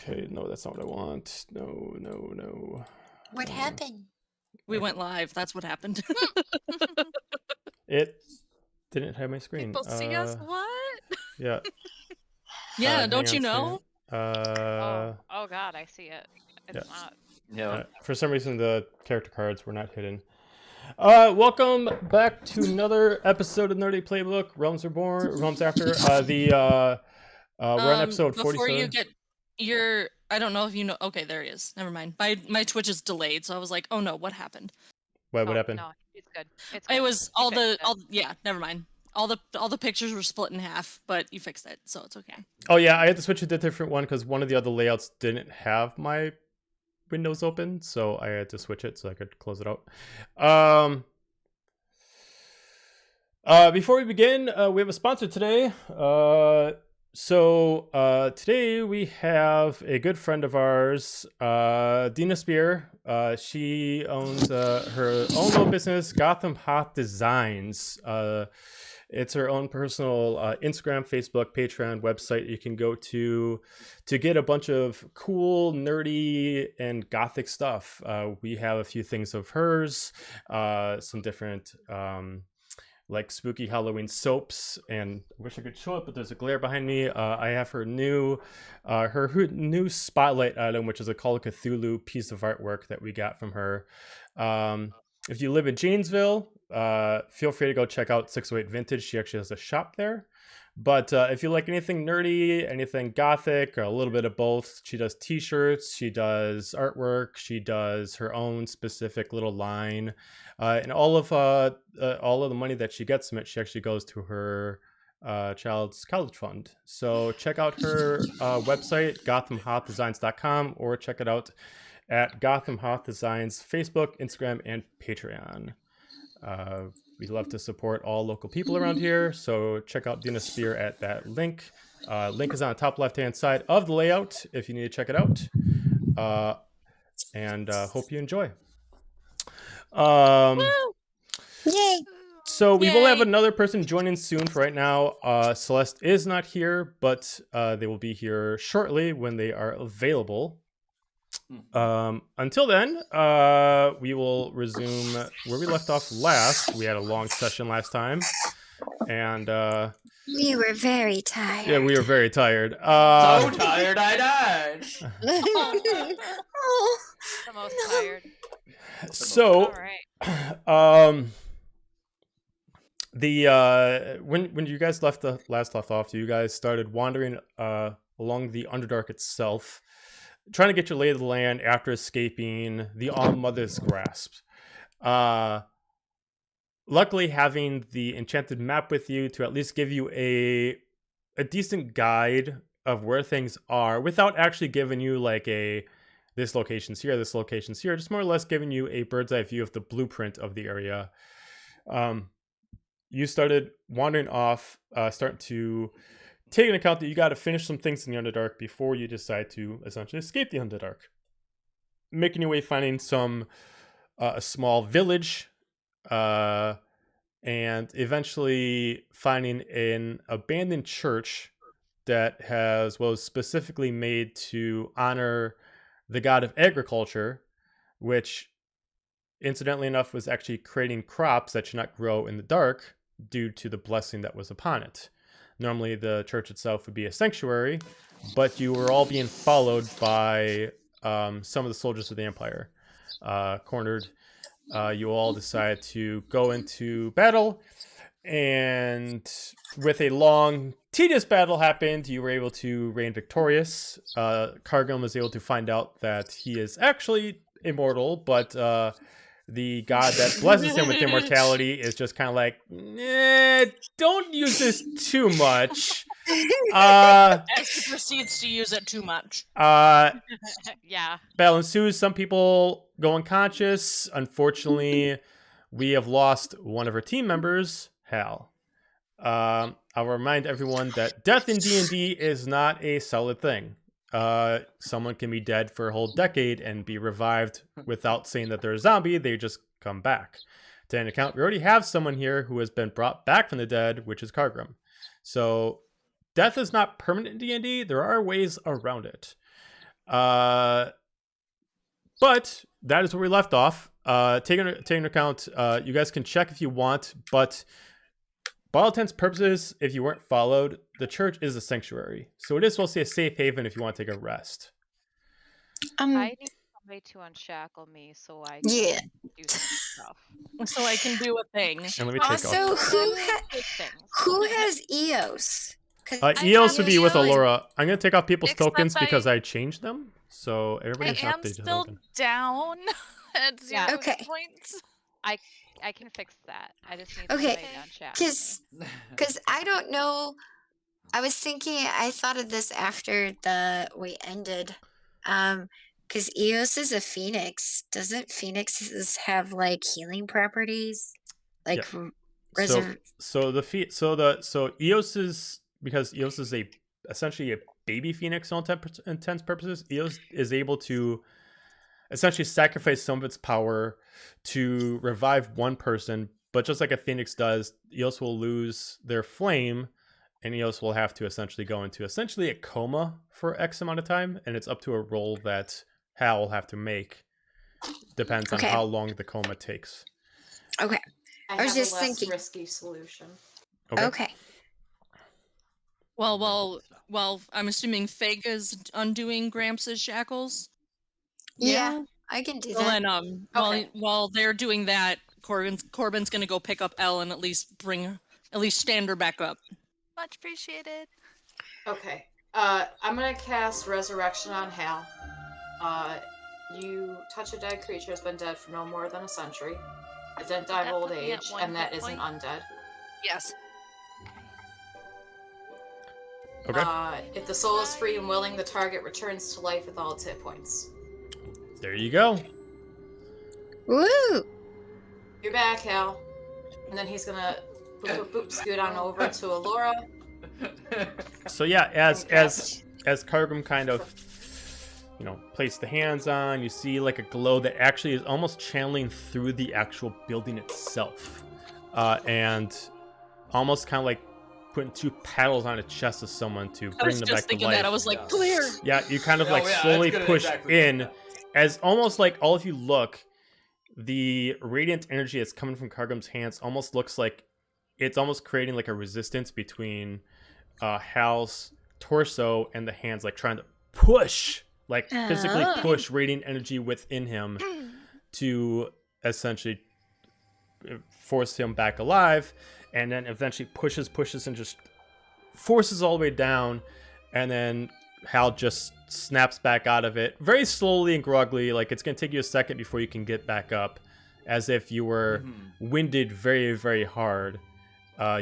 Okay, no, that's not what I want. No. What happened? We went live. That's what happened. It didn't have my screen. People see us? What? Yeah. Yeah, Hang don't on you a know? second. Oh God, I see it. It's yeah. not. Yeah. For some reason, the character cards were not hidden. Welcome back to another episode of Nerdy Playbook. Realms Reborn. Realms After. We're on episode 47. Before you get your, I don't know if you know. Okay, there he is. Never mind. My Twitch is delayed, so I was like, oh no, what happened? What happened? No, it's good. It was all yeah. Never mind. All the pictures were split in half, but you fixed it, so it's okay. Oh yeah, I had to switch to a different one because one of the other layouts didn't have my windows open, so I had to switch it so I could close it out. Before we begin, we have a sponsor today. Today we have a good friend of ours, Dina Spear. She owns her own little business, Gotham Hot Designs. It's her own personal Instagram, Facebook, Patreon website you can go to get a bunch of cool, nerdy, and gothic stuff. We have a few things of hers, some different like spooky Halloween soaps, and I wish I could show it, but there's a glare behind me. I have her new spotlight item, which is a Call of Cthulhu piece of artwork that we got from her. If you live in Janesville, feel free to go check out 608 Vintage. She actually has a shop there. But if you like anything nerdy, anything gothic, or a little bit of both, she does t-shirts, she does artwork, she does her own specific little line, and all of the money that she gets from it, she actually goes to her child's college fund. So check out her website, gothamhotdesigns.com, or check it out at Gotham Hot Designs Facebook, Instagram, and Patreon. We love to support all local people around here, so check out Dina Spear at that link. Link is on the top left-hand side of the layout if you need to check it out. And hope you enjoy. Yay! So we will have another person joining soon. For right now, Celeste is not here, but they will be here shortly when they are available. Until then, we will resume where we left off last. We had a long session last time, and We were very tired. yeah, we were very tired. So tired I died. Oh, The most tired. So, All right. When you guys left off, you guys started wandering along the Underdark itself, trying to get your lay of the land after escaping the All-Mother's grasp. Luckily, having the enchanted map with you to at least give you a decent guide of where things are, without actually giving you like this location's here, just more or less giving you a bird's eye view of the blueprint of the area. You started wandering off, starting to take into account that you got to finish some things in the Underdark before you decide to essentially escape the Underdark. Making your way, finding a small village, and eventually finding an abandoned church that was specifically made to honor the god of agriculture, which, incidentally enough, was actually creating crops that should not grow in the dark due to the blessing that was upon it. Normally, the church itself would be a sanctuary, but you were all being followed by some of the soldiers of the Empire. Cornered, you all decide to go into battle, and with a long, tedious battle happened, you were able to reign victorious. Kargum was able to find out that he is actually immortal, but the god that blesses him with immortality is just kind of like, don't use this too much. As he proceeds to use it too much. Yeah. Battle ensues. Some people go unconscious. Unfortunately, we have lost one of our team members, Hal. I'll remind everyone that death in D&D is not a solid thing. Someone can be dead for a whole decade and be revived without saying that they're a zombie. They just come back. To an account, we already have someone here who has been brought back from the dead, which is Kargrim. So death is not permanent in D&D. There are ways around it. But that is where we left off. Taking into account, you guys can check if you want, but by all intents and purposes, if you weren't followed, the church is a sanctuary. So it is supposed to be a safe haven if you want to take a rest. I need somebody to unshackle me so I can Yeah. do some stuff. So I can do a thing. And let me take Also, off. Big things. who has EOS? 'Cause EOS would be with actually- Allura. I'm going to take off people's Except tokens I- because I changed them. So I everybody's am updated still token. down at 0 Yeah. Okay. points. I can fix that. I just need Okay, somebody to unshackle me. Because I don't know. I was thinking, I thought of this after we ended. Because Eos is a phoenix. Doesn't phoenixes have like healing properties? Like So EOS is, because EOS is essentially a baby phoenix in all intents purposes. EOS is able to essentially sacrifice some of its power to revive one person, but just like a phoenix does, EOS will lose their flame, and EOS will have to essentially go into a coma for X amount of time, and it's up to a roll that Hal will have to make. Depends on Okay. how long the coma takes. Okay. I was have just a less thinking. risky solution. Okay. Well, I'm assuming Fig is undoing Gramps' shackles. Yeah, I can do Well, that. then, Okay. while they're doing that, Corbin's gonna go pick up Elle and at least stand her back up. Much appreciated. Okay. I'm gonna cast Resurrection on Hal. You touch a dead creature has been dead for no more than a century. It didn't die of That old put me at age, 1 and that hit isn't point. undead. Yes. Okay. If the soul is free and willing, the target returns to life with all its hit points. There you go. Woo! You're back, Hal. And then he's gonna scoot on over to Allura. So yeah, as Yes. Kargrim kind of, place the hands on, you see like a glow that actually is almost channeling through the actual building itself, and almost kind of like putting two paddles on a chest of someone to I bring was them just back to thinking life. that. I was like, clear. Yeah, you kind of Oh, like yeah, slowly it's gonna push exactly in, do that. as almost like all of you look, the radiant energy that's coming from Kargrim's hands almost looks like it's almost creating like a resistance between Hal's torso and the hands, like trying to push, like physically Oh. push radiant energy within him to essentially force him back alive, and then eventually pushes and just forces all the way down, and then Hal just snaps back out of it very slowly and groggily, like it's gonna take you a second before you can get back up, as if you were winded very, very hard.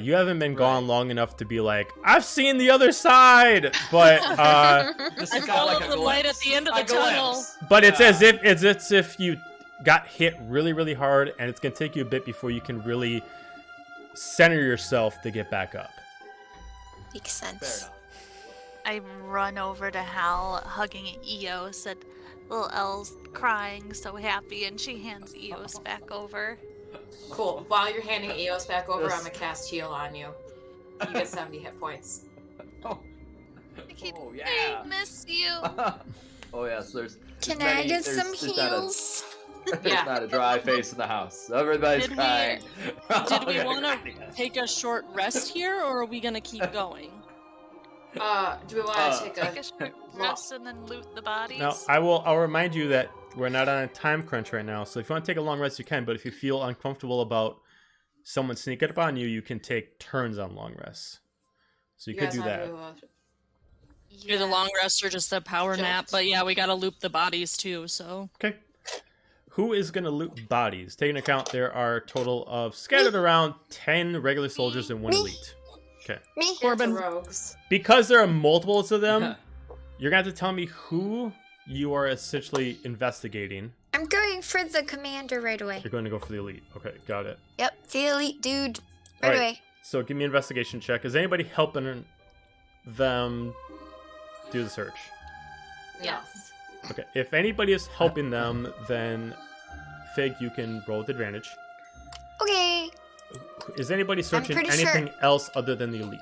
You haven't been gone long enough to be like, I've seen the other side, but This I has got like follow a the light at glimpse. the end of A the tunnel. glimpse. but it's Yeah. as if you got hit really, really hard, and it's gonna take you a bit before you can really center yourself to get back up. Makes Fair sense. enough. I run over to Hal, hugging Eos, and little Elle's crying, so happy, and she hands Eos back over. Cool. While you're handing Eos back over, Yes. I'm gonna cast heal on you. You get 70 hit points. Oh, I keep oh I yeah. miss you. Oh yes, Can there's I many- get there's- some there's not a- heals? There's Yeah. not a dry face in the house. Everybody's Did we- crying. Did we Okay. want to take a short rest here, or are we gonna keep going? Do we want to take Take a... a short rest and then loot the bodies. Now, I'll remind you that we're not on a time crunch right now, so if you want to take a long rest, you can. But if you feel uncomfortable about someone sneaking up on you, you can take turns on long rests. So you could guys do wanna that. Either long rest or just a power nap. Just- But yeah, we gotta loop the bodies too. So Okay. Who is going to loot bodies? Taking into account there are a total of scattered around 10 regular soldiers and 1 Me. elite. Okay. Me? Corbin. The rogues. Because there are multiples of them, you're going to have to tell me who you are essentially investigating. I'm going for the commander right away. You're going to go for the elite. Okay, got it. Yep, the elite dude. All Right right. away. So give me an investigation check. Is anybody helping them do the search? Yes. Okay. If anybody is helping them, then Fig, you can roll with advantage. Okay. Is anybody searching pretty sure- anything else other than the elite?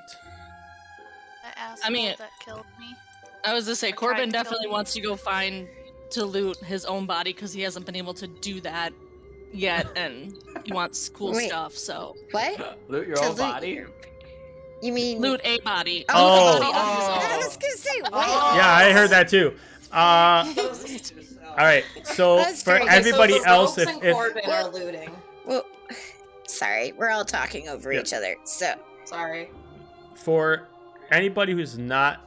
The asshole I mean- that killed me. I was to say, I tried Corbin to definitely kill wants to go to loot his own body because he hasn't been able to do that yet, and he wants cool Wait. stuff. So What? Loot your To own loot body? your- You mean? loot a body. Oh. Loot a Oh. body on his I own. was gonna say, wait. Yeah, I heard that too. All right. So That's for very- everybody so the else, rogues and if Corbin are looting. Well, sorry, we're all talking over Yeah. each other. So, Sorry. for anybody who's not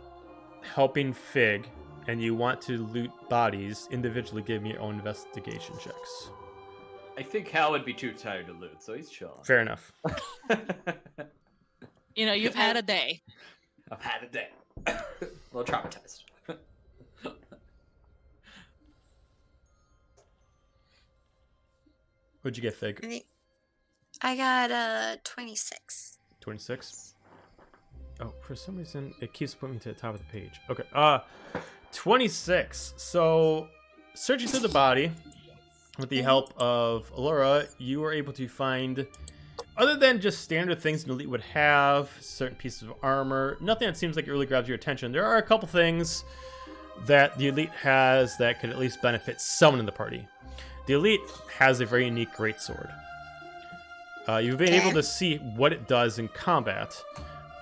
helping Fig and you want to loot bodies, individually give me your own investigation checks. I think Hal would be too tired to loot, so he's chilling. Fair enough. You know, you've had a day. I've had a day. A little traumatized. What'd you get, Fig? I got 26. 26. Oh, for some reason it keeps putting me to the top of the page. Okay. 26. So, searching through the body with the help of Allura, you were able to find, other than just standard things an elite would have, certain pieces of armor, nothing that seems like it really grabs your attention. There are a couple things that the elite has that could at least benefit someone in the party. The elite has a very unique greatsword. You've been able to see what it does in combat.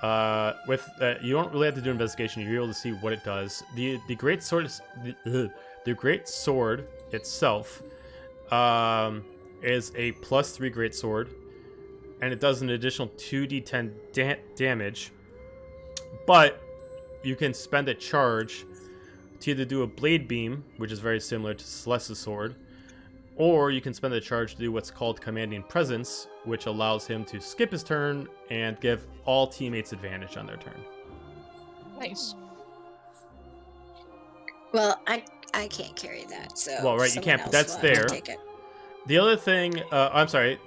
You don't really have to do investigation. You're able to see what it does. The great sword is the great sword itself is a +3 great sword, and it does an additional 2d10 damage. But you can spend a charge to either do a blade beam, which is very similar to Celeste's sword, or you can spend a charge to do what's called commanding presence, which allows him to skip his turn and give all teammates advantage on their turn. Nice. Well, I can't carry that, so. Well, right, you can't, but that's there. Take it. The other thing, I'm sorry,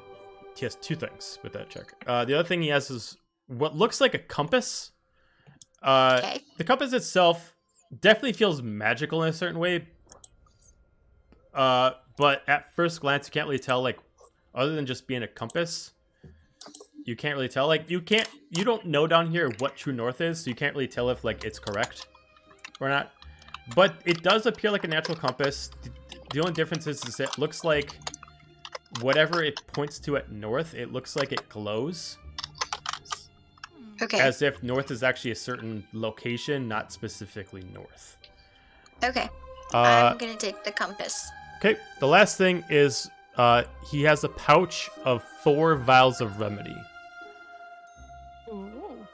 he has 2 things with that check. The other thing he has is what looks like a compass. Okay. The compass itself definitely feels magical in a certain way. But at first glance, you can't really tell, like, other than just being a compass, you can't really tell. Like, you don't know down here what true north is, so you can't really tell if, like, it's correct or not. But it does appear like a natural compass. The only difference is it looks like whatever it points to at north, it looks like it glows. Okay. As if north is actually a certain location, not specifically north. Okay. I'm gonna take the compass. Okay, the last thing is he has a pouch of 4 vials of remedy. Ooh.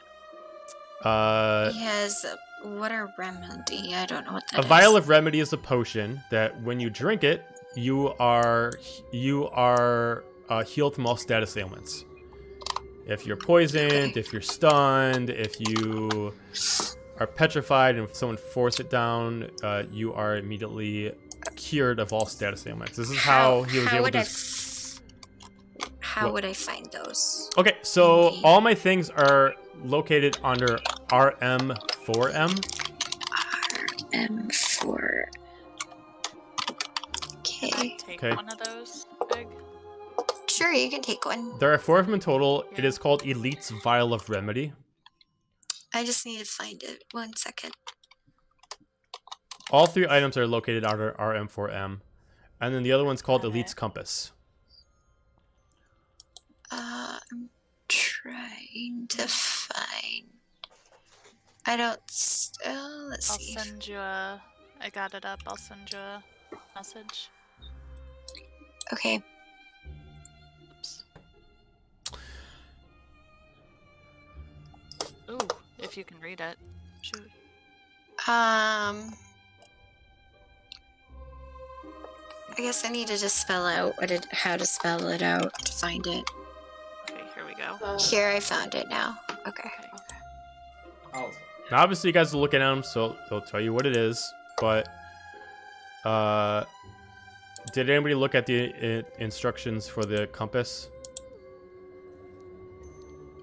He has what a remedy. I don't know what that A is. vial of remedy is a potion that when you drink it, you are healed from all status ailments. If you're poisoned, if you're stunned, if you are petrified, and if someone force it down, you are immediately cured of all status ailments. This is how he was able to. How would I find those? Okay, so all my things are located under RM4M. RM4. Okay. Take Okay. one of those, Big. Sure, you can take one. There are 4 of them in total. It is called Elite's Vial of Remedy. I just need to find it. 1 second. All 3 items are located under RM4M. And then the other one's called Elite's Compass. I'm trying to find. I don't. Let's I'll see. send you a. I got it up. I'll send you a message. Okay. Oops. Ooh, if you can read it. Shoot. I guess I need to just spell out how to spell it out to find it. Okay, here we go. Here, I found it now. Okay. Oh, Now, obviously, you guys are looking at them, so they'll tell you what it is. But, did anybody look at the instructions for the compass?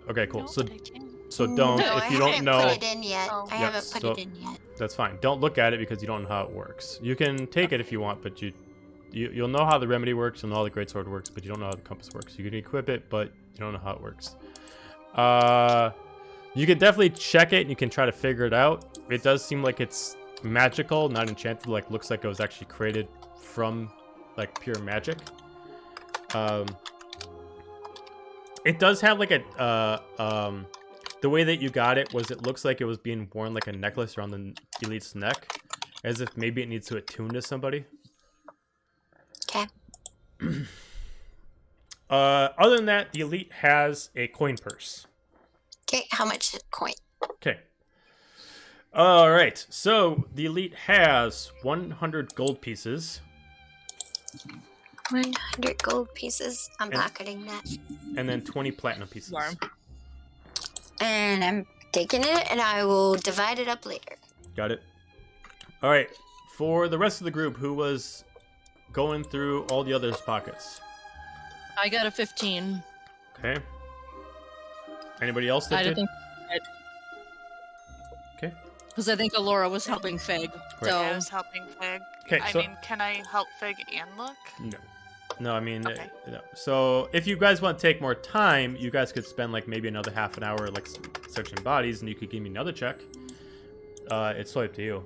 Okay, cool. No, So, but I can. don't No, if I you don't haven't know, put it in yet. Oh. I Yeah, haven't put so- it in yet. that's fine. Don't look at it because you don't know how it works. You can take it if you want, but you'll know how the remedy works. You'll know how the greatsword works, but you don't know how the compass works. You can equip it, but you don't know how it works. You can definitely check it and you can try to figure it out. It does seem like it's magical, not enchanted. Like looks like it was actually created from like pure magic. It does have like a the way that you got it was it looks like it was being worn like a necklace around the elite's neck, as if maybe it needs to attune to somebody. Okay. Other than that, the elite has a coin purse. Okay, how much coin? Okay. All right. So the elite has 100 gold pieces. 100 gold pieces. I'm pocketing that. And then 20 platinum pieces. Warm. And I'm taking it, and I will divide it up later. Got it. All right. For the rest of the group, who was going through all the others' pockets? I got a 15. Okay. Anybody else that I did? think. Okay. Because I think Alora was helping Fig. Right. So Yeah, I was helping Fig. Okay, I so- mean, can I help Fig and look? No. No, I mean, Okay. no. So if you guys want to take more time, you guys could spend like maybe another half an hour like searching bodies, and you could give me another check. It's totally up to you.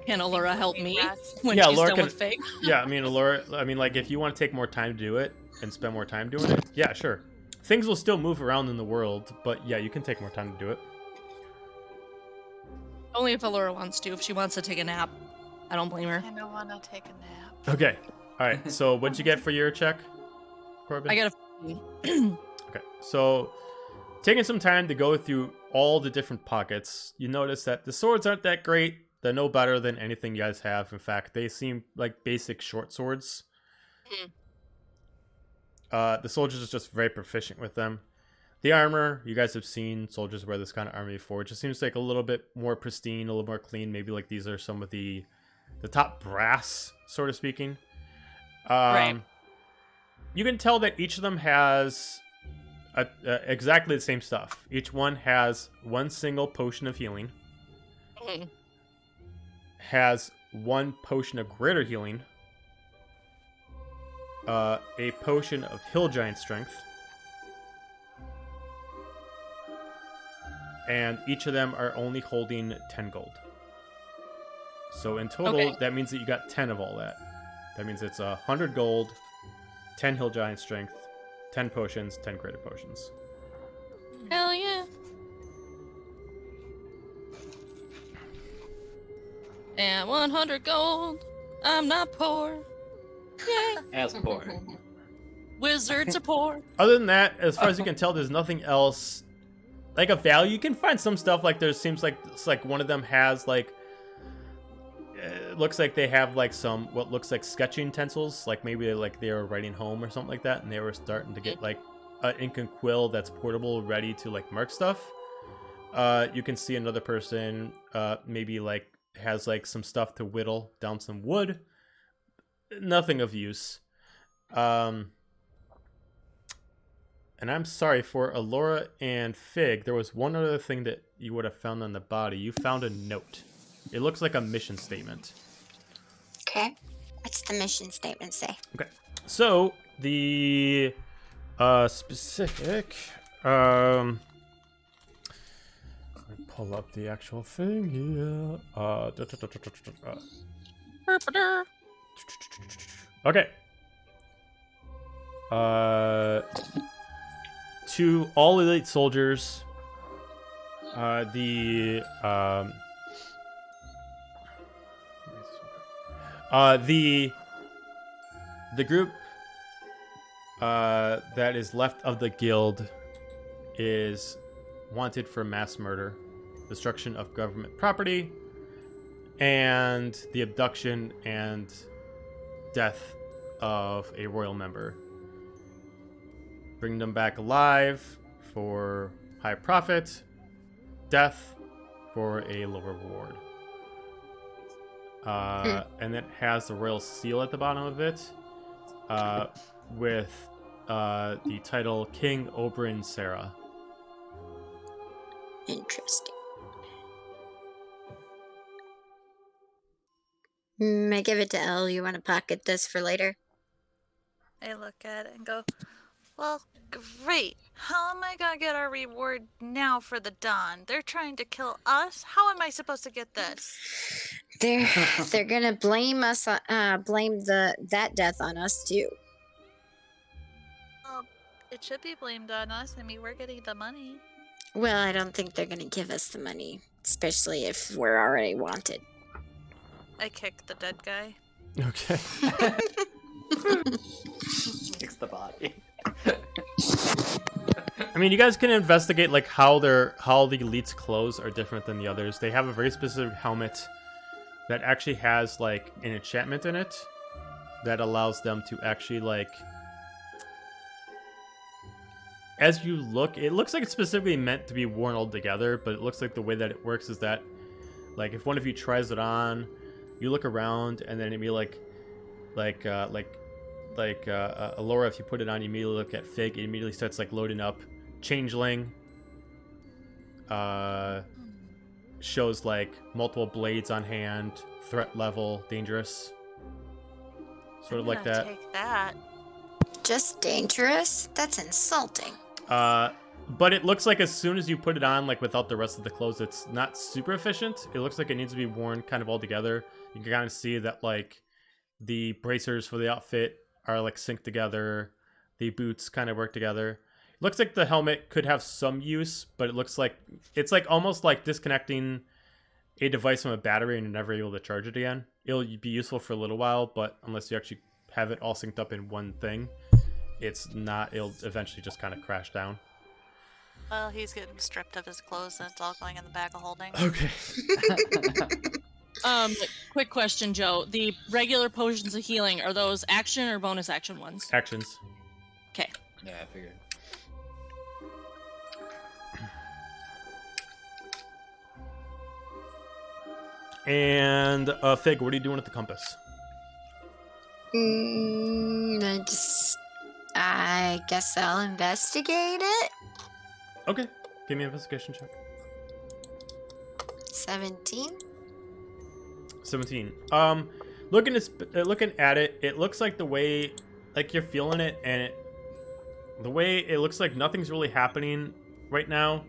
can Alora help me Congrats. when Yeah, she's Alora done can- with Fig? Yeah, I mean, Laura. I mean, like if you want to take more time to do it and spend more time doing it, yeah, sure. Things will still move around in the world, but yeah, you can take more time to do it. Only if Alora wants to. If she wants to take a nap, I don't blame her. I don't want to take a nap. Okay. All right. So what'd you get for your check, Corbin? I got a 15. Okay, so taking some time to go through all the different pockets, you notice that the swords aren't that great. They're no better than anything you guys have. In fact, they seem like basic short swords. The soldiers are just very proficient with them. The armor, you guys have seen soldiers wear this kind of armor before. It just seems like a little bit more pristine, a little more clean. Maybe like these are some of the top brass, sort of speaking. Right. You can tell that each of them has exactly the same stuff. Each one has one single potion of healing, Mhm. has one potion of greater healing, a potion of hill giant strength, and each of them are only holding 10 gold. So in total, Okay. that means that you got 10 of all that. That means it's 100 gold, 10 hill giant strength, 10 potions, 10 greater potions. Hell yeah. And 100 gold. I'm not poor. Yay. As poor. Wizards are poor. Other than that, as far as you can tell, there's nothing else like a value. You can find some stuff like there seems like it's like one of them has like it looks like they have like some what looks like sketching utensils, like maybe like they were writing home or something like that, and they were starting to get like an ink and quill that's portable, ready to like mark stuff. You can see another person maybe like has like some stuff to whittle down some wood. Nothing of use. And I'm sorry for Alora and Fig. There was one other thing that you would have found on the body. You found a note. It looks like a mission statement. Okay. What's the mission statement say? Okay. So the specific let me pull up the actual thing here. Okay. To all elite soldiers, the group that is left of the guild is wanted for mass murder, destruction of government property, and the abduction and death of a royal member. Bring them back alive for high profit, death for a lower reward. And it has the royal seal at the bottom of it, with the title King Oberyn Sarah. Interesting. I give it to Elle. You want to pocket this for later? I look at it and go, Well, great. How am I gonna get our reward now for the Dawn? They're trying to kill us? How am I supposed to get this? They're gonna blame us, blame that death on us too. Well, it should be blamed on us. I mean, we're getting the money. Well, I don't think they're gonna give us the money, especially if we're already wanted. I kicked the dead guy. Okay. Fix the body. I mean, you guys can investigate like how the elite's clothes are different than the others. They have a very specific helmet that actually has like an enchantment in it that allows them to actually like, as you look, it looks like it's specifically meant to be worn all together, but it looks like the way that it works is that like if one of you tries it on, you look around and then it'd be like Alora, if you put it on, you immediately look at Fig, it immediately starts like loading up. Changeling shows like multiple blades on hand, threat level, dangerous, sort of like that. Take that. Just dangerous? That's insulting. But it looks like as soon as you put it on, like without the rest of the clothes, it's not super efficient. It looks like it needs to be worn kind of all together. You can kind of see that like the bracers for the outfit are like synced together. The boots kind of work together. Looks like the helmet could have some use, but it looks like it's like almost like disconnecting a device from a battery and you're never able to charge it again. It'll be useful for a little while, but unless you actually have it all synced up in one thing, it's not. It'll eventually just kind of crash down. Well, he's getting stripped of his clothes and it's all going in the bag of holding. Okay. Quick question, Joe. The regular potions of healing, are those action or bonus action ones? Actions. Okay. Yeah, I figured. And Fig, what are you doing with the compass? I guess I'll investigate it. Okay, give me an investigation check. 17. 17. Looking at it, it looks like the way, like you're feeling it, and the way it looks like nothing's really happening right now.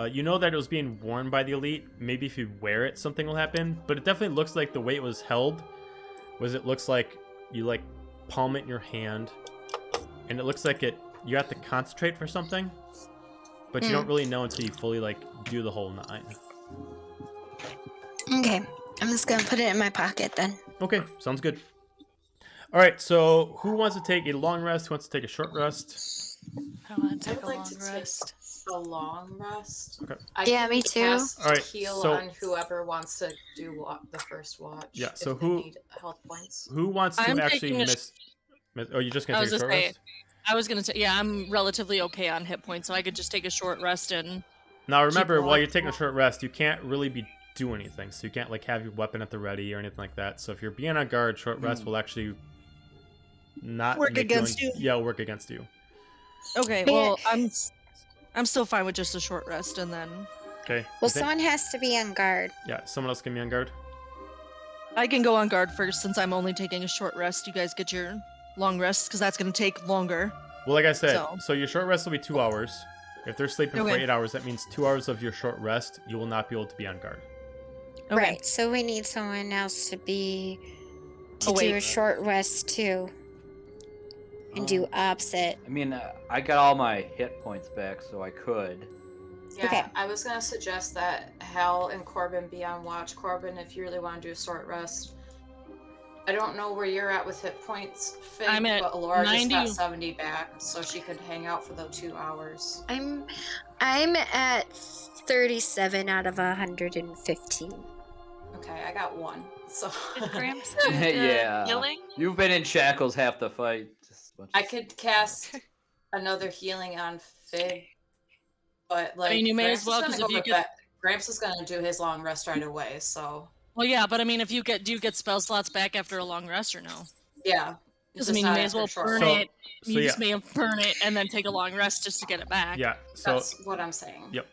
You know that it was being worn by the elite. Maybe if you wear it, something will happen. But it definitely looks like the way it was held was it looks like you like palm it in your hand, and it looks like you have to concentrate for something, but you don't really know until you fully like do the whole 9. Okay, I'm just gonna put it in my pocket then. Okay, sounds good. All right, so who wants to take a long rest? Who wants to take a short rest? I want to I take would a like long to rest. take a long rest. Okay. Yeah, can me too. cast All right, heal so- on whoever wants to do the first watch. Yeah, if so they who- need health points? Who wants to I'm actually taking a miss? Oh, you're just gonna I take was a gonna short say, rest? I was gonna say, yeah, I'm relatively okay on hit points, so I could just take a short rest and. Now remember, Keep while going. you're taking a short rest, you can't really be doing anything. So you can't like have your weapon at the ready or anything like that. So if you're being on guard, short rest will actually not Work make against you. Yeah, work against you. Okay, Yeah. well, I'm still fine with just a short rest, and then Okay. Well, You think- someone has to be on guard. Yeah, someone else can be on guard. I can go on guard first since I'm only taking a short rest. You guys get your long rest because that's gonna take longer. Well, like I said, So- so your short rest will be 2 hours. If they're sleeping for Okay. 8 hours, that means 2 hours of your short rest, you will not be able to be on guard. Okay. Right, so we need someone else to do wait. a short rest too. And do opposite. I mean, I got all my hit points back, so I could. Yeah, Okay. I was gonna suggest that Hal and Corbin be on watch. Corbin, if you really want to do a short rest. I don't know where you're at with hit points, Fig, I'm at but Laura just 90. got 70 back, so she could hang out for the 2 hours. I'm at 37 out of 115. Okay, I got 1. So Did Gramps do Yeah. healing? You've been in shackles half the fight. Just a bunch I of- could cast another healing on Fig, but like mean, you may Gramps as well, is 'cause gonna if you go to get- bed. Gramps is gonna do his long rest right away, so Well, yeah, but I mean, do you get spell slots back after a long rest or no? yeah. Because Just I mean, you not may as after well a short burn rest. it. So You just yeah. may burn it and then take a long rest just to get it back. Yeah, so That's what I'm saying. Yep.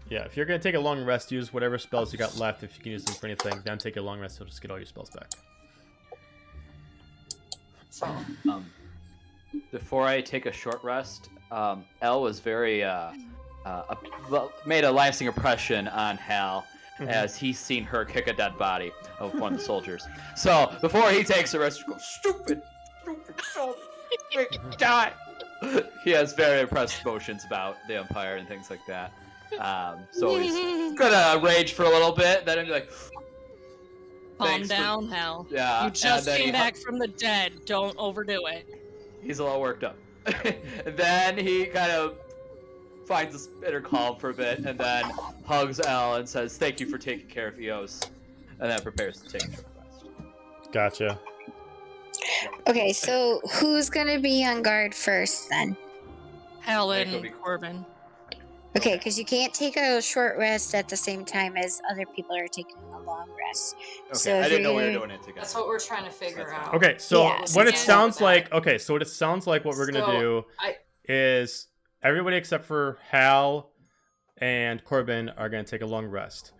Yeah, if you're gonna take a long rest, use whatever spells you got left. If you can use them for anything, then take a long rest. You'll just get all your spells back. So Um, before I take a short rest, Elle was very made a lasting impression on Hal as he's seen her kick a dead body of one of the soldiers. So before he takes a rest, he goes, "Stupid soldier, die." He has very impressed emotions about the Empire and things like that. So he's gonna rage for a little bit, then he'll be like, Calm "Thanks for-" down, Hal. Yeah, You just and then came he- back from the dead. Don't overdo it. He's a little worked up. And then he kind of finds his inner calm for a bit, and then hugs Elle and says, "Thank you for taking care of Eos," and then prepares to take a short rest. Gotcha. Okay, so who's gonna be on guard first then? Hal That could and be- Corbin. Okay, because you can't take a short rest at the same time as other people are taking a long rest. Okay, So I if didn't know you're we were gonna- doing it together. That's what we're trying to figure That's fine. out. Okay, so Yeah, what it so- sounds like, what it sounds like what we're gonna So, do is everybody except for Hal and Corbin are gonna take a long rest.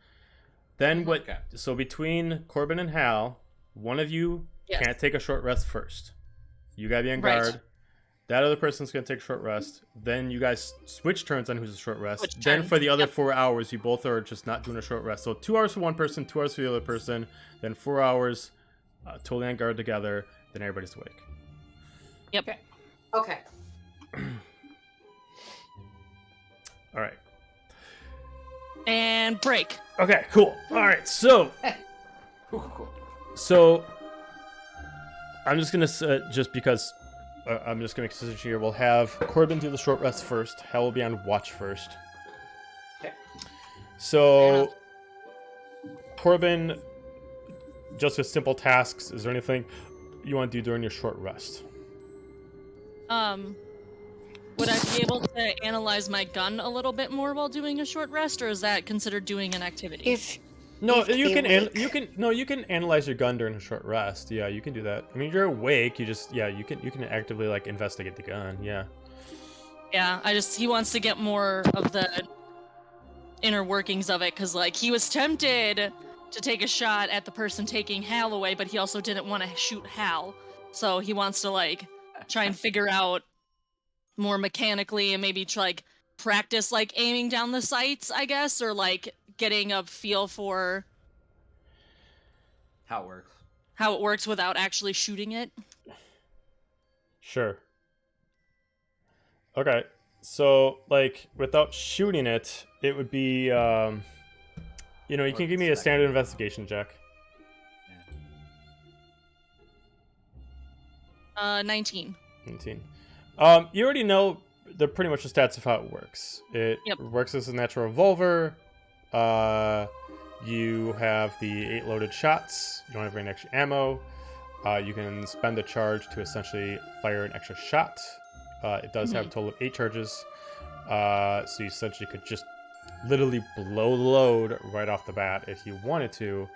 Then what? Okay. So between Corbin and Hal, one of you Yes. can't take a short rest first. You gotta be on Right. guard. That other person's gonna take a short rest. Then you guys switch turns on who's a short rest. Switch Then turns, for the other yep. 4 hours, you both are just not doing a short rest. So 2 hours for one person, 2 hours for the other person. Then 4 hours totally on guard together. Then everybody's awake. Yep. Okay. All right. And break. Okay. Cool. All right. So Cool. So, I'm just gonna just because I'm just gonna make a decision here. We'll have Corbin do the short rest first. Hal will be on watch first. Okay. So, Corbin, just with simple tasks. Is there anything you want to do during your short rest? Would I be able to analyze my gun a little bit more while doing a short rest, or is that considered doing an activity? If No, have to you be can. awake. You can analyze your gun during a short rest. Yeah, you can do that. I mean, you're awake. You just you can actively like investigate the gun. Yeah. Yeah, he wants to get more of the inner workings of it, because like he was tempted to take a shot at the person taking Hal away, but he also didn't want to shoot Hal, so he wants to like try and figure out more mechanically and maybe like practice like aiming down the sights, I guess, or like getting a feel for How it works. how it works without actually shooting it. Sure. Okay. So, like, without shooting it, it would be, you can give me a standard investigation check. 19. 19. You already know pretty much the stats of how it works. It Yep. works as a natural revolver. You have the 8 loaded shots. You don't have any extra ammo. You can spend a charge to essentially fire an extra shot. It does have a total of 8 charges. So you essentially could just literally blow the load right off the bat if you wanted to.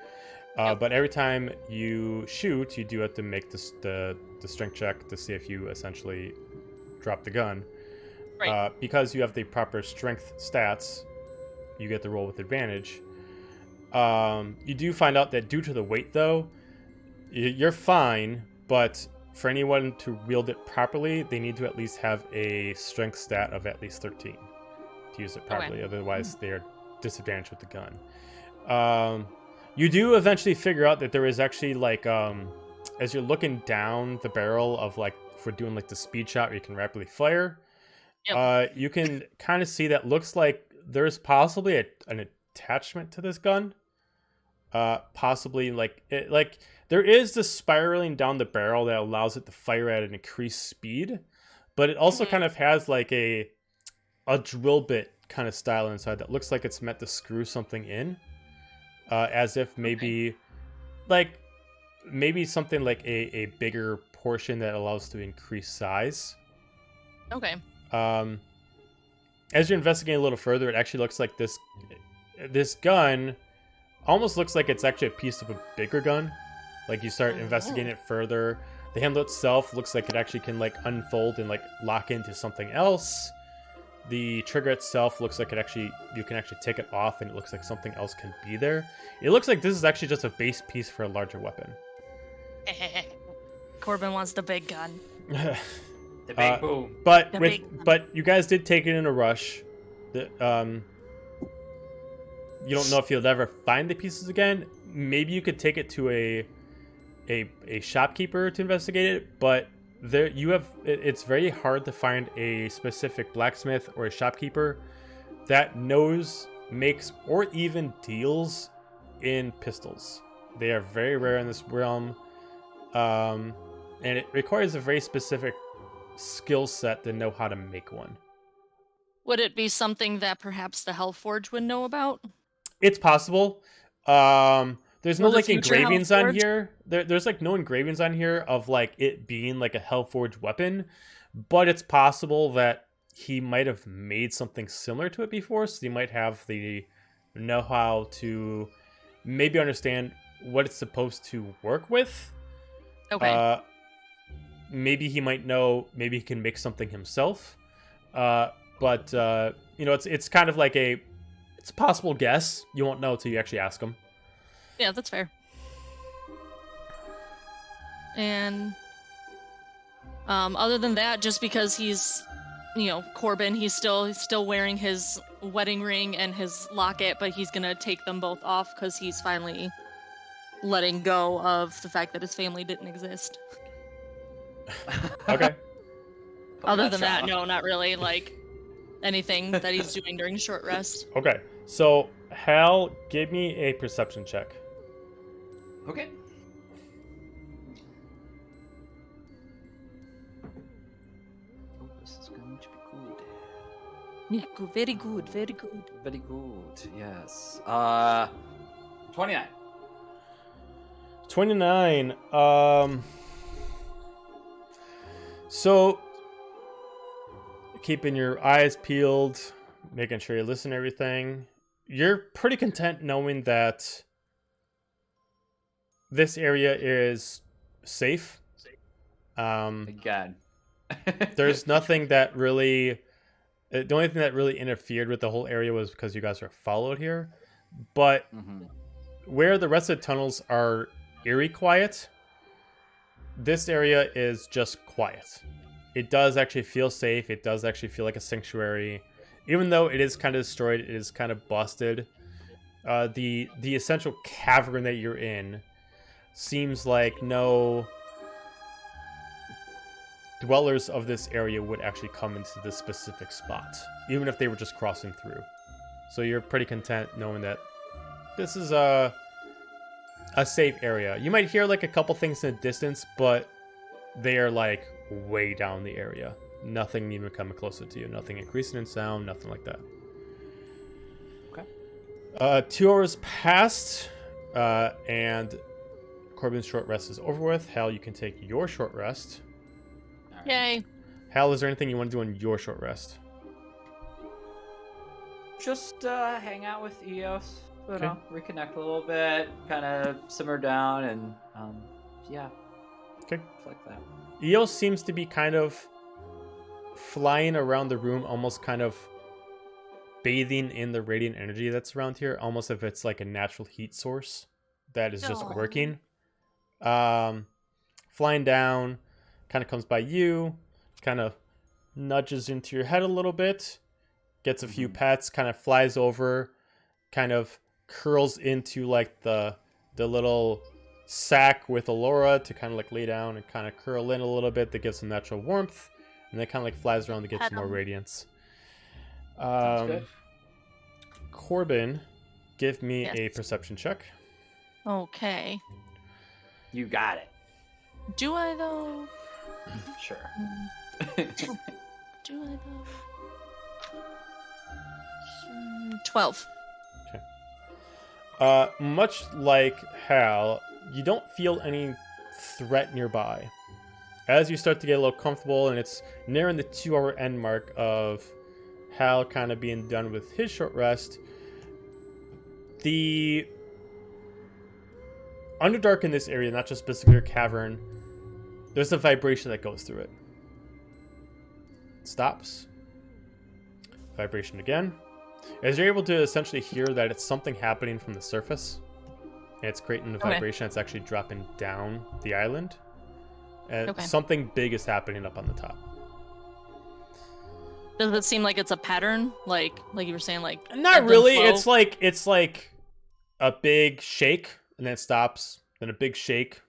But every time you shoot, you do have to make the strength check to see if you essentially drop the gun. Right. Because you have the proper strength stats, you get the roll with advantage. You do find out that due to the weight, though, you're fine, but for anyone to wield it properly, they need to at least have a strength stat of at least 13 to use it properly. Otherwise, they're disadvantaged with the gun. You do eventually figure out that there is actually, like, as you're looking down the barrel of, like, if we're doing, like, the speed shot where you can rapidly fire, you can kind of see that looks like there's possibly an attachment to this gun. Possibly, like there is the spiraling down the barrel that allows it to fire at an increased speed, but it also kind of has, like, a drill bit kind of style inside that looks like it's meant to screw something in. As if maybe something like a bigger portion that allows to increase size. Okay. As you're investigating a little further, it actually looks like this gun almost looks like it's actually a piece of a bigger gun. Like, you start investigating it further, the handle itself looks like it actually can, like, unfold and, like, lock into something else. The trigger itself looks like you can actually take it off, and it looks like something else can be there. It looks like this is actually just a base piece for a larger weapon. Corbin wants the big gun. The big boom. But The with big- but you guys did take it in a rush. The you don't know if you'll ever find the pieces again. Maybe you could take it to a shopkeeper to investigate it, but there you have it's very hard to find a specific blacksmith or a shopkeeper that knows, makes, or even deals in pistols. They are very rare in this realm, and it requires a very specific skill set to know how to make one. Would it be something that perhaps the Hellforge would know about? It's possible. There's no Or the like future engravings on Hellforge? here. There's like no engravings on here of like it being like a Hellforge weapon, but it's possible that he might have made something similar to it before, so he might have the know-how to maybe understand what it's supposed to work with. Okay. Maybe he might know. Maybe he can make something himself. But it's kind of like it's a possible guess. You won't know until you actually ask him. Yeah, that's fair. And other than that, just because he's, Corbin, he's still wearing his wedding ring and his locket, but he's gonna take them both off because he's finally letting go of the fact that his family didn't exist. Okay. Other than that, no, not really. Like anything that he's doing during short rest. Okay. So Hal, give me a perception check. Okay. Oh, this is going to be good. Very good, very good. Very good. Yes. 29. 29. So keeping your eyes peeled, making sure you listen to everything. You're pretty content knowing that this area is safe. Thank God. There's nothing that really. The only thing that really interfered with the whole area was because you guys are followed here. But where the rest of the tunnels are eerie quiet, this area is just quiet. It does actually feel safe. It does actually feel like a sanctuary. Even though it is kind of destroyed, it is kind of busted. The essential cavern that you're in seems like no dwellers of this area would actually come into this specific spot, even if they were just crossing through. So you're pretty content knowing that this is a safe area. You might hear like a couple things in the distance, but they are like way down the area. Nothing even coming closer to you. Nothing increasing in sound. Nothing like that. Okay. 2 hours passed, and Corbin's short rest is over with. Hal, you can take your short rest. All right. Yay. Hal, is there anything you want to do on your short rest? Just hang out with Eos. Okay. Reconnect a little bit, kind of simmer down, and yeah. Okay. Like that. Eos seems to be kind of flying around the room, almost kind of bathing in the radiant energy that's around here, almost if it's like a natural heat source that is just Aw. working. Flying down, kind of comes by you, kind of nudges into your head a little bit, gets a few pets, kind of flies over, kind of curls into like the little sack with Alora to kind of like lay down and kind of curl in a little bit to give some natural warmth, and then kind of like flies around to get some more radiance. Sounds good. Corbin, give me Yes. a perception check. Okay. You got it. Do I though? Sure. Do I though? 12. Much like Hal, you don't feel any threat nearby. As you start to get a little comfortable, and it's nearing the 2-hour end mark of Hal kind of being done with his short rest, the Underdark in this area, not just specifically your cavern, there's a vibration that goes through it. It stops. Vibration again. As you're able to essentially hear that it's something happening from the surface, and it's creating a vibration that's actually dropping down the island. And Okay. something big is happening up on the top. Does it seem like it's a pattern? Like you were saying, like Not ebb and really. flow? It's like a big shake and then it stops. Then a big shake.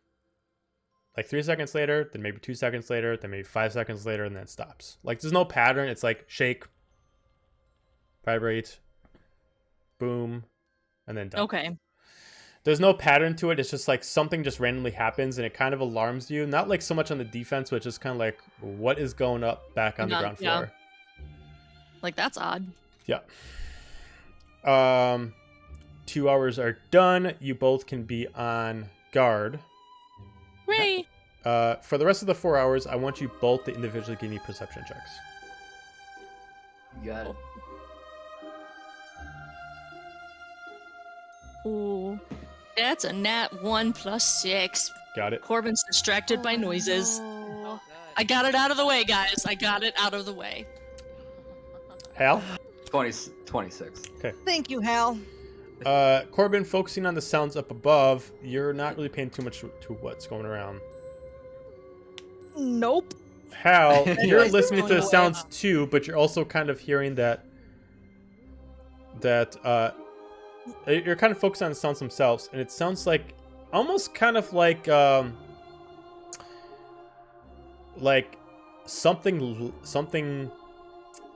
Like 3 seconds later, then maybe 2 seconds later, then maybe 5 seconds later, and then it stops. Like there's no pattern. It's like shake, vibrate, boom, and then done. Okay. There's no pattern to it. It's just like something just randomly happens and it kind of alarms you. Not like so much on the defense, but it's just kind of like what is going up back on the ground floor. Like that's odd. Yeah. 2 hours are done. You both can be on guard. Hooray! For the rest of the 4 hours, I want you both to individually give me perception checks. You got it. Ooh. That's a nat 1 + 6. Got it. Corbin's distracted by noises. Oh, I got it out of the way, guys. I got it out of the way. Hal? 26. Thank you, Hal. Corbin, focusing on the sounds up above, you're not really paying too much to what's going around. Nope. Hal, you're Anyways, listening to the going sounds too, but you're also kind of hearing that you're kind of focused on the sounds themselves, and it sounds like almost kind of like something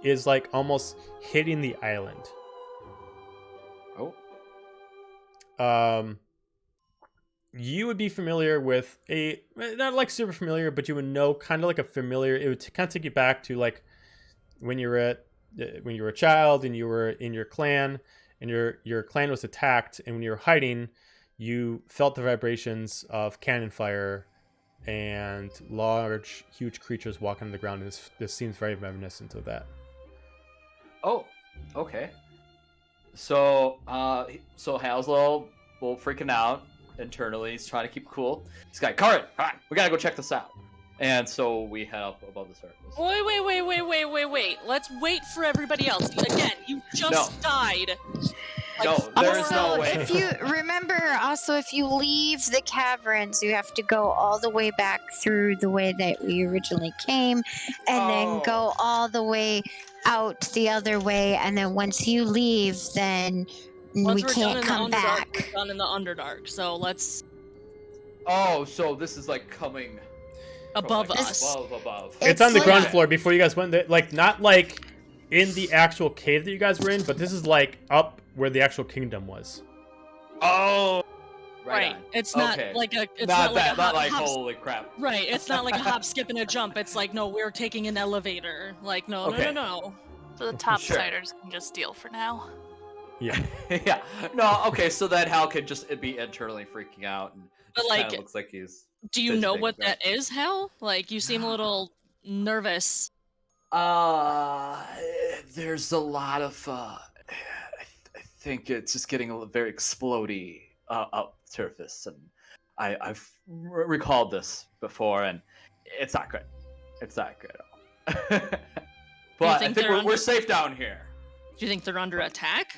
is like almost hitting the island. Oh. You would be familiar with not like super familiar, but you would know kind of like a familiar. It would kind of take you back to like when you were a child and you were in your clan and your clan was attacked, and when you were hiding, you felt the vibrations of cannon fire and large, huge creatures walking on the ground. And this seems very reminiscent of that. Oh, okay. So Hal's a little freaking out internally. He's trying to keep cool. He's like, Karin, all right, we gotta go check this out. And so we head up above the surface. Wait. Let's wait for everybody else. Again, you just died. No, there's no way. If you remember, also, if you leave the caverns, you have to go all the way back through the way that we originally came, and then go all the way out the other way. And then once you leave, then Once we we're can't done come in the Underdark, back. we're done in the Underdark. So let's Oh, so this is like coming above from, like, us. Above. It's on the like- ground floor before you guys went there. Like, not like in the actual cave that you guys were in, but this is like up where the actual kingdom was. Oh, Right. on. It's not Okay. like a. It's Not not like that. a Not hop, like hop- holy crap. Right. It's not like a hop, skip, and a jump. It's like no, we're taking an elevator. Like no. So the top Sure. siders can just deal for now. Yeah. Yeah. No. Okay. So that Hal could just be internally freaking out, and But, just like, kinda looks like he's. Do you know fidgeting what back. that is, Hal? Like you seem a little nervous. There's a lot of. I think it's just getting very explodey up surface, and I've recalled this before, and it's not good. It's not good at all. But I think think they're we're safe down here. Do you think they're under attack?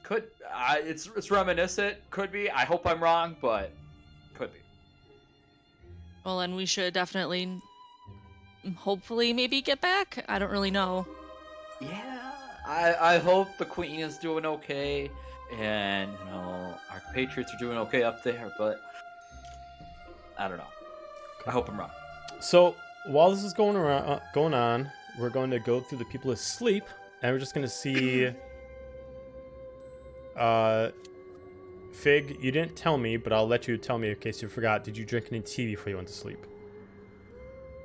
Could it's reminiscent? Could be. I hope I'm wrong, but could be. Well, then we should definitely, hopefully, maybe get back. I don't really know. Yeah, I hope the Queen is doing okay, and our Patriots are doing okay up there, but I don't know. I hope I'm wrong. So while this is going on, we're going to go through the people asleep, and we're just going to see. Fig, you didn't tell me, but I'll let you tell me in case you forgot. Did you drink any tea before you went to sleep?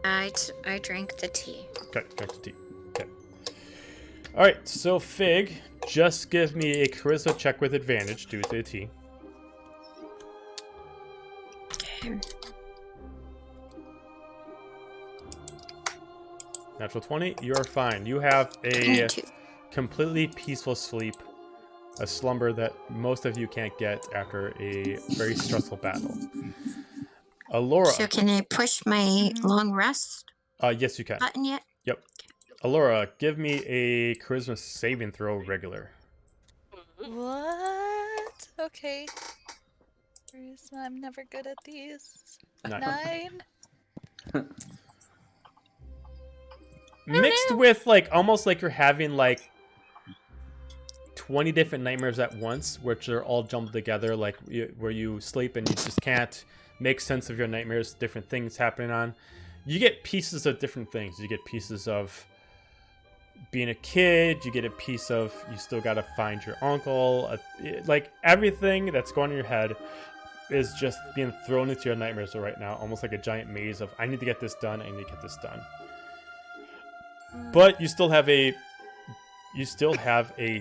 I drank the tea. Okay, drank the tea. Okay. All right, so Fig, just give me a charisma check with advantage due to the tea. Okay. Natural 20, you are fine. You have a 22. completely peaceful sleep, a slumber that most of you can't get after a very stressful battle. Alora. So can I push my long rest Yes, you can. button yet? Yep. Alora, give me a charisma saving throw regular. What? Okay. Charisma, I'm never good at these. Nine. 9. mixed with like almost like you're having like 20 different nightmares at once, which are all jumbled together, like where you sleep and you just can't make sense of your nightmares, different things happening on. You get pieces of different things. You get pieces of being a kid, you get a piece of you still got to find your uncle, like everything that's going in your head is just being thrown into your nightmares right now, almost like a giant maze of I need to get this done, I need to get this done. But you still have a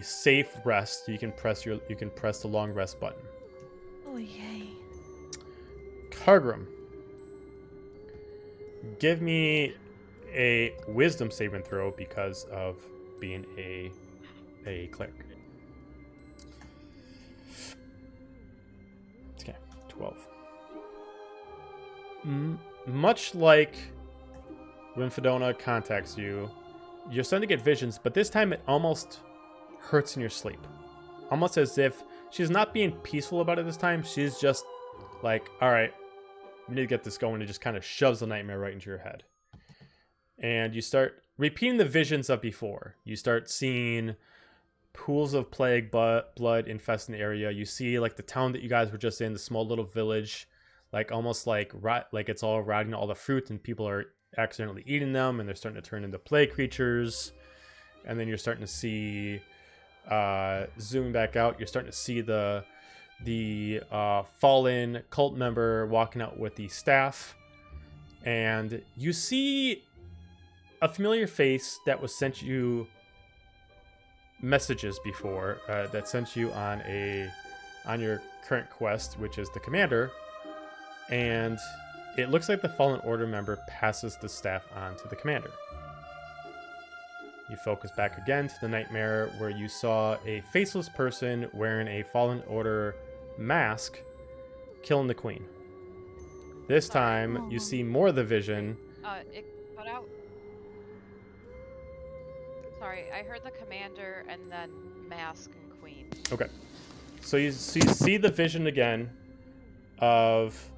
safe rest. You can press the long rest button. Oh yay. Kargrim, give me a wisdom saving throw because of being a cleric. Okay, 12. Much like when Fedona contacts you, you're starting to get visions, but this time it almost hurts in your sleep. Almost as if she's not being peaceful about it this time. She's just like, all right, we need to get this going. And just kind of shoves the nightmare right into your head. And you start repeating the visions of before. You start seeing pools of plague blood infesting the area. You see like the town that you guys were just in, the small little village, like almost like it's all rotting all the fruit and people are accidentally eating them and they're starting to turn into plague creatures. And then you're starting to see, zooming back out, you're starting to see the fallen cult member walking out with the staff. And you see a familiar face that was sent you messages before, that sent you on your current quest, which is the commander. And it looks like the Fallen Order member passes the staff on to the commander. You focus back again to the nightmare where you saw a faceless person wearing a Fallen Order mask killing the queen. This time, you see more of the vision. It cut out. Sorry, I heard the commander and then mask and queen. Okay. So you see the vision again of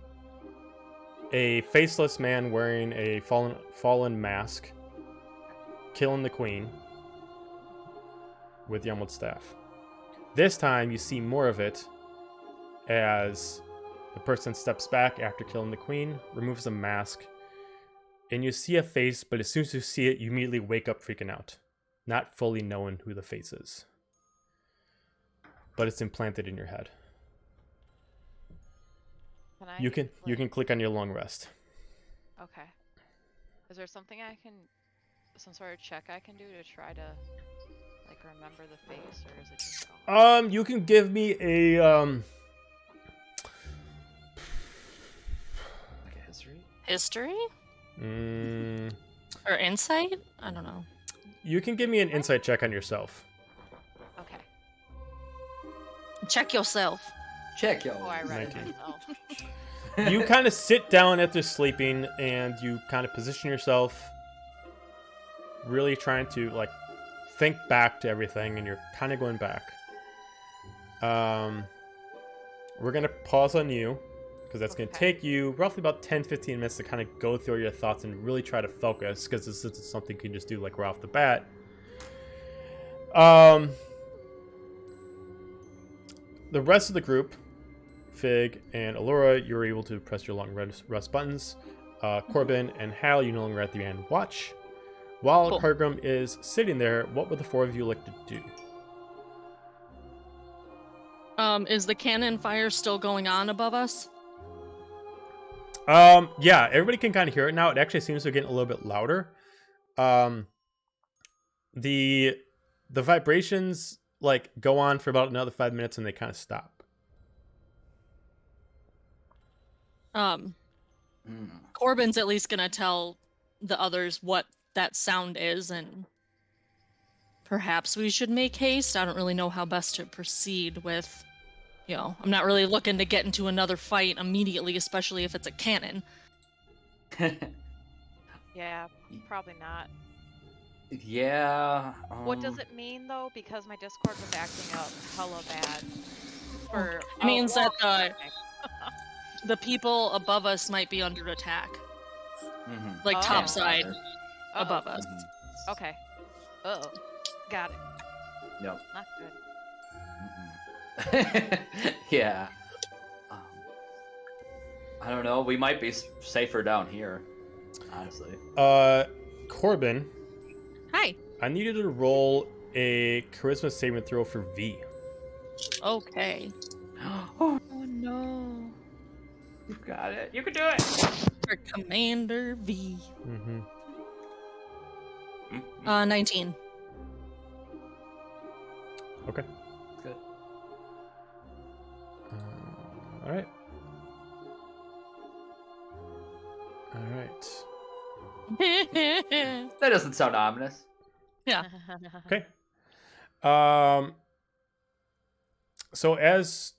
a faceless man wearing a fallen mask killing the queen with the emerald staff. This time you see more of it as the person steps back after killing the queen, removes the mask, and you see a face, but as soon as you see it, you immediately wake up freaking out, not fully knowing who the face is. But it's implanted in your head. You can click on your long rest. Okay. Is there something some sort of check I can do to try to like remember the face, or is it just gone? You can give me a Like a history? History? Mm, Or insight? I don't know. you can give me an insight check on yourself. Okay. Check yourself. Check, yo. Oh, I read it 19. myself. You kind of sit down after sleeping and you kind of position yourself, really trying to like think back to everything, and you're kind of going back. We're gonna pause on you because that's gonna take you roughly about 10-15 minutes to kind of go through your thoughts and really try to focus, because this isn't something you can just do like right off the bat. The rest of the group, Fig and Allura, you were able to press your long rest buttons. Corbin and Hal, you no longer at the end watch. While Cool. Kargrim is sitting there, what would the four of you like to do? Is the cannon fire still going on above us? Yeah, everybody can kind of hear it now. It actually seems to be getting a little bit louder. The vibrations like go on for about another 5 minutes and they kind of stop. Corbin's at least gonna tell the others what that sound is, and perhaps we should make haste. I don't really know how best to proceed with, I'm not really looking to get into another fight immediately, especially if it's a cannon. Yeah, probably not. Yeah. What does it mean though? Because my Discord was acting up hella bad. It means that the people above us might be under attack, like topside above us. Okay. Uh-oh. Got it. Nope. Not good. Yeah. I don't know. We might be safer down here, honestly. Corbin, Hi. I need you to roll a charisma saving throw for V. Okay. Oh, Oh no. you've got it. You can do it. For Commander V. Mm-hmm. 19. Okay. Good. All right. All right. That doesn't sound ominous. Yeah. Okay. So as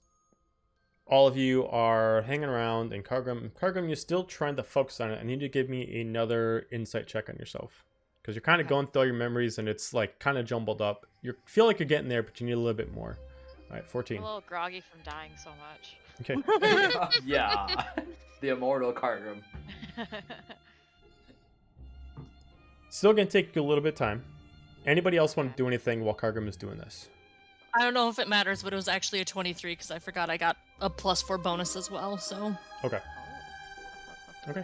all of you are hanging around, and Kargrim, you're still trying to focus on it. I need you to give me another insight check on yourself, because you're kind of going through all your memories, and it's like kind of jumbled up. You feel like you're getting there, but you need a little bit more. All right, 14. I'm a little groggy from dying so much. Okay. Yeah. The immortal Cargrim. Still gonna take you a little bit of time. Anybody else want to do anything while Kargrim is doing this? I don't know if it matters, but it was actually a 23 because I forgot I got a +4 bonus as well, so. Okay. Okay.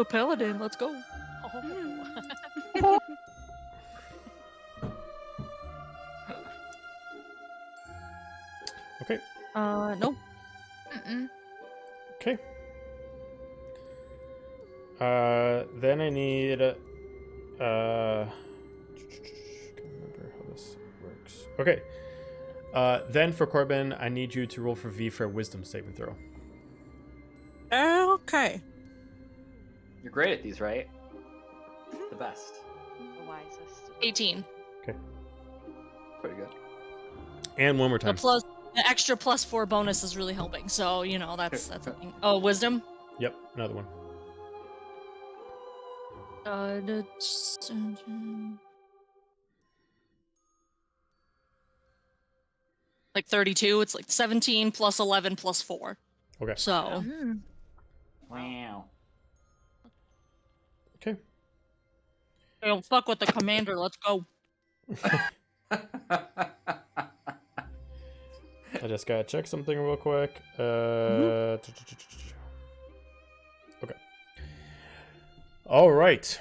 Paladin, let's go. Oh. Okay. No. Mm-mm. Okay. Then I need. Can't remember how this works. Okay. Then for Corbin, I need you to roll for V for a Wisdom saving throw. Okay. You're great at these, right? The best. The wisest. 18. Pretty good. And one more time. The extra +4 bonus is really helping, so you know that's a thing. Oh, wisdom. Yep, another one. Like 32. It's like 17 + 11 + 4. Okay. So. Wow. Okay. Hey, don't fuck with the commander. Let's go. I just gotta check something real quick. Okay. All right.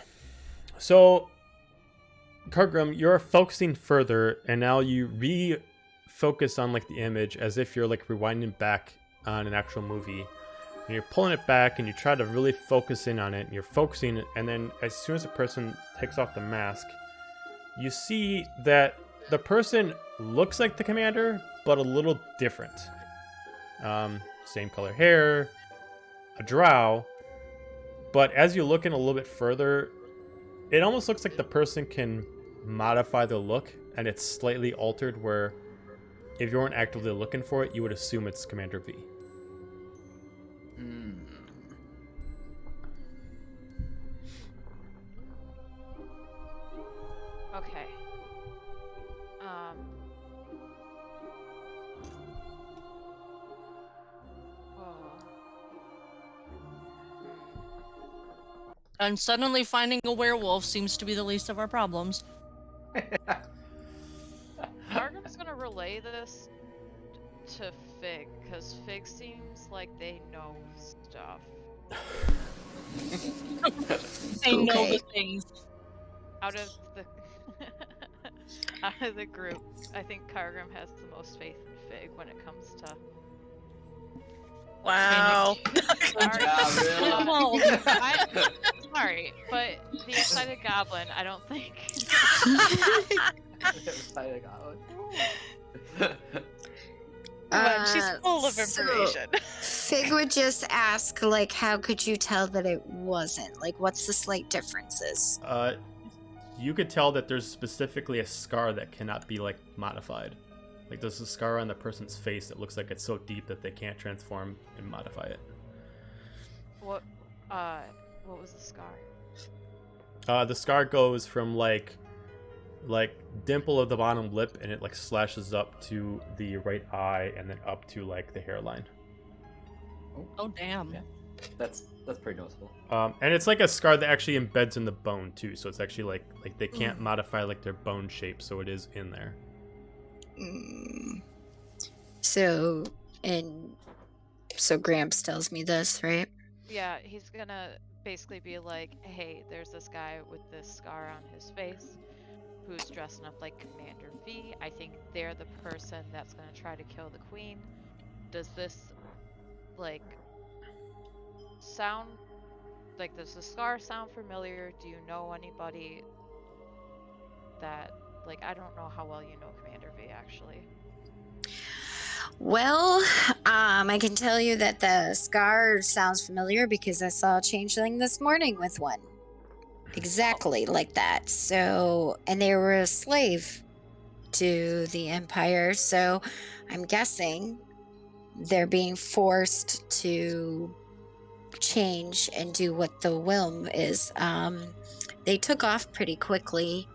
So, Kargrim, you're focusing further, and now you refocus on like the image as if you're like rewinding back on an actual movie. And you're pulling it back, and you try to really focus in on it. And you're focusing, and then as soon as the person takes off the mask, you see that the person looks like the commander, but a little different. Same color hair, a drow, but as you look in a little bit further, it almost looks like the person can modify the look, and it's slightly altered where if you weren't actively looking for it, you would assume it's Commander V. Okay. And suddenly finding a werewolf seems to be the least of our problems. Argrim's gonna relay this to Fig, because Fig seems like they know stuff. They know the things. Out of the out of the group, I think Kargrim has the most faith in Fig when it comes to. Wow. Sorry. Yeah, really? Well, Sorry, but the excited goblin, I don't think. She's full of so- information. Fig would just ask, like, how could you tell that it wasn't? Like, what's the slight differences? You could tell that there's specifically a scar that cannot be like modified. Like there's a scar on the person's face that looks like it's so deep that they can't transform and modify it. What was the scar? The scar goes from like dimple of the bottom lip, and it like slashes up to the right eye, and then up to like the hairline. oh damn. Yeah. That's pretty noticeable. And it's like a scar that actually embeds in the bone too, so it's actually like they can't modify like their bone shape, so it is in there. So Gramps tells me this, right? Yeah, he's gonna basically be like, hey, there's this guy with this scar on his face who's dressing up like Commander V. I think they're the person that's gonna try to kill the queen. Does this, like, sound, like, does the scar sound familiar? Do you know anybody that, like, I don't know how well you know Commander V, actually. Well, I can tell you that the scar sounds familiar because I saw a changeling this morning with one. Exactly like that. So, and they were a slave to the Empire, so I'm guessing they're being forced to change and do what the whim is. They took off pretty quickly.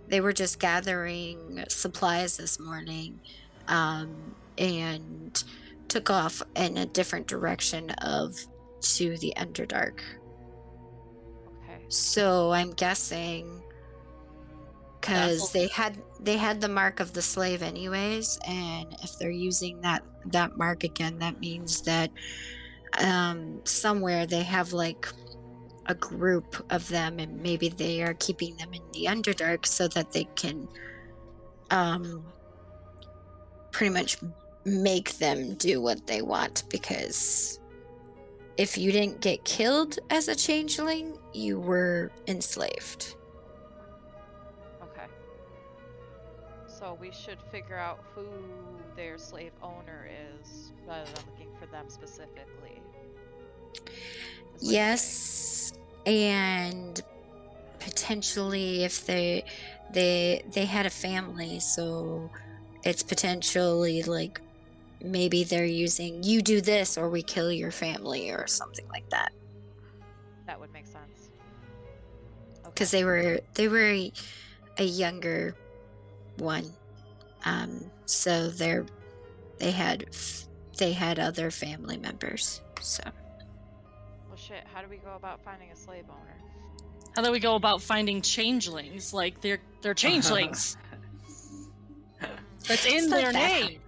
They were just gathering supplies this morning, and took off in a different direction to the Underdark. Okay. So I'm guessing because they had the mark of the slave anyways, and if they're using that mark again, that means that somewhere they have like a group of them, and maybe they are keeping them in the Underdark so that they can pretty much make them do what they want, because if you didn't get killed as a changeling, you were enslaved. Okay. So we should figure out who their slave owner is rather than looking for them specifically. Yes, and potentially if they had a family, so it's potentially like maybe they're using you do this or we kill your family or something like that. That would make sense. Because they were a younger one, so they had other family members. So. Well, shit. How do we go about finding a slave owner? How do we go about finding changelings? Like they're changelings. That's in their name.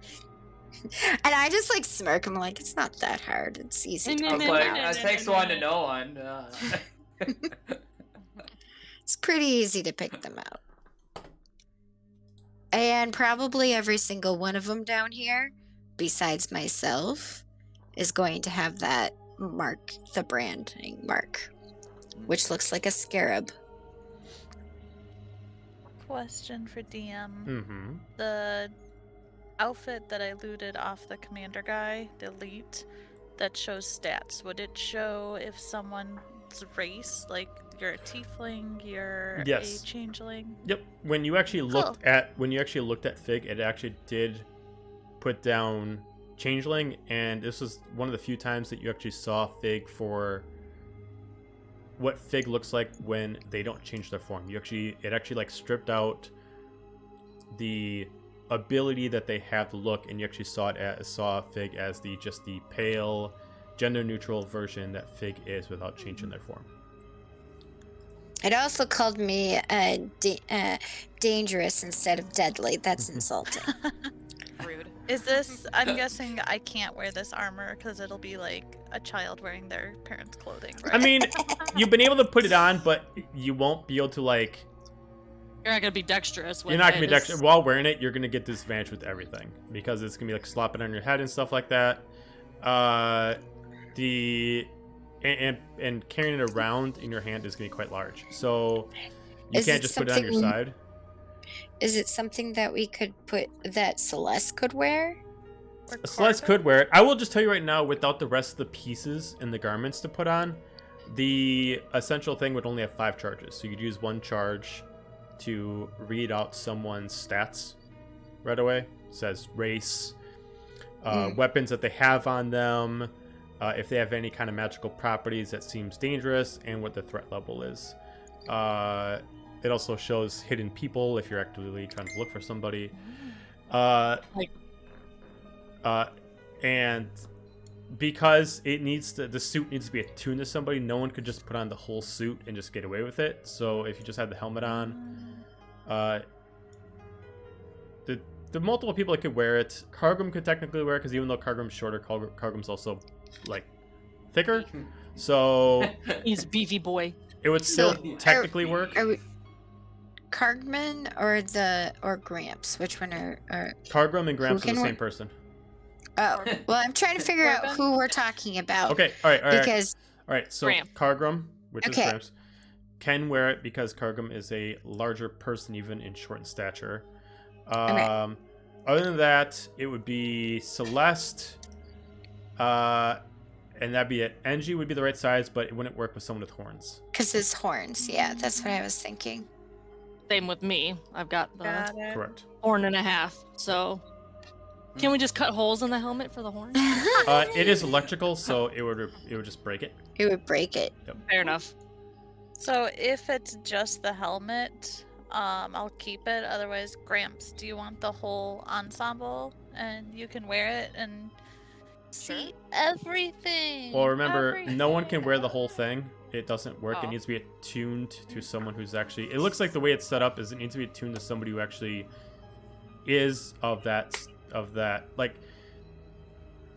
And I just like smirk. I'm like, it's not that hard. It's easy. I was like, it takes one to know one. It's pretty easy to pick them out. And probably every single one of them down here, besides myself, is going to have that mark, the branding mark, which looks like a scarab. Question for DM. Mm-hmm. The outfit that I looted off the commander guy, the elite, that shows stats, would it show if someone's race, like you're a tiefling, you're a changeling? Yep. When you actually looked at Fig, it actually did put down changeling, and this was one of the few times that you actually saw Fig for what Fig looks like when they don't change their form. It actually like stripped out the ability that they have to look, and you actually saw Fig as the pale, gender neutral version that Fig is without changing their form. It also called me dangerous instead of deadly. That's insulting. Rude. Is this, I'm guessing I can't wear this armor because it'll be like a child wearing their parents' clothing, right? I mean, you've been able to put it on, but you won't be able to like... You're not going to be dexterous. You're not going to be dexterous. While wearing it, you're going to get disadvantage with everything, because it's going to be like slopping on your head and stuff like that. And carrying it around in your hand is going to be quite large. So you can't just put it on your side. Is it something that we could that Celeste could wear? Celeste could wear it. I will just tell you right now, without the rest of the pieces and the garments to put on, the essential thing would only have 5 charges. So you'd use 1 charge to read out someone's stats right away. It says race, weapons that they have on them, if they have any kind of magical properties that seems dangerous, and what the threat level is. It also shows hidden people if you're actively trying to look for somebody. And because the suit needs to be attuned to somebody. No one could just put on the whole suit and just get away with it. So if you just had the helmet on, the multiple people that could wear it. Kargrim could technically wear it because even though Kargrim's shorter, Kargrim's also like thicker. So He's a beefy boy. it would still technically work. Are we Cargman or Gramps? Which one are Kargrim and Gramps are can the we- same person. Oh, well, I'm trying to figure out Corbin? who we're talking about. Okay, all right. Because All right, so Gramp. Kargrim, which is Okay. Gramps, can wear it because Kargrim is a larger person, even in short in stature. Okay. Other than that, it would be Celeste, and that'd be it. Engie would be the right size, but it wouldn't work with someone with horns. because his horns. Yeah, that's what I was thinking. Same with me. I've got the Got it. Correct. horn and a half. So can we just cut holes in the helmet for the horn? It is electrical, so it would just break it. It would break it. Fair enough. So if it's just the helmet, I'll keep it. Otherwise, Gramps, do you want the whole ensemble? And you can wear it and see everything. Well, remember, no one can wear the whole thing. It doesn't work. It Oh. needs to be attuned to someone who's actually. It looks like the way it's set up is it needs to be attuned to somebody who actually is of that. Like,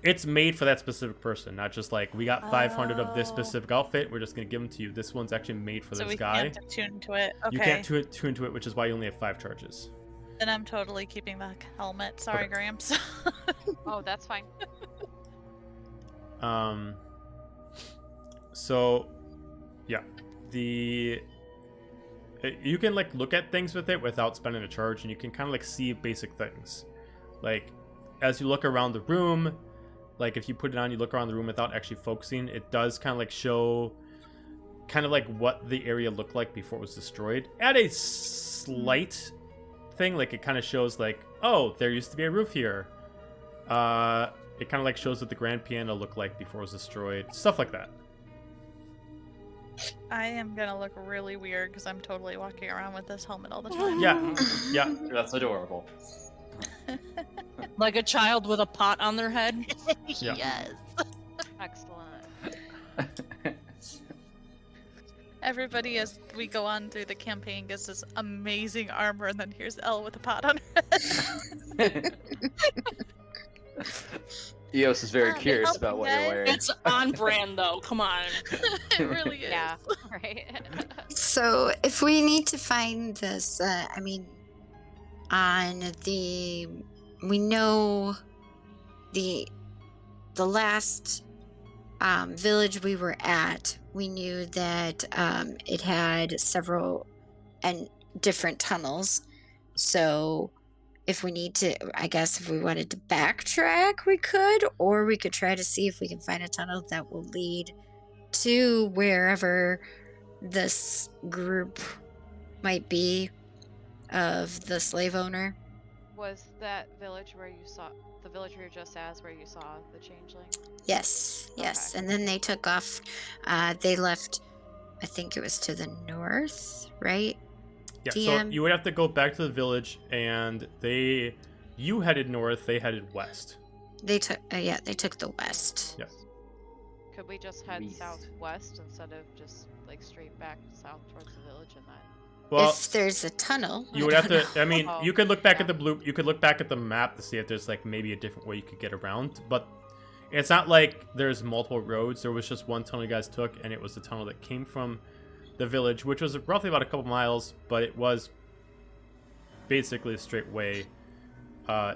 it's made for that specific person, not just like we got 500 of this Oh. specific outfit. We're just gonna give them to you. This one's actually made for So this we guy. can't attune to it. Okay. You can't tune to it, which is why you only have 5 charges. Then I'm totally keeping the helmet. Sorry, Okay. Gramps. Oh, that's fine. So, yeah, you can like look at things with it without spending a charge, and you can kind of like see basic things. Like, as you look around the room, like if you put it on, you look around the room without actually focusing, it does kind of like show kind of like what the area looked like before it was destroyed. At a slight thing, like it kind of shows like, oh, there used to be a roof here. It kind of like shows what the grand piano looked like before it was destroyed. Stuff like that. I am gonna look really weird because I'm totally walking around with this helmet all the time. Yeah, yeah. That's adorable. Like a child with a pot on their head. Yeah. Yes. Excellent. Everybody, as we go on through the campaign, gets this amazing armor, and then here's Elle with a pot on her head. Eos is very Ah, they curious help about you what you're guys. wearing. It's on brand though. Come on. It really is. Yeah. Right. So if we need to find this, we know the last village we were at, we knew that it had several and different tunnels. So if we need to, I guess if we wanted to backtrack, we could, or we could try to see if we can find a tunnel that will lead to wherever this group might be of the slave owner. Was that village where you saw the village we were just at is where you saw the changeling? Yes. Okay. And then they took off. They left, I think it was to the north, right? Yeah, so DM. you would have to go back to the village, and you headed north, they headed west. They took, they took the west. Yeah. Could we just head East. southwest instead of just like straight back south towards the village and then? Well, If there's a tunnel, you I would have don't to. I mean, Oh, you could look back yeah. at the you could look back at the map to see if there's like maybe a different way you could get around. But it's not like there's multiple roads. There was just one tunnel you guys took, and it was the tunnel that came from the village, which was roughly about a couple miles, but it was basically a straight way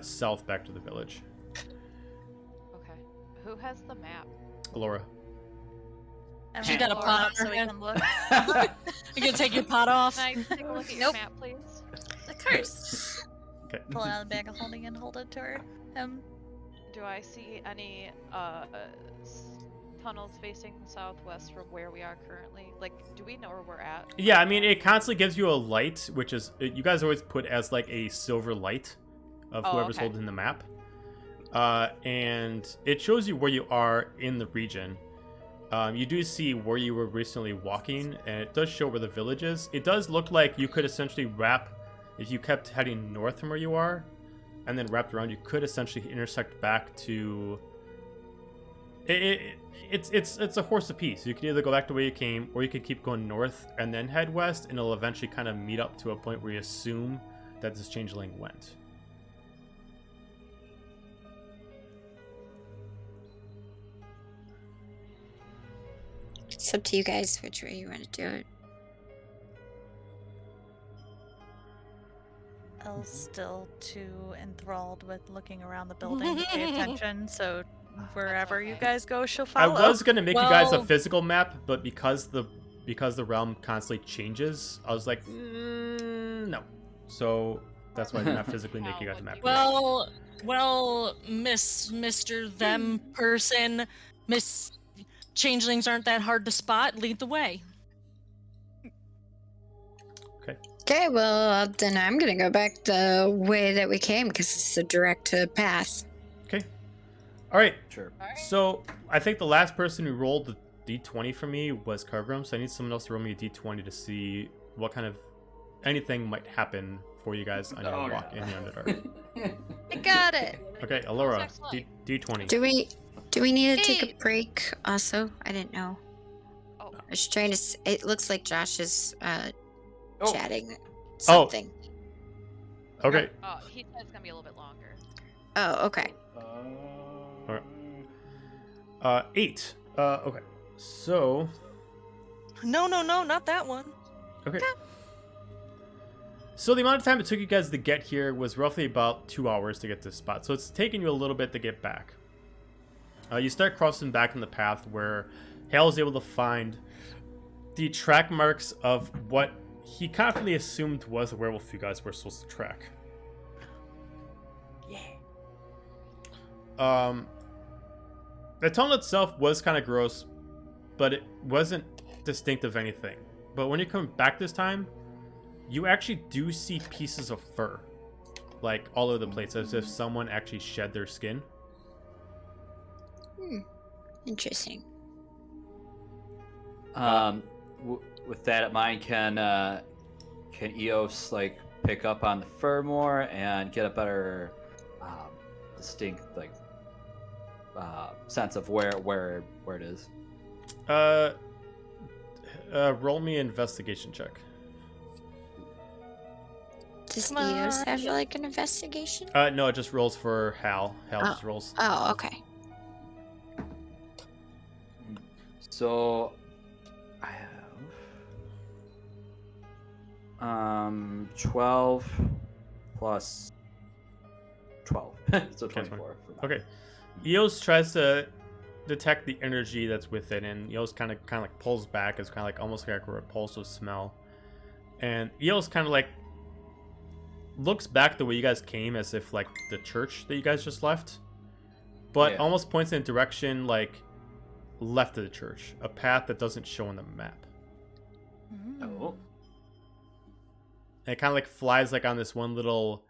south back to the village. Okay. Who has the map? Alora. And She we got a pull pot it on up so her we head. can look. You gonna take your pot off? Can I take a look at your Nope. map, please? Of course. Okay. Pull it out of the bag of holding and hold it to her. Do I see any tunnels facing southwest from where we are currently? Like, do we know where we're at? Yeah, I mean, it constantly gives you a light, which is you guys always put as like a silver light of Oh, whoever's okay. holding the map, and it shows you where you are in the region. You do see where you were recently walking, and it does show where the village is. It does look like you could essentially wrap, if you kept heading north from where you are, and then wrapped around, you could essentially intersect back to It's a horse apiece. You can either go back the way you came, or you can keep going north and then head west, and it'll eventually kind of meet up to a point where you assume that this changeling went. It's up to you guys which way you want to do it. Elle's still too enthralled with looking around the building to pay attention, so wherever you guys go, she'll I follow. was gonna make you guys a Well- physical map, but because the realm constantly changes, I was like, no. So that's why I did not physically make you guys a map. Well, Mr. Them person, Miss Changelings aren't that hard to spot. Lead the way. Okay, well, then I'm gonna go back the way that we came because it's a direct path. Okay. All right. Sure. So I think the last person who rolled the d20 for me was Cargrim, so I need someone else to roll me a d20 to see what kind of anything might happen for you guys on your walk in the Underdark. I got it. Okay, Alora, Next slide. d20. Do we need to take Hey. a break? Also, I didn't know. Oh. I was trying to. It looks like Josh is Oh. chatting something. Okay. He said it's gonna be a little bit longer. Oh, okay. 8. Okay. So, No, not that one. okay. So the amount of time it took you guys to get here was roughly about 2 hours to get to this spot. So it's taking you a little bit to get back. You start crossing back in the path where Hale is able to find the track marks of what he confidently assumed was a werewolf you guys were supposed to track. The tunnel itself was kind of gross, but it wasn't distinct of anything. But when you come back this time, you actually do see pieces of fur, like all over the place, as if someone actually shed their skin. Interesting. With that in mind, can Eos like pick up on the fur more and get a better distinct like sense of where it is? Roll me an investigation check. Does Come Eos on. have like an investigation? No, it just rolls for Hal. Hal Oh. just rolls. Oh, okay. So I have 12 plus 12, so 24. Okay. Eos tries to detect the energy that's within, and Eos kind of like pulls back. It's kind of like almost like a repulsive smell. And Eos kind of like looks back the way you guys came, as if like the church that you guys just left, but Yeah. almost points in a direction like left of the church, a path that doesn't show on the map. Oh. And it kind of like flies like on this one little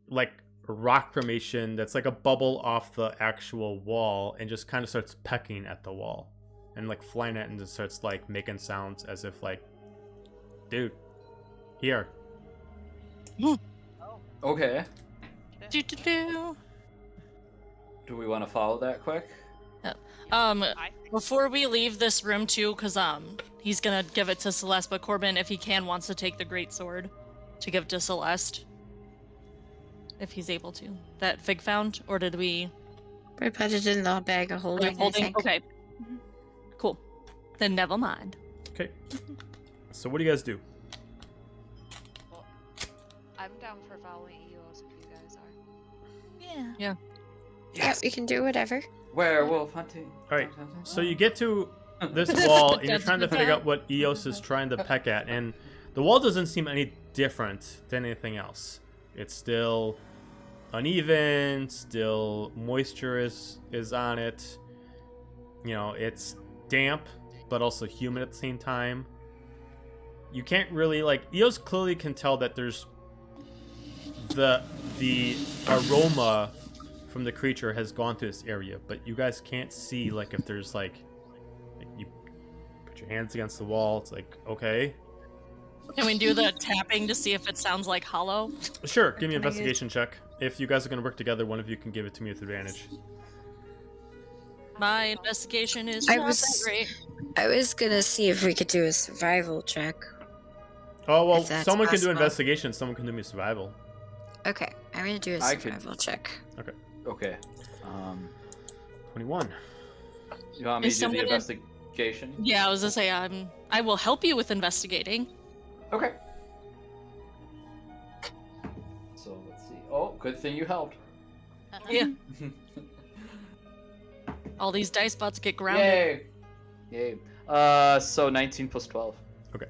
like rock formation that's like a bubble off the actual wall, and just kind of starts pecking at the wall and like flying at it, and just starts like making sounds as if like, dude, here. Okay. Do. Do we want to follow that quick? I think Before we leave this room too, because he's gonna give it to Celeste, but Corbin, if he can, wants to take the great sword to give to Celeste. If he's able to. That Fig found, or did we? We put it in the bag of holding, I think. Okay. Cool. Then never mind. Okay. So what do you guys do? well, I'm down for following Eos if you guys are. Yeah. Yeah, we can do whatever. Werewolf hunting. All right. So you get to this wall, and you're trying to figure out what Eos is trying to peck at, and the wall doesn't seem any different than anything else. It's still uneven, still moisture is on it. You know, it's damp, but also humid at the same time. You can't really like Eos clearly can tell that there's the aroma from the creature has gone through this area, but you guys can't see like if there's like you put your hands against the wall. It's like, okay, Can we do the tapping to see if it sounds like hollow? sure. Give me an Can I use- investigation check. If you guys are gonna work together, one of you can give it to me with advantage. My investigation is I not was- that great. I was gonna see if we could do a survival check. Oh well, If that's someone can do possible. investigation. Someone can do me survival. Okay, I'm gonna do a I could- survival check. Okay. 21. You want me Is to do the someone in- investigation? Yeah, I was gonna say I will help you with investigating. Okay. So let's see. Oh, good thing you helped. Yeah. All these dice about to get grounded. Yay! Yay. So 19 plus 12. Okay.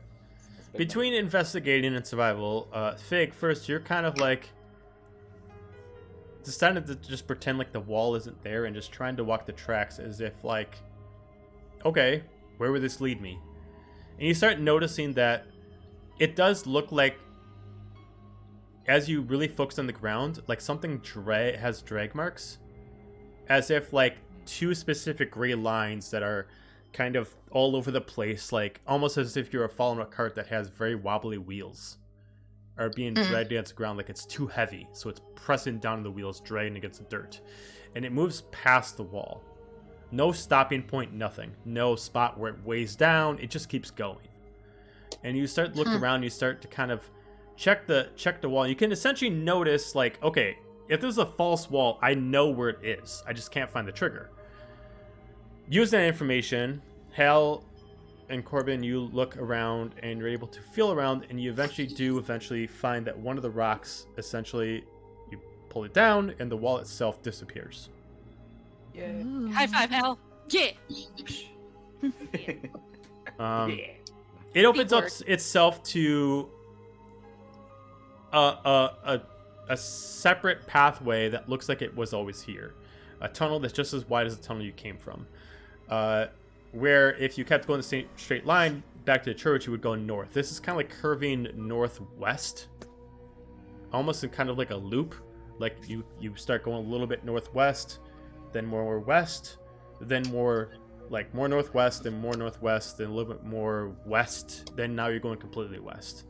That's a big Between investigating and survival, Fig, first you're kind of like decided to just pretend like the wall isn't there and just trying to walk the tracks as if like, okay, where would this lead me? And you start noticing that it does look like, as you really focus on the ground, like something has drag marks, as if like two specific gray lines that are kind of all over the place, like almost as if you're following a cart that has very wobbly wheels, are being dragged against the ground like it's too heavy, so it's pressing down on the wheels, dragging against the dirt, and it moves past the wall. No stopping point, nothing. No spot where it weighs down. It just keeps going. And you start looking around. You start to kind of check the wall. You can essentially notice, like, okay, if this is a false wall, I know where it is. I just can't find the trigger. Using that information, Hal and Corbin, you look around and you're able to feel around, and you eventually find that one of the rocks, essentially, you pull it down, and the wall itself disappears. Yay. High five, Hal. Yeah. It opens up Teamwork. itself to a separate pathway that looks like it was always here. A tunnel that's just as wide as the tunnel you came from. Where if you kept going the same straight line back to the church, you would go north. This is kind of like curving northwest, almost in kind of like a loop. Like you start going a little bit northwest, then more west, then more northwest, and more northwest, then a little bit more west. Then now you're going completely west.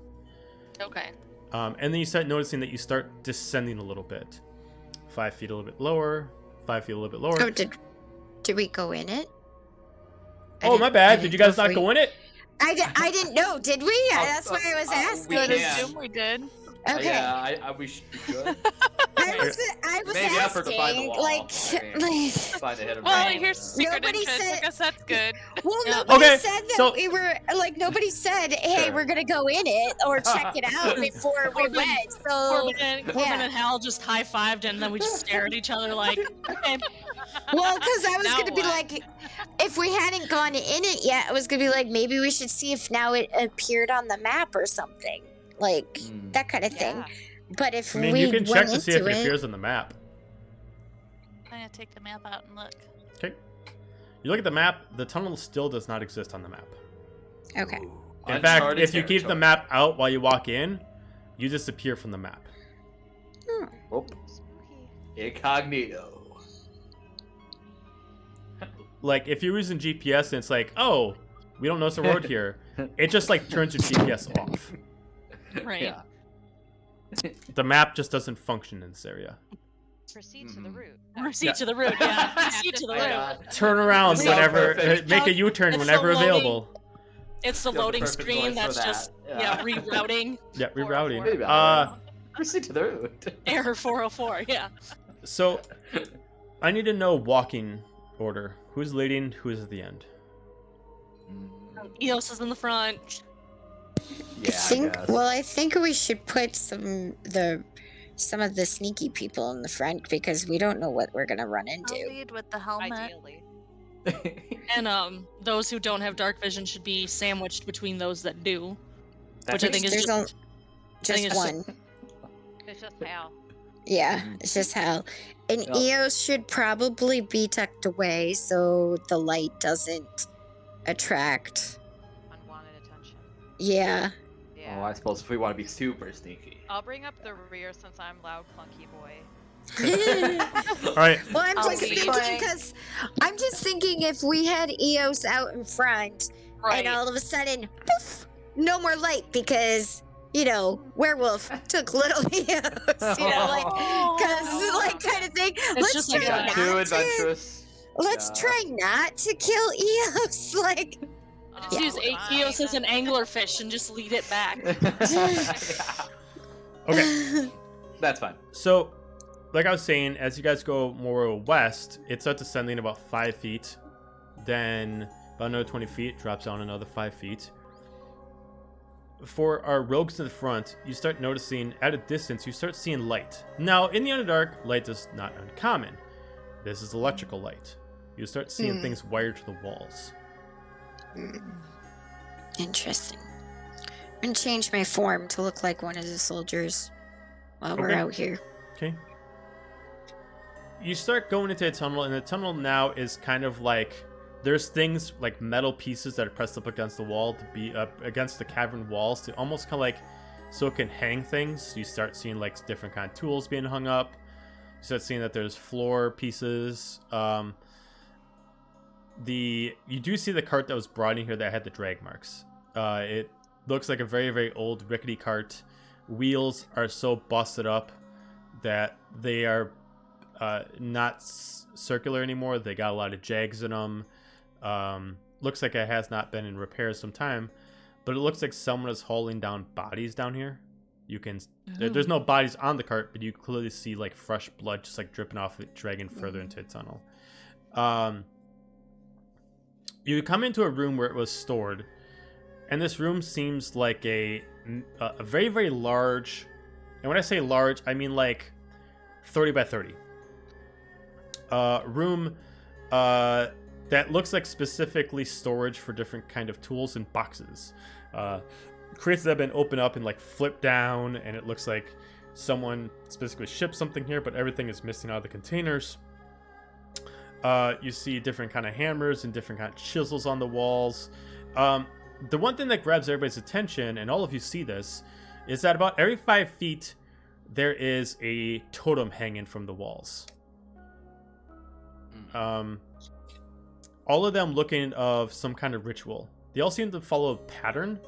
Okay. And then you start noticing that you start descending a little bit. 5 feet a little bit lower, 5 feet a little bit lower. Oh, did we go in it? Oh, my bad. Did you guys not go in it? I didn't know. Did we? That's why I was asking. we I would can. assume we did. Okay. Yeah, we should be good. I was Maybe effort to find the asking, wall. like, Find a hidden Well, wall. here's secret Nobody entrance. said- I guess that's good. well, Yeah. nobody Okay, said that so- we were like. Nobody said, "Hey, Sure. we're gonna go in it or check it out before we Corbin- went." So, Corbin and Hal just high fived, and then we just stare at each other like, okay. well, because I was Now gonna be what? like, if we hadn't gone in it yet, I was gonna be like, maybe we should see if now it appeared on the map or something, like that kind of thing. Yeah. But if I mean, we you can check went to see if into it appears on the map. I'm gonna take the map out and look. Okay. You look at the map, the tunnel still does not exist on the map. Okay. In fact, Uncharted if you keep the territory. map out while you walk in, you disappear from the map. Oh, incognito. Like, if you're using GPS and it's like, oh, we don't notice a road here, it just, like, turns your GPS off. Right. Yeah. The map just doesn't function in this area. Proceed to the route. Proceed to the route, yeah. Proceed to the My route. God. Turn around This sounds whenever, perfect. make a U-turn It's whenever the loading- available. It's the You have the loading perfect screen voice for that's that. just Yeah. rerouting. Yeah, rerouting. Maybe proceed to the route. Error 404, yeah. So, I need to know walking order. Who's leading, who's at the end? Eos is in the front. Yeah, I think we should put some of the sneaky people in the front because we don't know what we're gonna run I'll into. lead with the helmet. Ideally. And those who don't have dark vision should be sandwiched between those that do. Which I think is There's just, just it's- one. It's just Hal. Yeah, Mhm. it's just Hal. And Yep. Eos should probably be tucked away so the light doesn't attract. Unwanted attention. Yeah. Yeah. Oh, I suppose if we want to be super sneaky. I'll bring up the rear since I'm loud, clunky boy. All right. Well, I'm I'll just be thinking playing. because I'm just thinking if we had Eos out in front right. and all of a sudden, poof, no more light because werewolf took little Eos, like, because like kind of thing. It's Let's just try like not Too to. adventurous. Let's try not to kill Eos. Like, Just use Eos as an anglerfish and just lead it back. Okay. That's fine. So, like I was saying, as you guys go more west, it starts ascending about 5 feet. Then about another 20 feet, drops down another 5 feet. For our rogues to the front, you start noticing at a distance, you start seeing light. Now, in the Underdark, light is not uncommon. This is electrical light. You start seeing things wired to the walls. Interesting. I'm going to change my form to look like one of the soldiers while we're out here. Okay. You start going into a tunnel, and the tunnel now is kind of like... There's things like metal pieces that are pressed up against the wall to be up against the cavern walls to almost kind of like so it can hang things. You start seeing like different kind of tools being hung up. You start seeing that there's floor pieces. You do see the cart that was brought in here that had the drag marks. It looks like a very, very old rickety cart. Wheels are so busted up that they are not circular anymore. They got a lot of jags in them. Looks like it has not been in repair some time, but it looks like someone is hauling down bodies down here. You can there's no bodies on the cart, but you clearly see like fresh blood just like dripping off it, dragging further into the tunnel. You come into a room where it was stored, and this room seems like a very, very large, and when I say large, I mean like 30 by 30 room that looks like specifically storage for different kind of tools and boxes. Crates that have been opened up and like flipped down, and it looks like someone specifically shipped something here, but everything is missing out of the containers. You see different kind of hammers and different kind of chisels on the walls. The one thing that grabs everybody's attention, and all of you see this, is that about every 5 feet there is a totem hanging from the walls. All of them looking of some kind of ritual. They all seem to follow a pattern,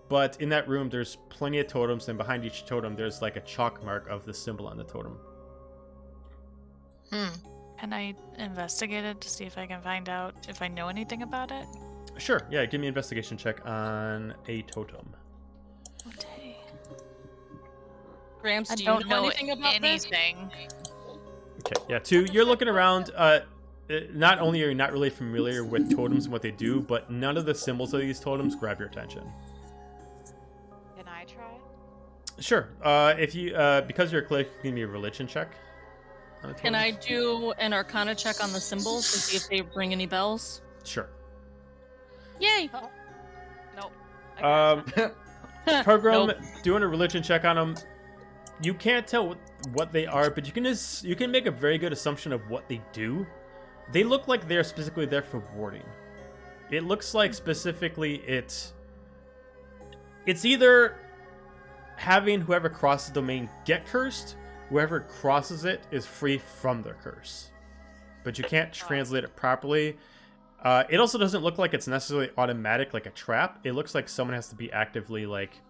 but in that room there's plenty of totems, and behind each totem there's like a chalk mark of the symbol on the totem. Can I investigate it to see if I can find out if I know anything about it? Sure, yeah, give me an investigation check on a totem. Okay. Gramps, I do you don't know anything about anything. Okay, yeah, 2, you're looking around. Not only are you not really familiar with totems and what they do, but none of the symbols of these totems grab your attention. Can I try? Sure. If you, because you're a cleric, give me a religion check. Can I do an Arcana check on the symbols to see if they ring any bells? Sure. Yay! Nope. Program, doing a religion check on them. You can't tell what they are, but you can make a very good assumption of what they do. They look like they're specifically there for warding. It looks like specifically it's either having whoever crosses the domain get cursed, whoever crosses it is free from their curse. But you can't translate it properly. It also doesn't look like it's necessarily automatic like a trap. It looks like someone has to be actively like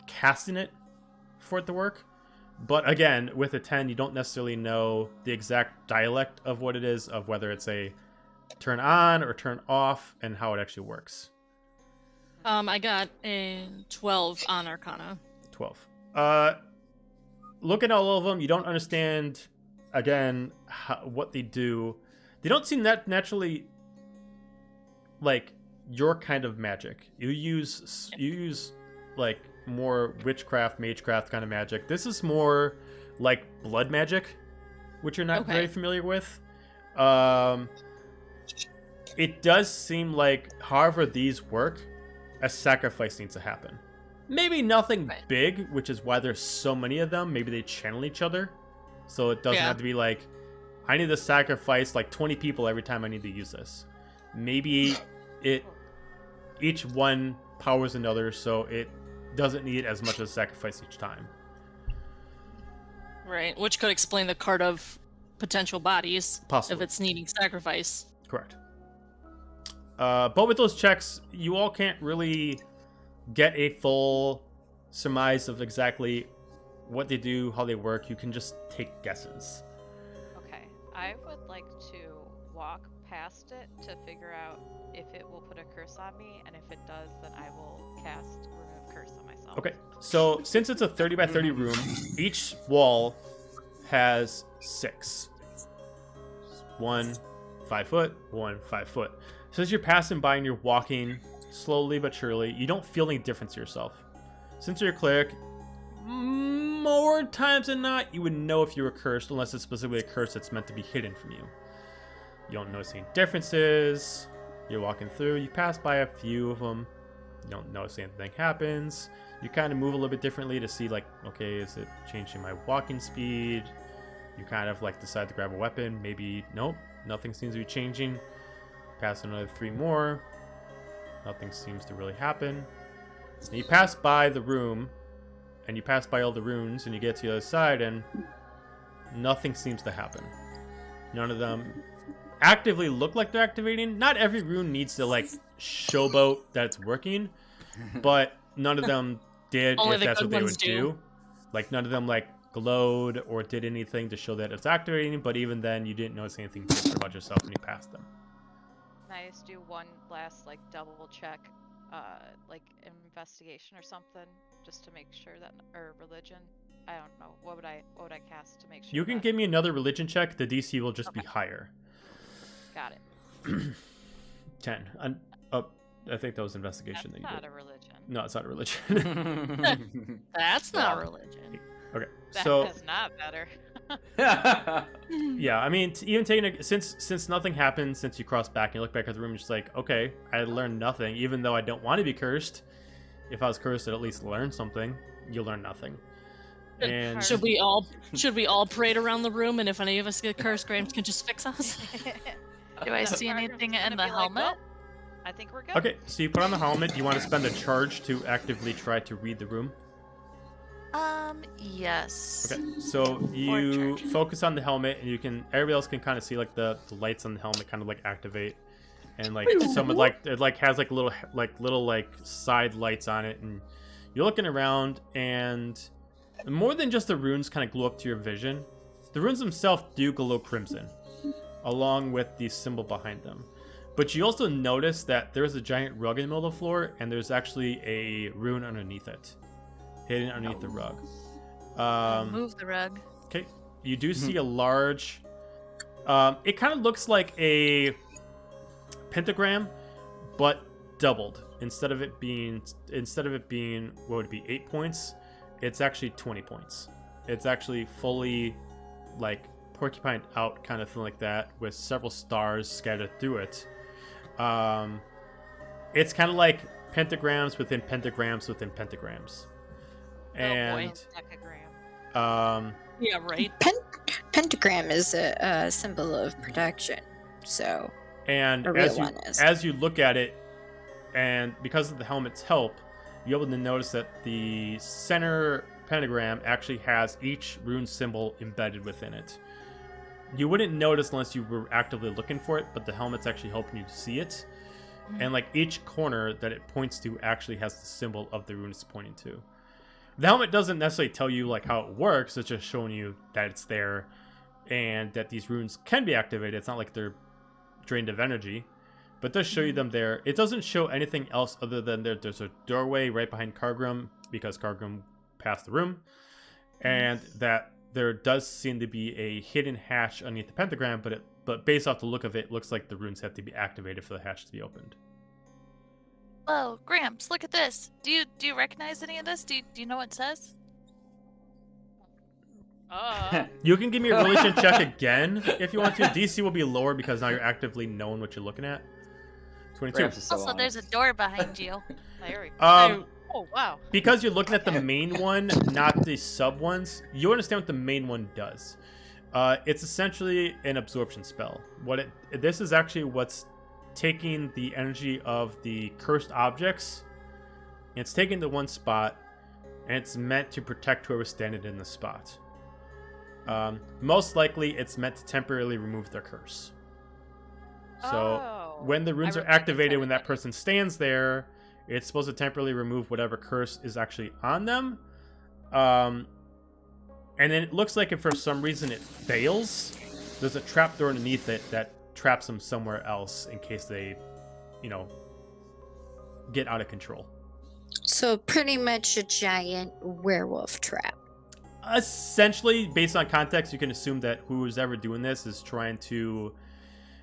casting it for it to work. But again, with a 10, you don't necessarily know the exact dialect of what it is, of whether it's a turn on or turn off, and how it actually works. I got a 12 on Arcana. 12. Look at all of them. You don't understand, again, what they do. They don't seem that naturally like your kind of magic. You use like more witchcraft, magecraft kind of magic. This is more like blood magic, which you're not very familiar with. It does seem like, however these work, a sacrifice needs to happen. Maybe nothing big, which is why there's so many of them. Maybe they channel each other, so it doesn't have to be like, I need to sacrifice like 20 people every time I need to use this. Maybe each one powers another, so it doesn't need as much as a sacrifice each time. Right, which could explain the cart of potential bodies. Possibly. If it's needing sacrifice. Correct. But with those checks, you all can't really get a full surmise of exactly what they do, how they work. You can just take guesses. Okay, I would like to walk past it to figure out if it will put a curse on me, and if it does, then I will cast remove curse on myself. Okay, so since it's a 30 by 30 room, each wall has 6. 1 5 foot, 1 5 foot. So as you're passing by and you're walking slowly but surely, you don't feel any difference to yourself. Since you're a cleric, more times than not, you would know if you were cursed, unless it's specifically a curse that's meant to be hidden from you. You don't notice any differences. You're walking through, you pass by a few of them. You don't notice anything happens. You kind of move a little bit differently to see, like, okay, is it changing my walking speed? You kind of like decide to grab a weapon. Maybe, nope, nothing seems to be changing. Pass another 3 more. Nothing seems to really happen. And you pass by the room, and you pass by all the runes, and you get to the other side, and nothing seems to happen. None of them actively look like they're activating. Not every rune needs to, like, showboat that it's working, but none of them did, if that's what they would do. Like, none of them, like, glowed or did anything to show that it's activating, but even then, you didn't notice anything different about yourself when you passed them. Can I just do one last, like, double check, like, investigation or something, just to make sure that, or religion? I don't know. What would I cast to make sure? You can give me another religion check. The DC will just be higher. Got it. 10. I think that was investigation. That's that you not did. a religion. No, it's not a religion. That's not religion. Okay, That so is not better. yeah, I mean, even taking since nothing happened since you crossed back and you look back at the room, you're just like, okay, I learned nothing. Even though I don't want to be cursed, if I was cursed, I'd at least learn something. You learn nothing. And Should we all parade around the room, and if any of us get cursed, Grams can just fix us? Do I see anything in the helmet? Well, I think we're good. okay, so you put on the helmet. You want to spend a charge to actively try to read the room. Yes. Okay, so you charge. focus on the helmet, and everybody else can kind of see like the lights on the helmet kind of like activate, and like some like it like has like little side lights on it, and you're looking around, and more than just the runes kind of glow up to your vision. The runes themselves do glow crimson, along with the symbol behind them. But you also notice that there's a giant rug in the middle of the floor, and there's actually a rune underneath it, hidden underneath the rug. Move the rug. Okay, you do see a large. It kind of looks like a pentagram, but doubled. Instead of it being what would it be, 8 points, it's actually 20 points. It's actually fully like porcupine out kind of thing like that, with several stars scattered through it. It's kind of like pentagrams within pentagrams within pentagrams. And Yeah, right. Pentagram is a symbol of protection, so and a real one is. as you look at it, and because of the helmet's help, you're able to notice that the center pentagram actually has each rune symbol embedded within it. You wouldn't notice unless you were actively looking for it, but the helmet's actually helping you to see it. And like each corner that it points to actually has the symbol of the rune it's pointing to. The helmet doesn't necessarily tell you like how it works, it's just showing you that it's there and that these runes can be activated. It's not like they're drained of energy, but it does show you them there. It doesn't show anything else other than there's a doorway right behind Cargrim, because Cargrim passed the room, and that there does seem to be a hidden hatch underneath the pentagram, but based off the look of it, looks like the runes have to be activated for the hatch to be opened. Whoa, Gramps, look at this. Do you recognize any of this? Do you know what it says? You can give me a religion check again if you want to. DC will be lower because now you're actively knowing what you're looking at. 22. Also, there's a door behind you. There we go. Oh, wow. Because you're looking at the main one, not the sub ones, you understand what the main one does. It's essentially an absorption spell. This is actually what's taking the energy of the cursed objects. It's taken to one spot, and it's meant to protect whoever's standing in the spot. Most likely, it's meant to temporarily remove their curse. So when the runes are activated, when that person stands there, it's supposed to temporarily remove whatever curse is actually on them. And then it looks like if for some reason it fails, there's a trapdoor underneath it that traps them somewhere else in case they, get out of control. So pretty much a giant werewolf trap. Essentially, based on context, you can assume that who's ever doing this is trying to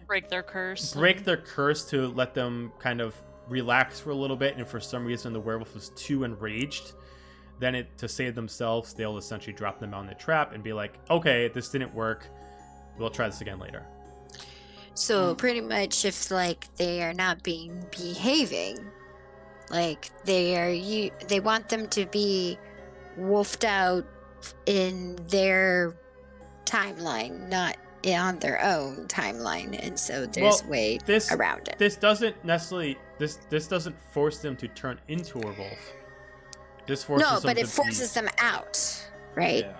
Break their curse. to let them kind of relax for a little bit, and if for some reason the werewolf is too enraged, then to save themselves, they'll essentially drop them out in the trap and be like, okay, this didn't work, we'll try this again later. So pretty much if like they are not behaving, like they want them to be wolfed out in their timeline, not on their own timeline, and so there's way around it. This doesn't force them to turn into a wolf. This forces them but it forces them out, right? Yeah.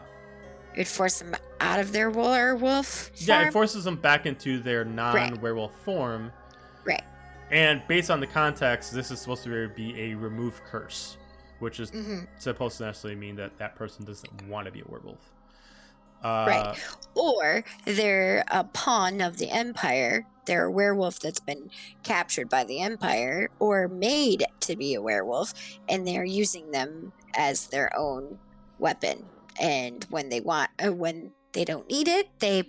It forces them out of their werewolf form. Yeah, it forces them back into their non-werewolf form. Right. And based on the context, this is supposed to be a remove curse, which is supposed to necessarily mean that that person doesn't want to be a werewolf. Right. Or they're a pawn of the Empire. They're a werewolf that's been captured by the Empire or made to be a werewolf, and they're using them as their own weapon. And when they don't need it, they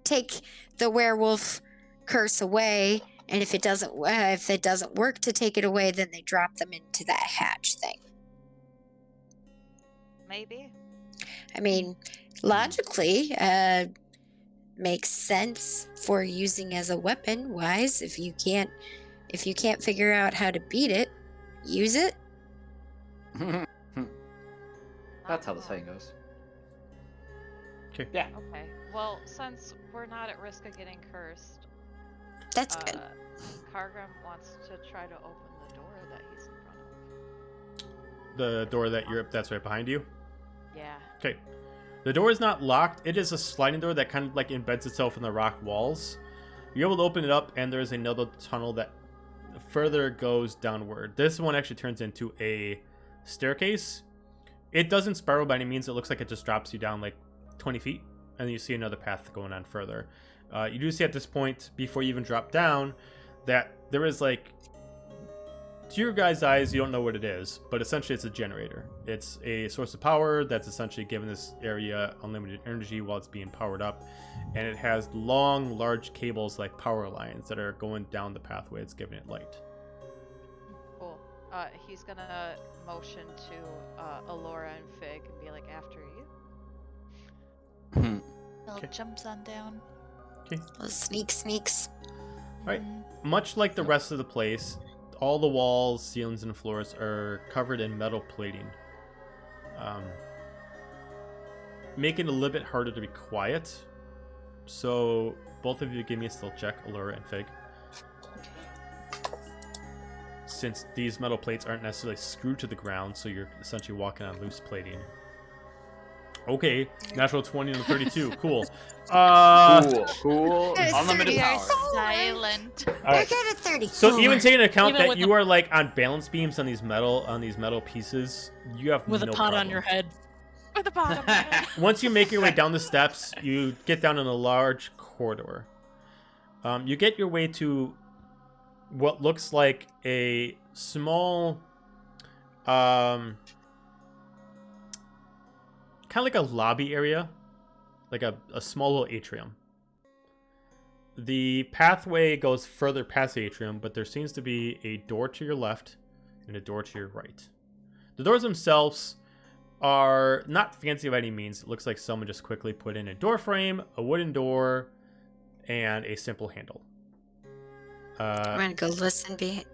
take the werewolf curse away. And if it doesn't work to take it away, then they drop them into that hatch thing. Maybe. I mean, logically, makes sense for using as a weapon wise. If you can't figure out how to beat it, use it. That's how the saying goes. Okay. Yeah. Okay. Well, since we're not at risk of getting cursed, That's good. Cargrim wants to try to open the door that he's in front of. The door that's right behind you? Yeah. Okay. The door is not locked. It is a sliding door that kind of like embeds itself in the rock walls. You're able to open it up, and there's another tunnel that further goes downward. This one actually turns into a staircase. It doesn't spiral by any means. It looks like it just drops you down like 20 feet, and then you see another path going on further. You do see at this point, before you even drop down, that there is like, to your guys' eyes, you don't know what it is, but essentially it's a generator. It's a source of power that's essentially giving this area unlimited energy while it's being powered up, and it has long, large cables like power lines that are going down the pathway. It's giving it light. Cool. He's gonna motion to Alora and Fig and be like, after you. Bill jumps on down. Okay. Sneaks. All right. Much like the rest of the place, all the walls, ceilings, and floors are covered in metal plating. Make it a little bit harder to be quiet. So both of you give me a stealth check, Allura and Fig. Since these metal plates aren't necessarily screwed to the ground, so you're essentially walking on loose plating. Okay, natural 20 and 32. Cool. Cool. Unlimited We are power. silent. All right. I got a 30. So even taking into account Even that with you are like on balance beams on these metal pieces, you have with no a pot problem. on your head. With the bottom. Once you make your way down the steps, you get down in a large corridor. You get your way to what looks like a small, kind of like a lobby area, like a small little atrium. The pathway goes further past the atrium, but there seems to be a door to your left and a door to your right. The doors themselves are not fancy by any means. It looks like someone just quickly put in a door frame, a wooden door, and a simple handle. I'm gonna go listen to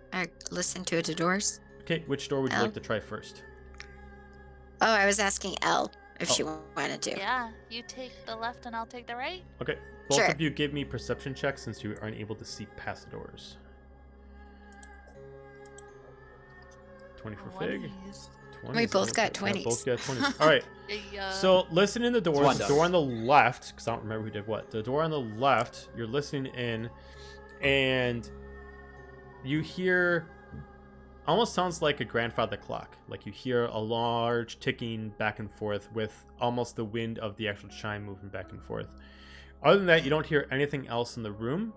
the doors. Okay, which door would you like to try first? Oh, I was asking Elle if she wanted to. Yeah, you take the left and I'll take the right. Okay, both Sure. of you give me perception checks since you aren't able to see past the doors. 20 for Fig. 20 We both got 20s. Both 20s. got 20s. All right. So listen in the doors. one The does. door on the left, because I don't remember who did what. The door on the left, you're listening in, and you hear, almost sounds like a grandfather clock. Like you hear a large ticking back and forth with almost the wind of the actual chime moving back and forth. Other than that, you don't hear anything else in the room.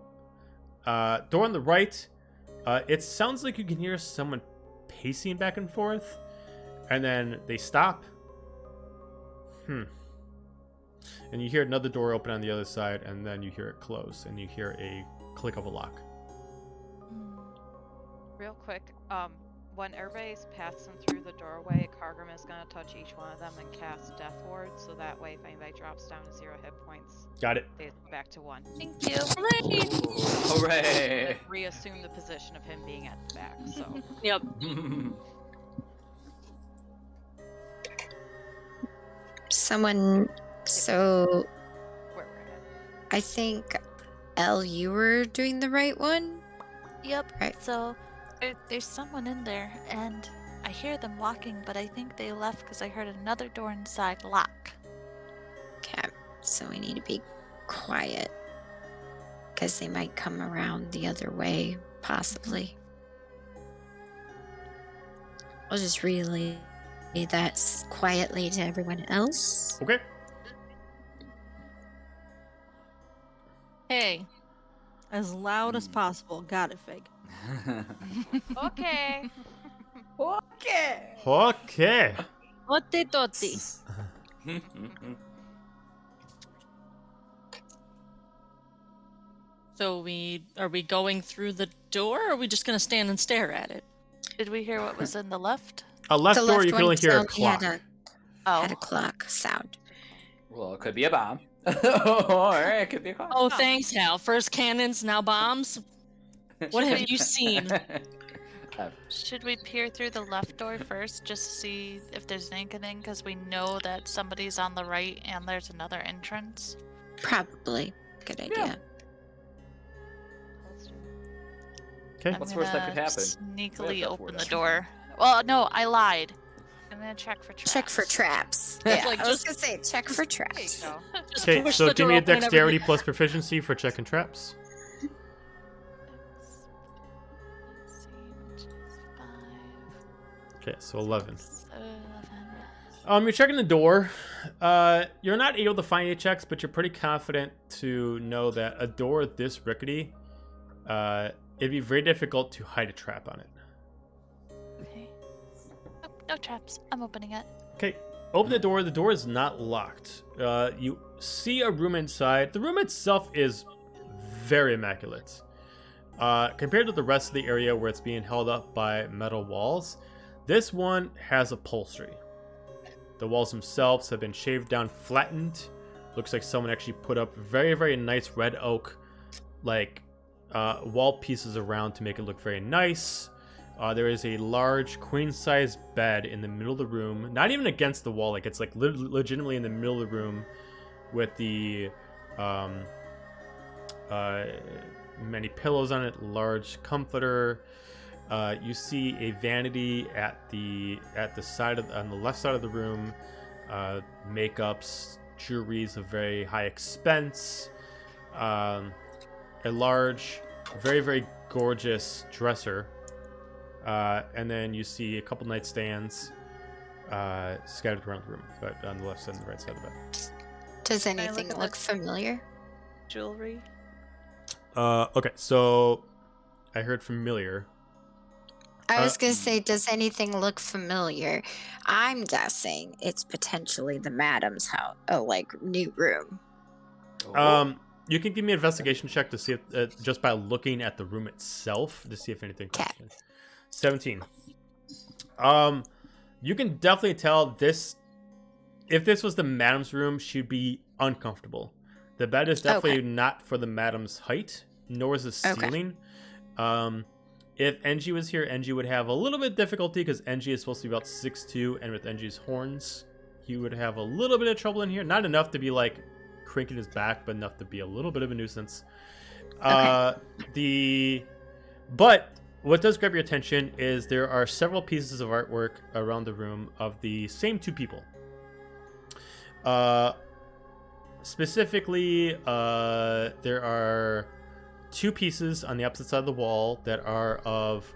Door on the right, it sounds like you can hear someone pacing back and forth, and then they stop. And you hear another door open on the other side, and then you hear it close, and you hear a click of a lock. Real quick, when everybody's passing through the doorway, Kargrim is going to touch each one of them and cast Death Ward, so that way if anybody drops down to 0 hit points, Got it. they go back to 1. Thank you. Hooray! Reassume the position of him being at the back, so. Yep. Someone. So Where we're at. I think, Elle, you were doing the right one. Yep. Right. So there's someone in there, and I hear them walking, but I think they left because I heard another door inside lock. Okay. So we need to be quiet because they might come around the other way, possibly. I'll just relay that quietly to everyone else. Okay. Hey, as loud as possible. Got it, Fig. Okay. Okay. Otti totti. So are we going through the door, or are we just gonna stand and stare at it? Did we hear what was in the left? A left The door, left you can one only hear a only clock. had a clock sound. Well, it could be a bomb. Or it could be a clock. Oh, thanks, Hal. First cannons, now bombs. What have you seen? Should we peer through the left door first, just to see if there's anything? Because we know that somebody's on the right and there's another entrance. Probably. Good idea. Let's do it. Okay. I'm What's worse that could gonna happen? Sneakily Yeah, go open for the it. door. Well, no, I lied. I'm gonna check for traps. Check for traps. Yeah, Like, I was just- gonna say check for There you traps. go. Just Okay, push so the give door me a open and dexterity everything- plus proficiency for checking traps. Let's see, which is 5. Okay, so 11. 11. You're checking the door. You're not able to find any checks, but you're pretty confident to know that a door this rickety, it'd be very difficult to hide a trap on it. Okay. Oh, no traps. I'm opening it. Okay, open the door. The door is not locked. You see a room inside. The room itself is very immaculate. Compared to the rest of the area where it's being held up by metal walls, this one has upholstery. The walls themselves have been shaved down, flattened. Looks like someone actually put up very, very nice red oak, wall pieces around to make it look very nice. There is a large queen-size bed in the middle of the room, not even against the wall, like it's like legitimately in the middle of the room, with the many pillows on it, large comforter. You see a vanity at the side on the left side of the room, makeups, jewelries of very high expense, a large, very, very gorgeous dresser. And then you see a couple nightstands scattered around the room, but on the left side and the right side of the bed. Does I look anything at look this? familiar? Jewelry. Okay, so I heard familiar. I was gonna say, does anything look familiar? I'm guessing it's potentially the madam's house, new room. You can give me an investigation check to see if, just by looking at the room itself, to see if anything. 17. You can definitely tell this. If this was the madam's room, she'd be uncomfortable. The bed is definitely not for the madam's height, nor is the ceiling. If NG was here, NG would have a little bit of difficulty because NG is supposed to be about 6'2", and with NG's horns, he would have a little bit of trouble in here. Not enough to be like cranking his back, but enough to be a little bit of a nuisance. But what does grab your attention is there are several pieces of artwork around the room of the same two people. Specifically, there are two pieces on the opposite side of the wall that are of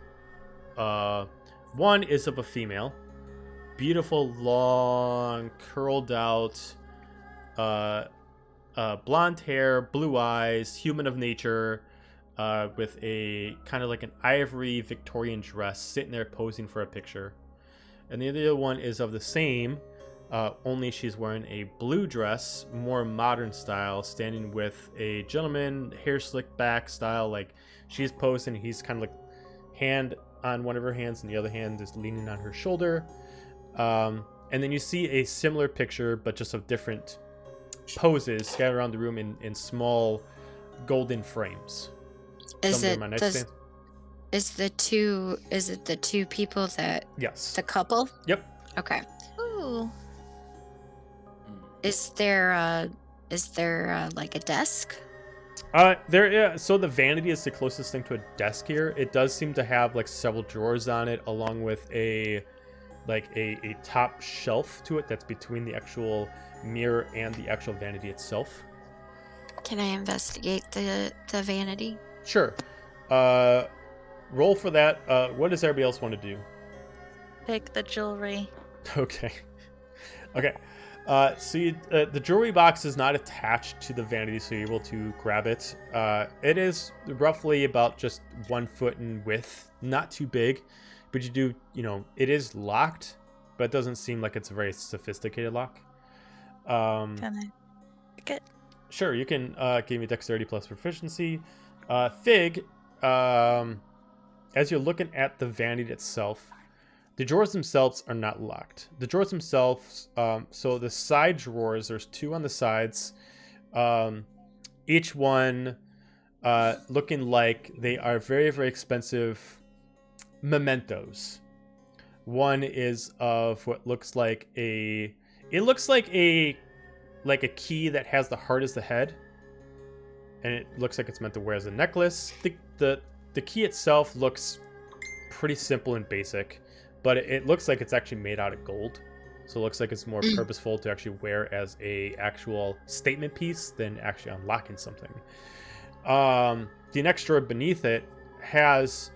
one is of a female, beautiful, long, curled out, blonde hair, blue eyes, human of nature, with a kind of like an ivory Victorian dress, sitting there posing for a picture. And the other one is of the same, only she's wearing a blue dress, more modern style, standing with a gentleman, hair slicked back style. Like she's posing, he's kind of like hand on one of her hands, and the other hand is leaning on her shoulder. And then you see a similar picture, but just of different poses scattered around the room in small golden frames. Is Some of it them are nightstands. is it the two people that Yes. the couple? Yep. Okay. Ooh. Is there like a desk? So the vanity is the closest thing to a desk here. It does seem to have like several drawers on it, along with a top shelf to it that's between the actual mirror and the actual vanity itself. Can I investigate the vanity? Sure. Roll for that. What does everybody else want to do? Pick the jewelry. Okay. Okay. So the jewelry box is not attached to the vanity, so you're able to grab it. It is roughly about just 1 foot in width, not too big, but it is locked, but it doesn't seem like it's a very sophisticated lock. Can I pick it? Sure, you can give me dexterity plus proficiency. Fig, as you're looking at the vanity itself, the drawers themselves are not locked. The drawers themselves, so the side drawers, there's 2 on the sides, each one looking like they are very, very expensive mementos. One is of what looks like a key that has the heart as the head, and it looks like it's meant to wear as a necklace. The key itself looks pretty simple and basic, but it looks like it's actually made out of gold, so it looks like it's more purposeful to actually wear as a actual statement piece than actually unlocking something. The next drawer beneath it has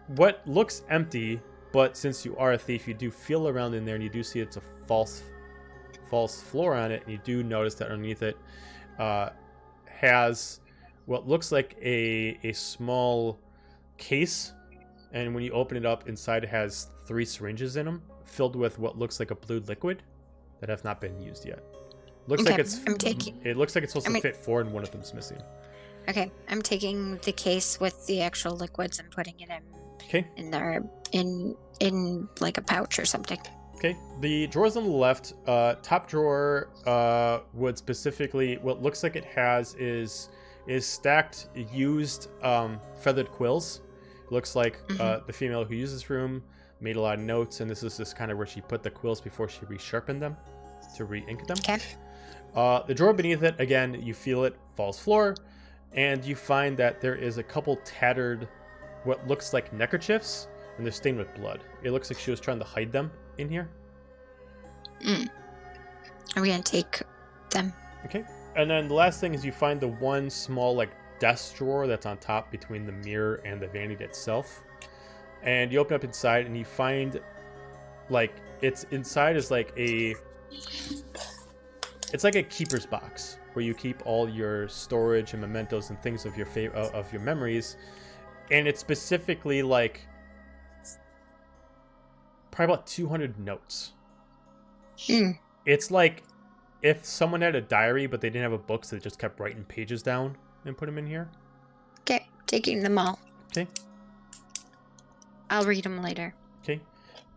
what looks empty, but since you are a thief, you do feel around in there, and you do see it's a false floor on it, and you do notice that underneath it has what looks like a small case, and when you open it up, inside it has 3 syringes in them, filled with what looks like a blue liquid that have not been used yet. It looks like it's supposed to fit 4, and one of them's missing. Okay, I'm taking the case with the actual liquids and putting it in there in like a pouch or something. Okay, the drawers on the left, top drawer would specifically, what looks like it has is stacked used feathered quills. It looks like the female who used this room made a lot of notes, and this is just kind of where she put the quills before she resharpened them to re-ink them. Okay. The drawer beneath it, again, you feel it, falls floor, and you find that there is a couple tattered, what looks like neckerchiefs, and they're stained with blood. It looks like she was trying to hide them in here. I'm gonna take them. Okay. And then the last thing is you find the one small like desk drawer that's on top between the mirror and the vanity itself. And you open up inside and you find like it's inside is like it's like a keeper's box where you keep all your storage and mementos and things of your of your memories. And it's specifically like probably about 200 notes. It's like if someone had a diary but they didn't have a book, so they just kept writing pages down and put them in here. Okay, taking them all. Okay. I'll read them later. Okay.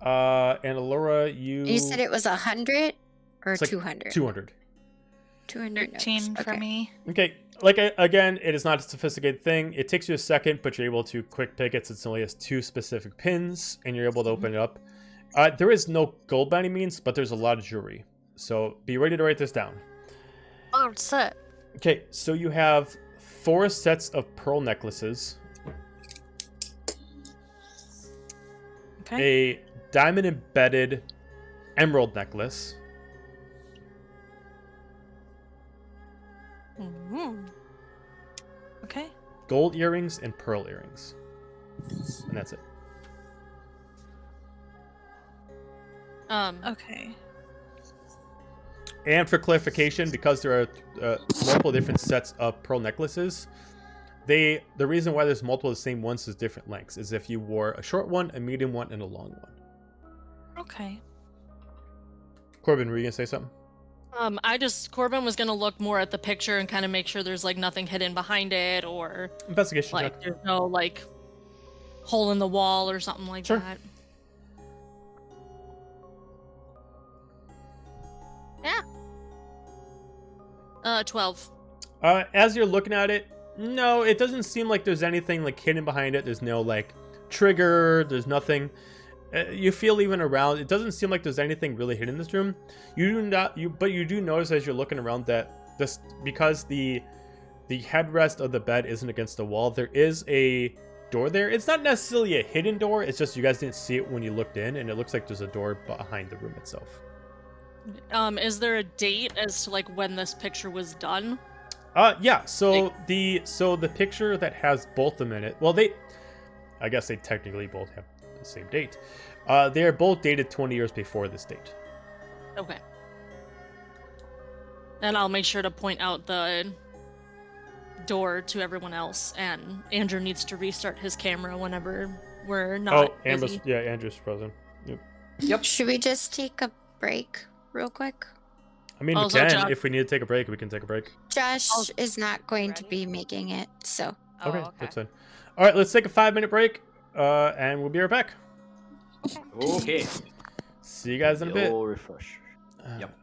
And Allura, you said it was 100 or it's like 200? 200. 200 13 notes. for Okay. me. Okay. Like, again, it is not a sophisticated thing. It takes you a second, but you're able to quick pick it since it only has 2 specific pins, and you're able to open it up. There is no gold by any means, but there's a lot of jewelry. So be ready to write this down. Oh, set. Okay, so you have 4 sets of pearl necklaces, Okay. a diamond embedded emerald necklace, Okay. gold earrings, and pearl earrings. And that's it. Okay. And for clarification, because there are multiple different sets of pearl necklaces, the reason why there's multiple of the same ones is different lengths. Is if you wore a short one, a medium one, and a long one. Okay. Corbin, were you gonna say something? Corbin was gonna look more at the picture and kind of make sure there's like nothing hidden behind it, or Investigation like check. there's no like hole in the wall or something like Sure. that. Yeah. 12. As you're looking at it, no, it doesn't seem like there's anything like hidden behind it. There's no like trigger. There's nothing. You feel even around. It doesn't seem like there's anything really hidden in this room. You do not. But you do notice as you're looking around that this, because the headrest of the bed isn't against the wall. There is a door there. It's not necessarily a hidden door. It's just you guys didn't see it when you looked in, and it looks like there's a door behind the room itself. Is there a date as to like when this picture was done? Yeah. So the picture that has both of them in it. Well, I guess they technically both have the same date. They are both dated 20 years before this date. Okay. And I'll make sure to point out the door to everyone else, and Andrew needs to restart his camera whenever we're not busy. Andrew's frozen. Yep. Should we just take a break real quick? I mean, Also, we can. Josh- If we need to take a break, we can take a break. Josh is not going to be making it, so. Oh, Okay, that's fine. All right, let's take a 5-minute break, and we'll be right back. Okay. See you guys in a bit. You'll refresh. Yep.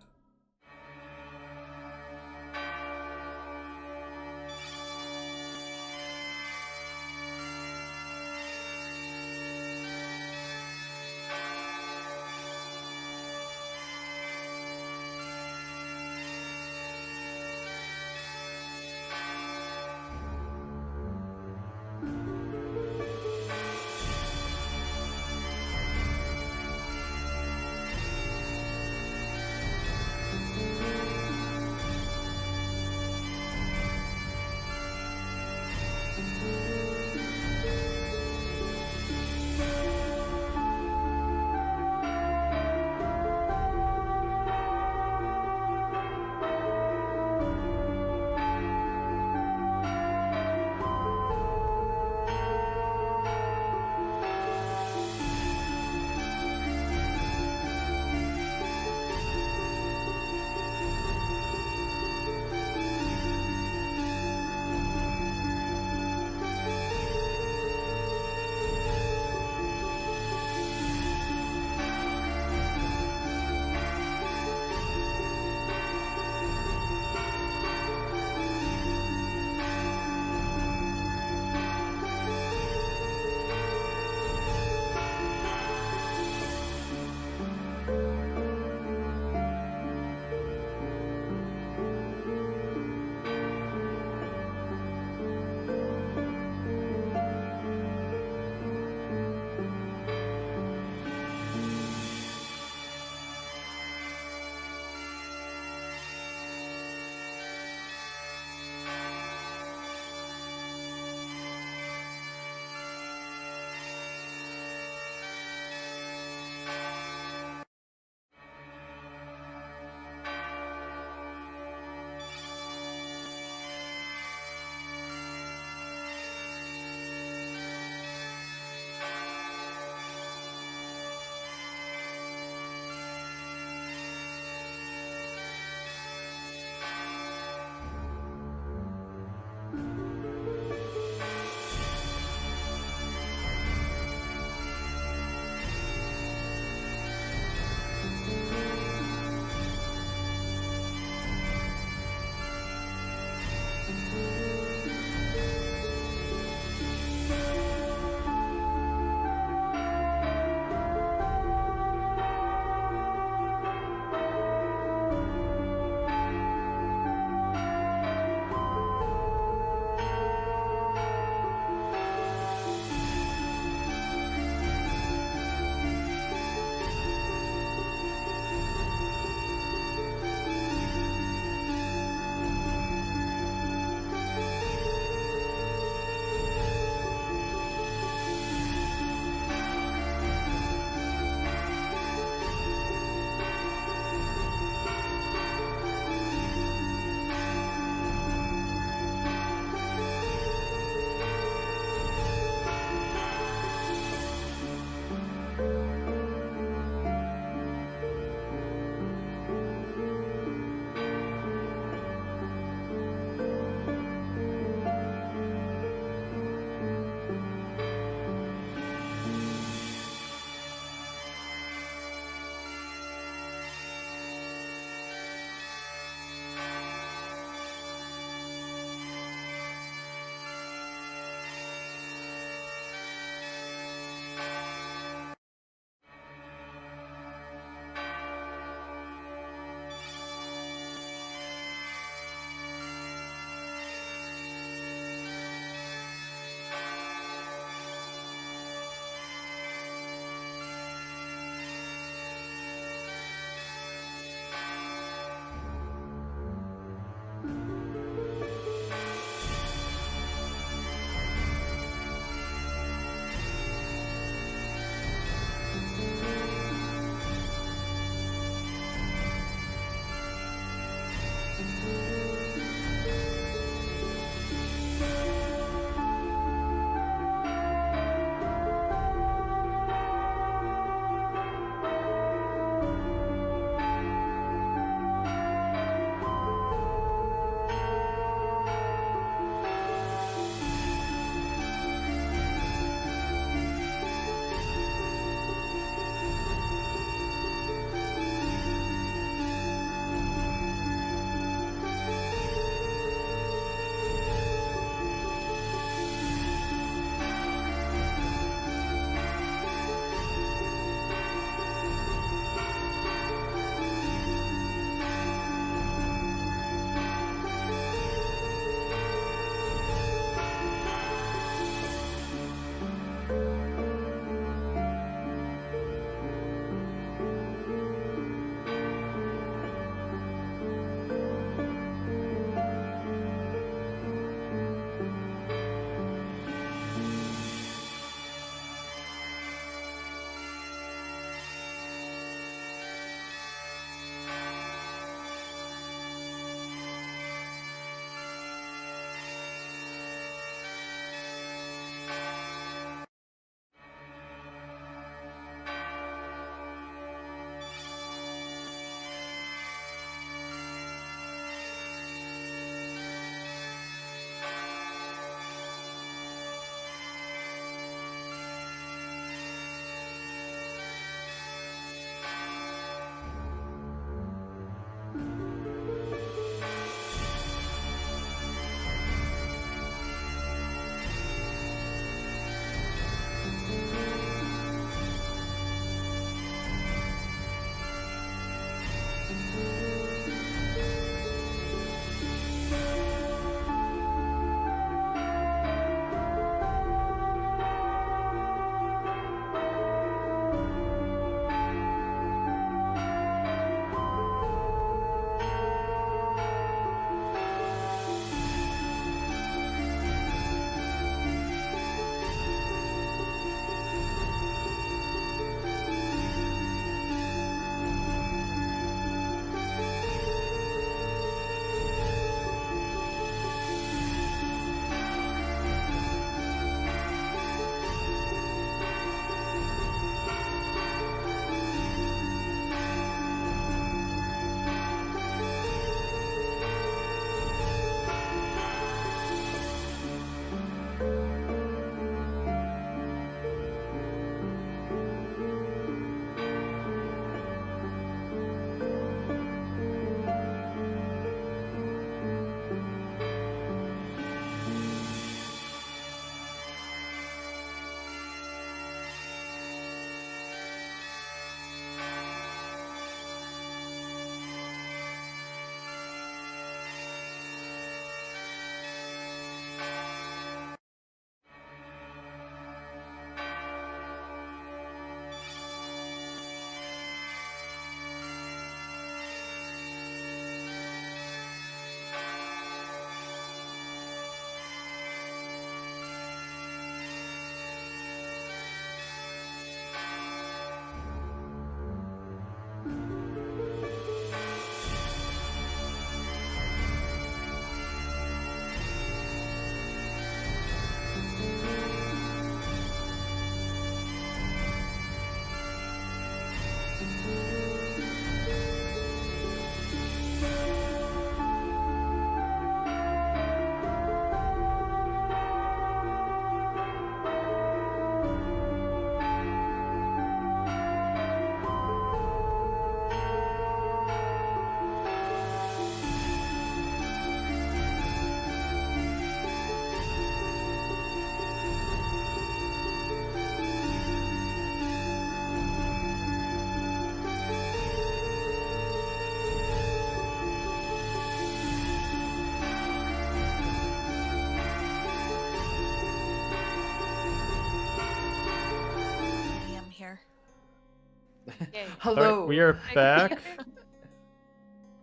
Yay. All Hello. right, we are back.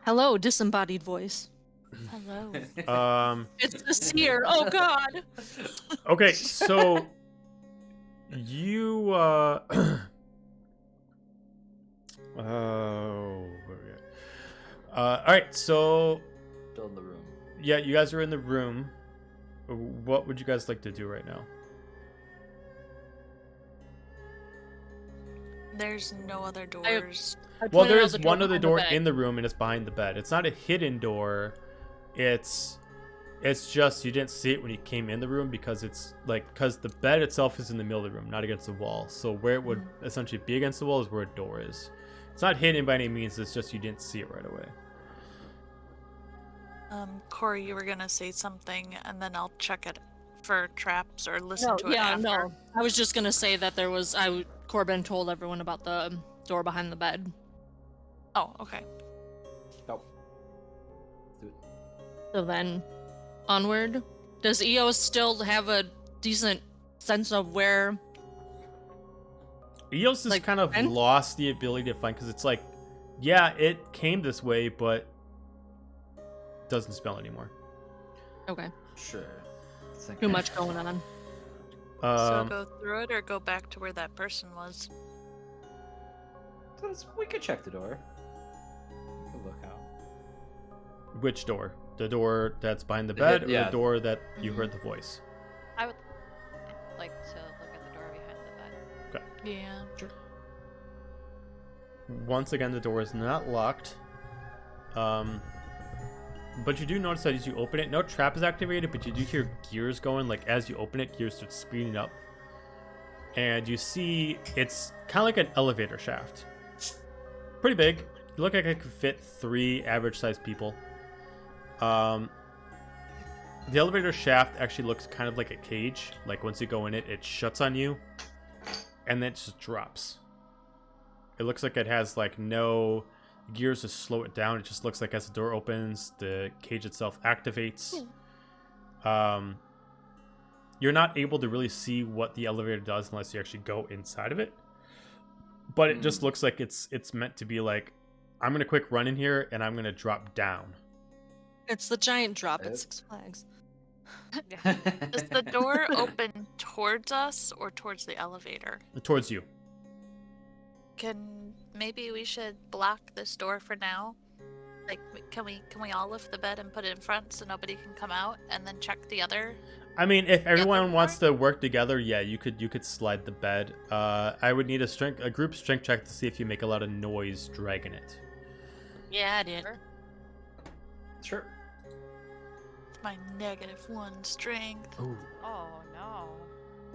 Hello, disembodied voice. Hello. It's the seer. Oh God. Okay, so you oh, where we at? All right, so Still in the room. yeah, you guys are in the room. What would you guys like to do right now? There's no other doors. Well, there is one other door in the room, and it's behind the bed. It's not a hidden door. It's just you didn't see it when you came in the room because because the bed itself is in the middle of the room, not against the wall. So where it would essentially be against the wall is where a door is. It's not hidden by any means. It's just you didn't see it right away. Corey, you were gonna say something, and then I'll check it for traps or listen No, to it yeah, after. no. I was just gonna say that Corbin told everyone about the door behind the bed. Oh, okay. Go. Do it. So then, onward. Does EOS still have a decent sense of where? Eos has kind of lost the ability to find because it's like, yeah, it came this way, but doesn't spell anymore. Okay. Sure. Too much going on. So go through it or go back to where that person was? We could check the door. We could look out. Which door? The door that's behind the bed, Yeah. or the door that you heard the voice? I would like to look at the door behind the bed. Okay. Yeah. Sure. Once again, the door is not locked. But you do notice that as you open it, no trap is activated, but you do hear gears going. Like as you open it, gears start speeding up. And you see it's kind of like an elevator shaft. Pretty big. You look like it could fit 3 average-sized people. The elevator shaft actually looks kind of like a cage. Like once you go in it, it shuts on you, and then it just drops. It looks like it has like no gears to slow it down. It just looks like as the door opens, the cage itself activates. You're not able to really see what the elevator does unless you actually go inside of it. But it just looks like it's meant to be like, I'm gonna quick run in here and I'm gonna drop down. It's the giant drop at Six Flags. Does the door open towards us or towards the elevator? Towards you. Maybe we should block this door for now? Like, can we all lift the bed and put it in front so nobody can come out, and then check the other? I mean, if everyone wants to work together, yeah, you could slide the bed. I would need a group strength check to see if you make a lot of noise dragging it. Yeah, I did. Sure. It's my -1 strength. Ooh. Oh no.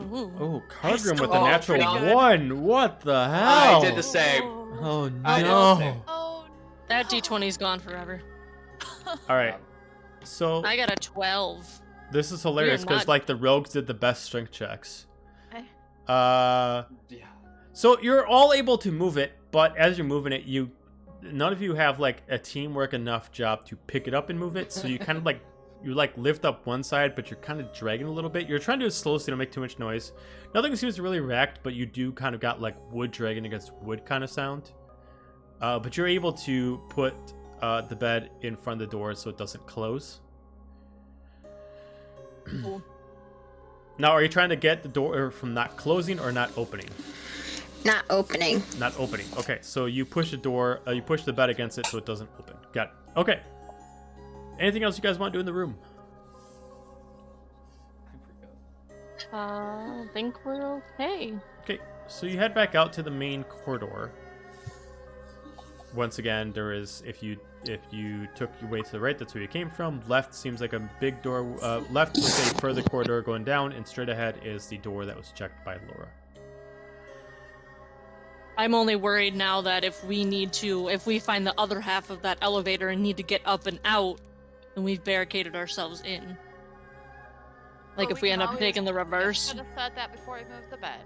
Ooh. Oh, Cardrum with still a rolled natural pretty good. 1. What the hell? I did the same. Oh I did the same. no. Oh, That D20's gone forever. All right. So I got a 12. this is hilarious We're because not- like the rogues did the best strength checks. Yeah. So you're all able to move it, but as you're moving it, none of you have like a teamwork enough job to pick it up and move it. So you kind of like lift up one side, but you're kind of dragging a little bit. You're trying to do it slow so you don't make too much noise. Nothing seems really wrecked, but you do kind of got like wood dragging against wood kind of sound. But you're able to put the bed in front of the door so it doesn't close. Cool. Now, are you trying to get the door from not closing or not opening? Not opening. Not opening. Okay, so you push the door, you push the bed against it so it doesn't open. Got it. Okay. Anything else you guys want to do in the room? I think we're okay. Okay, so you head back out to the main corridor. Once again, there is, if you took your way to the right, that's where you came from. Left seems like a big door. Left is a further corridor going down, and straight ahead is the door that was checked by Laura. I'm only worried now that if we find the other half of that elevator and need to get up and out, then we've barricaded ourselves in. Like Well, if we end up always- taking the reverse. Should have said that before we moved the bed.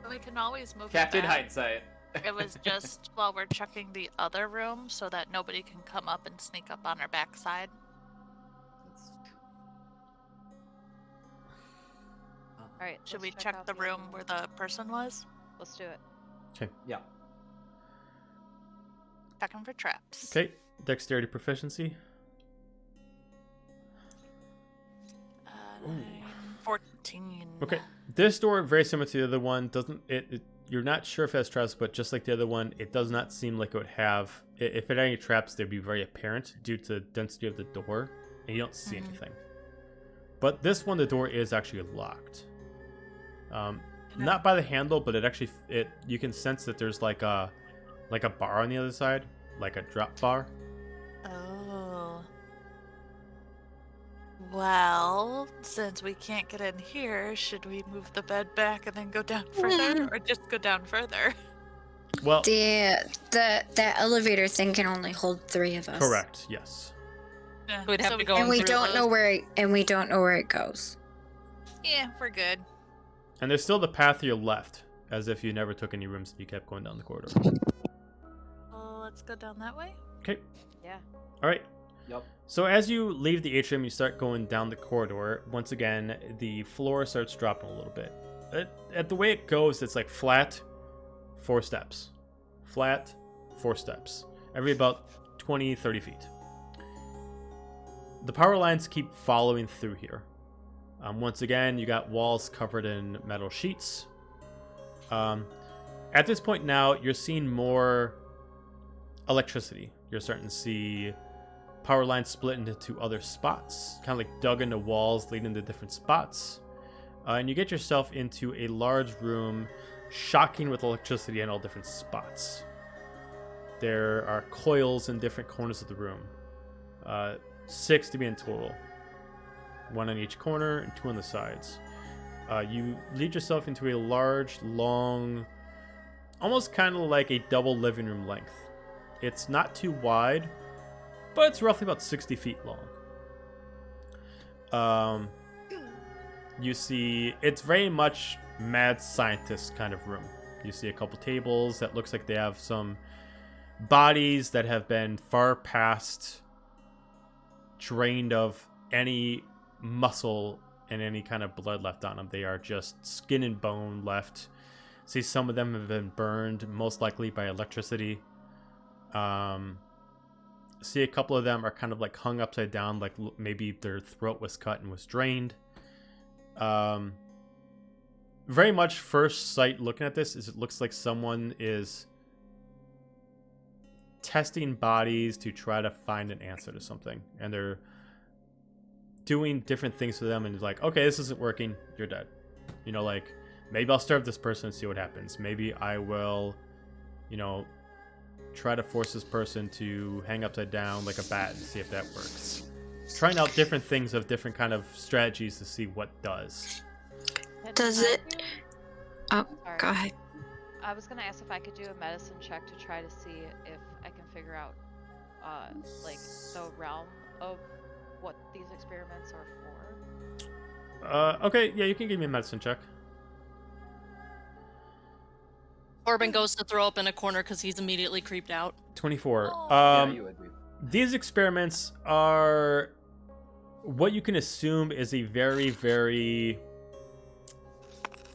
we can always move Captain it back. Hindsight. It was just while we're checking the other room so that nobody can come up and sneak up on our backside. All right. Should let's we check out the other room where the person was? Let's do it. Okay. Yeah. Checking for traps. Okay, dexterity proficiency. 14. Okay, this door, very similar to the other one, doesn't you're not sure if it has traps, but just like the other one, it does not seem like it would have. If it had any traps, they'd be very apparent due to the density of the door, and you don't see anything. But this one, the door is actually locked. Not by the handle, but you can sense that there's like a bar on the other side, like a drop bar. Oh. Well, since we can't get in here, should we move the bed back and then go down further, or just go down further? Well, that elevator thing can only hold 3 of us. correct. Yes. Yeah, We'd have so to go And we through don't know those. we don't know where it goes. Yeah, we're good. And there's still the path to your left, as if you never took any rooms and you kept going down the corridor. Let's go down that way. Okay. Yeah. All right. Yep. So as you leave the atrium, you start going down the corridor. Once again, the floor starts dropping a little bit. At the way it goes, it's like flat, 4 steps. Flat, 4 steps. Every about 20, 30 feet. The power lines keep following through here. Once again, you got walls covered in metal sheets. At this point now, you're seeing more electricity. You're starting to see power lines split into 2 other spots, kind of like dug into walls leading to different spots. And you get yourself into a large room, shocking with electricity in all different spots. There are coils in different corners of the room. 6 to be in total. 1 on each corner and 2 on the sides. You lead yourself into a large, long, almost kind of like a double living room length. It's not too wide, but it's roughly about 60 feet long. You see, it's very much mad scientist kind of room. You see a couple tables that looks like they have some bodies that have been far past drained of any muscle and any kind of blood left on them. They are just skin and bone left. See, some of them have been burned, most likely by electricity. See, a couple of them are kind of like hung upside down, like maybe their throat was cut and was drained. Very much first sight looking at this is it looks like someone is testing bodies to try to find an answer to something, and they're doing different things to them, and it's like, okay, this isn't working, you're dead. You know, like, maybe I'll starve this person and see what happens. Maybe I will, you know, try to force this person to hang upside down like a bat and see if that works. Trying out different things of different kind of strategies to see what does. Does it? Oh, Sorry. go ahead. I was gonna ask if I could do a medicine check to try to see if I can figure out, like the realm of what these experiments are for. Okay, yeah, you can give me a medicine check. Corbin goes to throw up in a corner because he's immediately creeped out. 24. Yeah, you would be. These experiments are what you can assume is a very, very,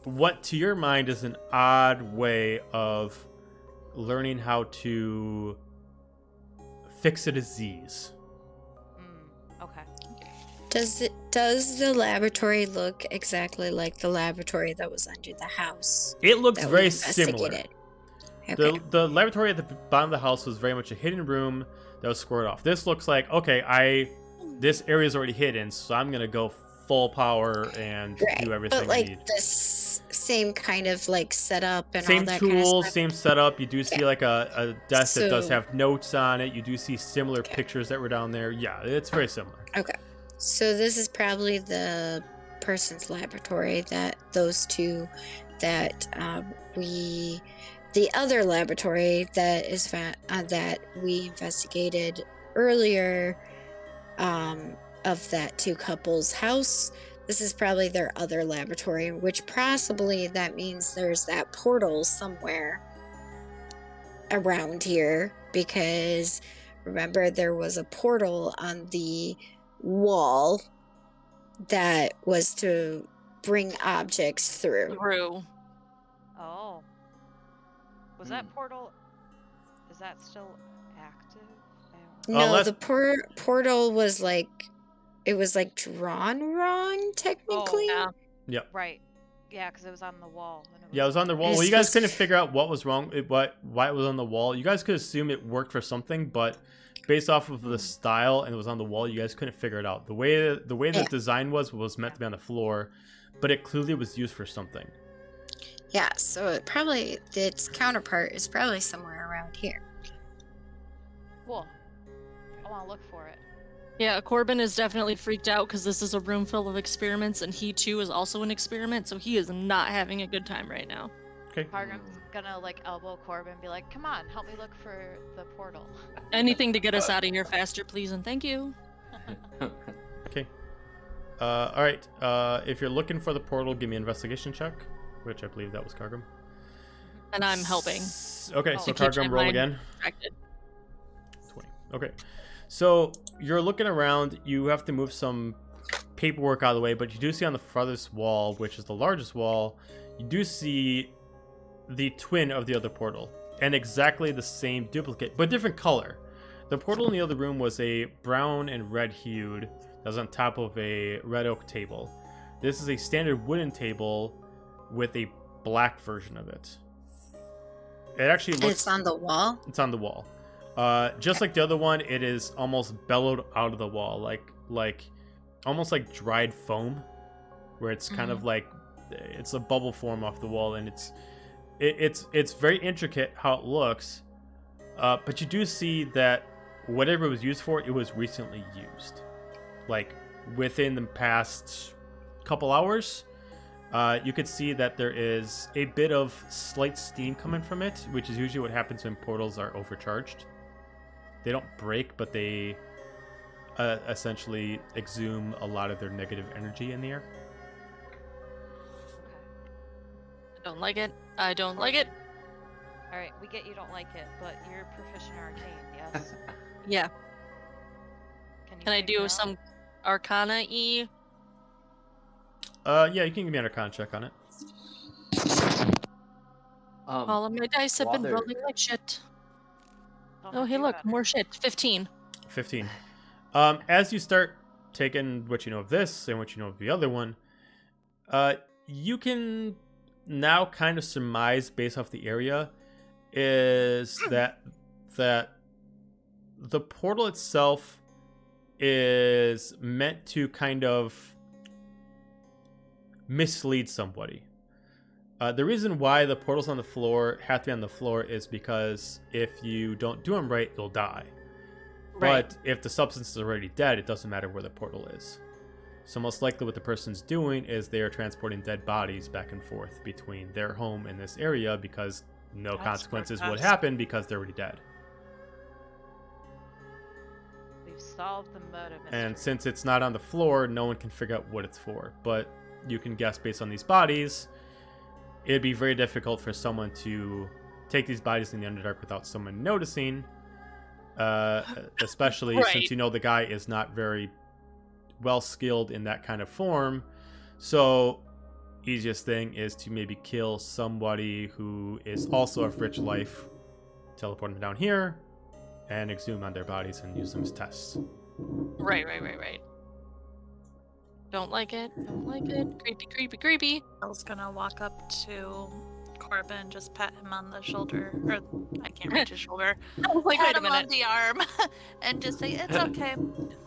what to your mind is an odd way of learning how to fix a disease. Okay. Does the laboratory look exactly like the laboratory that was under the house? It looks that we very similar. investigated? Okay. The laboratory at the bottom of the house was very much a hidden room that was squared off. This looks like, okay, this area is already hidden, so I'm gonna go full power and do everything But I like need. this same kind of like setup and Same all that tools, kind of stuff. same setup. You do see like a desk that does So- have notes on it. You do see similar pictures that were down there. Yeah, it's very similar. Okay. So this is probably the person's laboratory that those two that the other laboratory that is that we investigated earlier of that 2 couples house. This is probably their other laboratory, which possibly that means there's that portal somewhere around here, because remember there was a portal on the wall that was to bring objects through. Through. Oh. Was that portal? is that still active? No, let's- the portal was like, it was like drawn wrong, technically. yeah. Yep. Right. Yeah, because it was on the wall. And Yeah, it was on the wall. It's Well, you guys supposed couldn't to- figure out what was wrong, why it was on the wall. You guys could assume it worked for something, but based off of the style and it was on the wall, you guys couldn't figure it out. The way the Yeah. design was meant to be on the floor, but it clearly was used for something. Yeah, so it probably, its counterpart is probably somewhere around here. Cool. I want to look for it. Yeah, Corbin is definitely freaked out because this is a room full of experiments, and he too is also an experiment, so he is not having a good time right now. Okay. Hargrim's gonna like elbow Corbin and be like, "Come on, help me look for the portal." Anything to get us out of here faster, please, and thank you. Okay. All right. If you're looking for the portal, give me an investigation check, which I believe that was Kargrim. And I'm helping. Okay, Oh. so To keep Kargrim, my roll mind again. distracted. 20. Okay. So you're looking around. You have to move some paperwork out of the way, but you do see on the farthest wall, which is the largest wall, you do see the twin of the other portal and exactly the same duplicate, but different color. The portal in the other room was a brown and red hued that was on top of a red oak table. This is a standard wooden table with a black version of it. It actually And looks... it's on the wall. It's on the wall. Just like the other one, it is almost bellowed out of the wall, like almost like dried foam, where it's kind of like it's a bubble form off the wall, and it's very intricate how it looks. But you do see that whatever it was used for, it was recently used, like within the past couple hours. You could see that there is a bit of slight steam coming from it, which is usually what happens when portals are overcharged. They don't break, but they essentially exhume a lot of their negative energy in the air. I don't like it. I don't like it. All right, we get you don't like it, but you're proficient arcane, yes? Yeah. Can I figure do out? some Arcana-y? Yeah, you can give me an Arcana check on it. All of my dice have while been they're- rolling like shit. Don't Oh, have hey, to look, better. more shit. 15. 15. As you start taking what you know of this and what you know of the other one, you can now kind of surmise based off the area is that the portal itself is meant to kind of mislead somebody. The reason why the portals on the floor have to be on the floor is because if you don't do them right, you'll die. Right. But if the substance is already dead, it doesn't matter where the portal is. So most likely what the person's doing is they are transporting dead bodies back and forth between their home and this area because no That's consequences would grotesque. happen because they're already dead. We've solved the murder mystery. And since it's not on the floor, no one can figure out what it's for. But you can guess based on these bodies, it'd be very difficult for someone to take these bodies in the Underdark without someone noticing. Especially Right. since you know the guy is not very well skilled in that kind of form. So easiest thing is to maybe kill somebody who is also of rich life, teleport them down here, and exhume on their bodies and use them as tests. Right. Don't like it. Don't like it. Creepy. Elle's gonna walk up to Corbin, just pat him on the shoulder, or I can't reach his shoulder. I was like, Pat wait a him on minute. the arm, and just say, "It's okay.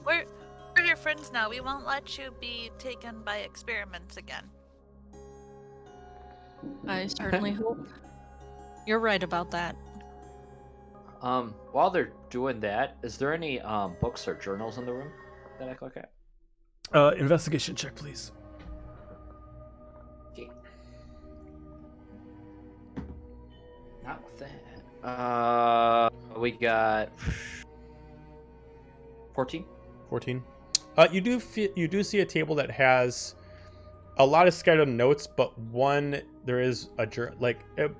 We're your friends now. We won't let you be taken by experiments again." I certainly hope you're right about that. While they're doing that, is there any books or journals in the room that I can look at? Investigation check, please. Okay. Not with that. We got 14. 14. You do see a table that has a lot of scattered notes, but there is a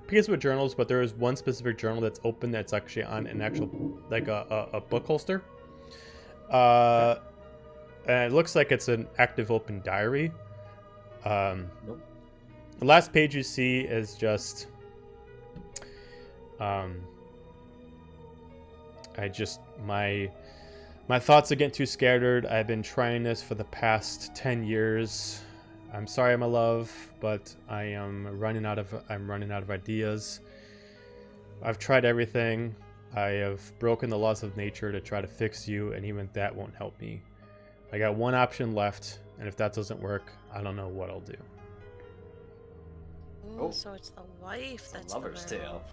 piece of journals, but there is one specific journal that's open that's actually on an actual like a book holster. And it looks like it's an active open diary. Nope. The last page you see is just I just my thoughts are getting too scattered. I've been trying this for the past 10 years. I'm sorry, my love, but I'm running out of ideas. I've tried everything. I have broken the laws of nature to try to fix you, and even that won't help me. I got one option left, and if that doesn't work, I don't know what I'll do. Ooh, Oh. so it's the wife It's that's a lover's the tale.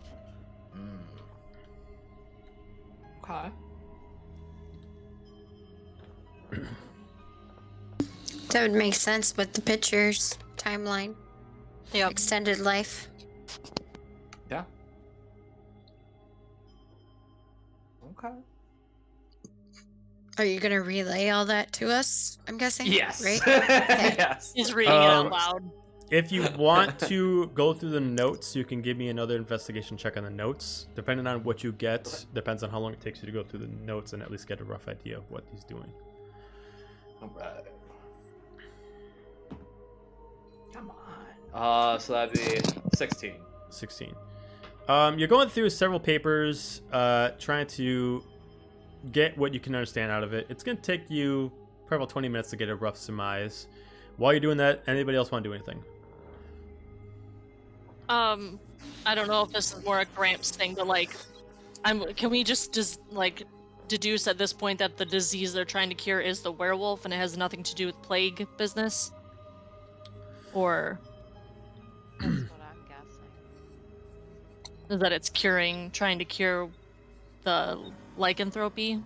werewolf. Okay. That would make sense with the pictures, timeline, Yep. extended life. Yeah. Okay. Are you gonna relay all that to us? I'm guessing. Yes. Right. Okay. Yes. He's reading it out Um, loud. If you want to go through the notes, you can give me another investigation check on the notes. Depending on what you get, depends on how long it takes you to go through the notes and at least get a rough idea of what he's doing. All right. Come on. So that'd be 16. 16. You're going through several papers, trying to get what you can understand out of it. It's going to take you probably about 20 minutes to get a rough surmise. While you're doing that, anybody else want to do anything? I don't know if this is more a Gramps thing, but like, can we just like deduce at this point that the disease they're trying to cure is the werewolf and it has nothing to do with plague business? Or That's what I'm guessing. is that it's trying to cure the lycanthropy?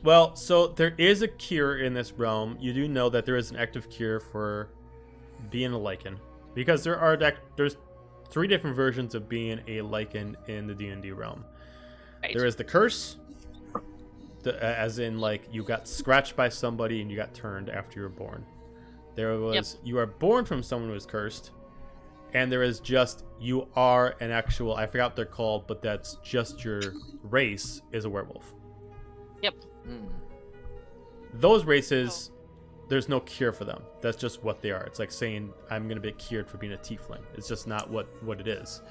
Well, so there is a cure in this realm. You do know that there is an active cure for being a lycan, because there's 3 different versions of being a lycan in the D&D realm. Right. There is the curse, as in like you got scratched by somebody and you got turned after you were born. There was you are born from someone who is cursed, and there is just you are an actual, I forgot what they're called, but that's just your race is a werewolf. Yep. Those races, there's no cure for them. That's just what they are. It's like saying I'm gonna be cured for being a tiefling. It's just not what it is.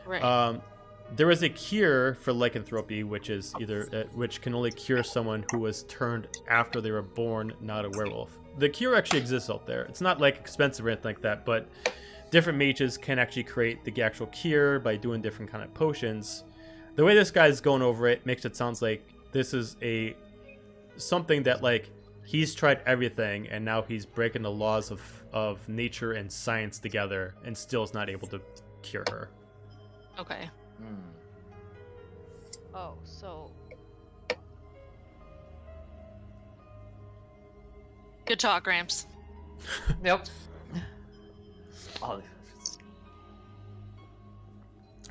Right. There is a cure for lycanthropy, which is which can only cure someone who was turned after they were born, not a werewolf. The cure actually exists out there. It's not like expensive or anything like that, but different mages can actually create the actual cure by doing different kind of potions. The way this guy's going over it makes it sounds like this is something that like he's tried everything and now he's breaking the laws of nature and science together and still is not able to cure her. Okay. Oh, so Good talk, Gramps. Yep. Oh,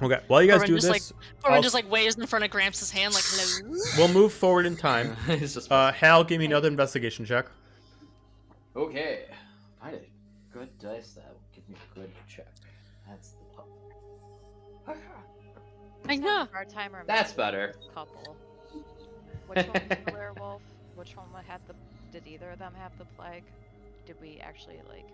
Okay, while you guys Corbin do just, this, Corbin just like waves in front of Gramps' hand like hello. we'll move forward in time. He's just Hal, give me another investigation check. okay. Find a good dice that will give me a good check. That's the pub. I know. a hard time remembering That's better. this couple. Which one was the werewolf? Which one had the? Did either of them have the plague? Did we actually like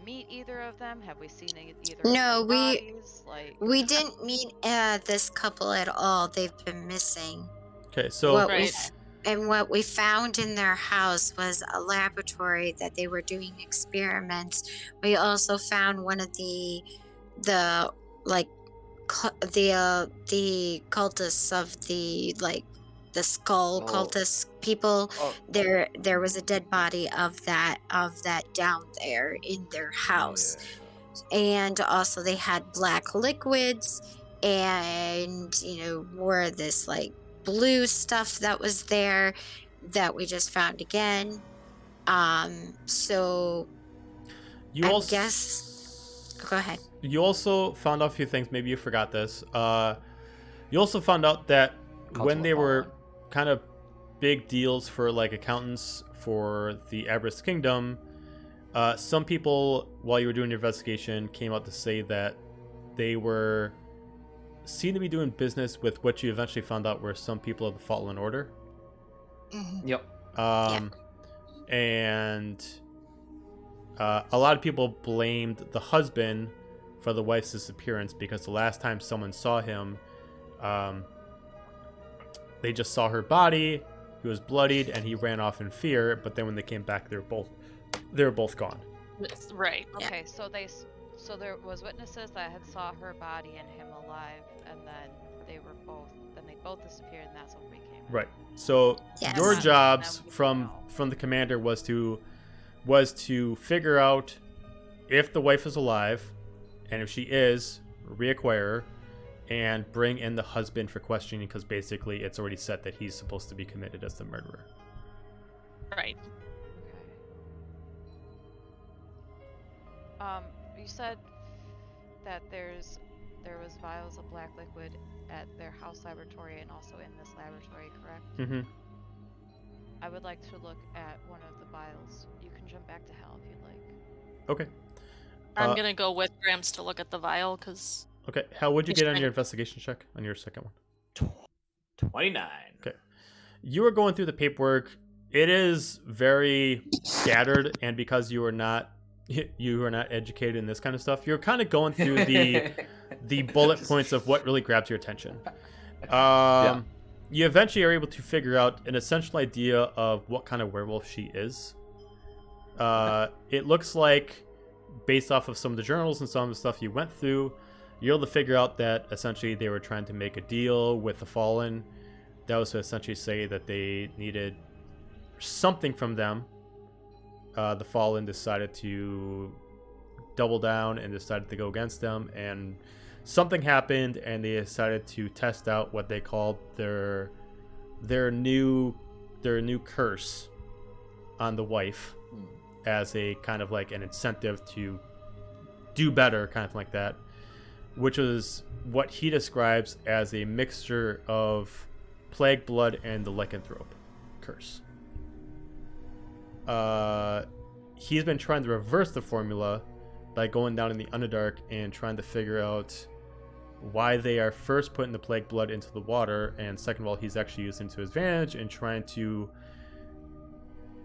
meet either of them? Have we seen either? No, of their we- bodies? Like We didn't meet this couple at all. They've been missing. Okay, so What Right. what we found in their house was a laboratory that they were doing experiments. We also found one of the like the cultists of the skull Oh. cultist people. Oh, There was a dead body of that down there in their house. And also they had black liquids and wore this like blue stuff that was there that we just found again. So you I also guess go ahead. You also found out a few things. Maybe you forgot this. You also found out that when they were kind of big deals for like accountants for the Aberys Kingdom, some people, while you were doing your investigation, came out to say that they were seen to be doing business with what you eventually found out were some people of the Fallen Order. Yep. And a lot of people blamed the husband for the wife's disappearance because the last time someone saw him, They just saw her body. He was bloodied, and he ran off in fear. But then when they came back, they were both gone. Right. Okay, so there was witnesses that had saw her body and him alive, and then they both disappeared, and that's when we came in. Right. So Yes. your And jobs then we from the commander was to figure out if the wife is alive, and if she is, reacquire her, and bring in the husband for questioning, because basically it's already set that he's supposed to be committed as the murderer. Right. Okay. You said that there was vials of black liquid at their house laboratory and also in this laboratory, correct? Mm-hmm. I would like to look at one of the vials. You can jump back to hell if you'd like. Okay. I'm gonna go with Gramps to look at the vial, because... Okay. How would you get on Sure. your investigation check on your second one? 29. Okay. You are going through the paperwork. It is very scattered, and because you are not educated in this kind of stuff, you're kind of going through the bullet points of what really grabs your attention. You eventually are able to figure out an essential idea of what kind of werewolf she is. It looks like, based off of some of the journals and some of the stuff you went through, you're able to figure out that essentially they were trying to make a deal with the Fallen. That was to essentially say that they needed something from them. The Fallen decided to double down and decided to go against them, and something happened, and they decided to test out what they called their new curse on the wife as a kind of like an incentive to do better, kind of like that, which was what he describes as a mixture of plague blood and the lycanthrope curse. He's been trying to reverse the formula by going down in the Underdark and trying to figure out why they are first putting the plague blood into the water, and second of all, he's actually using it to his advantage and trying to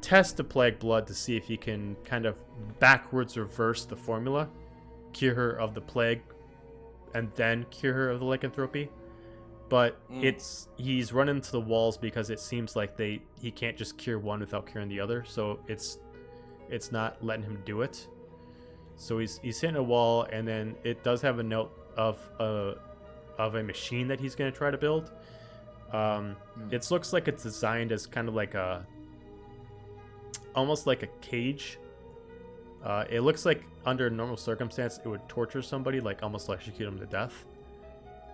test the plague blood to see if he can kind of backwards reverse the formula, cure her of the plague, and then cure her of the lycanthropy. But he's running into the walls because it seems like he can't just cure one without curing the other, so it's not letting him do it. So he's hitting a wall, and then it does have a note of a machine that he's going to try to build. It looks like it's designed as kind of like almost like a cage. It looks like under normal circumstance it would torture somebody, like almost electrocute them to death.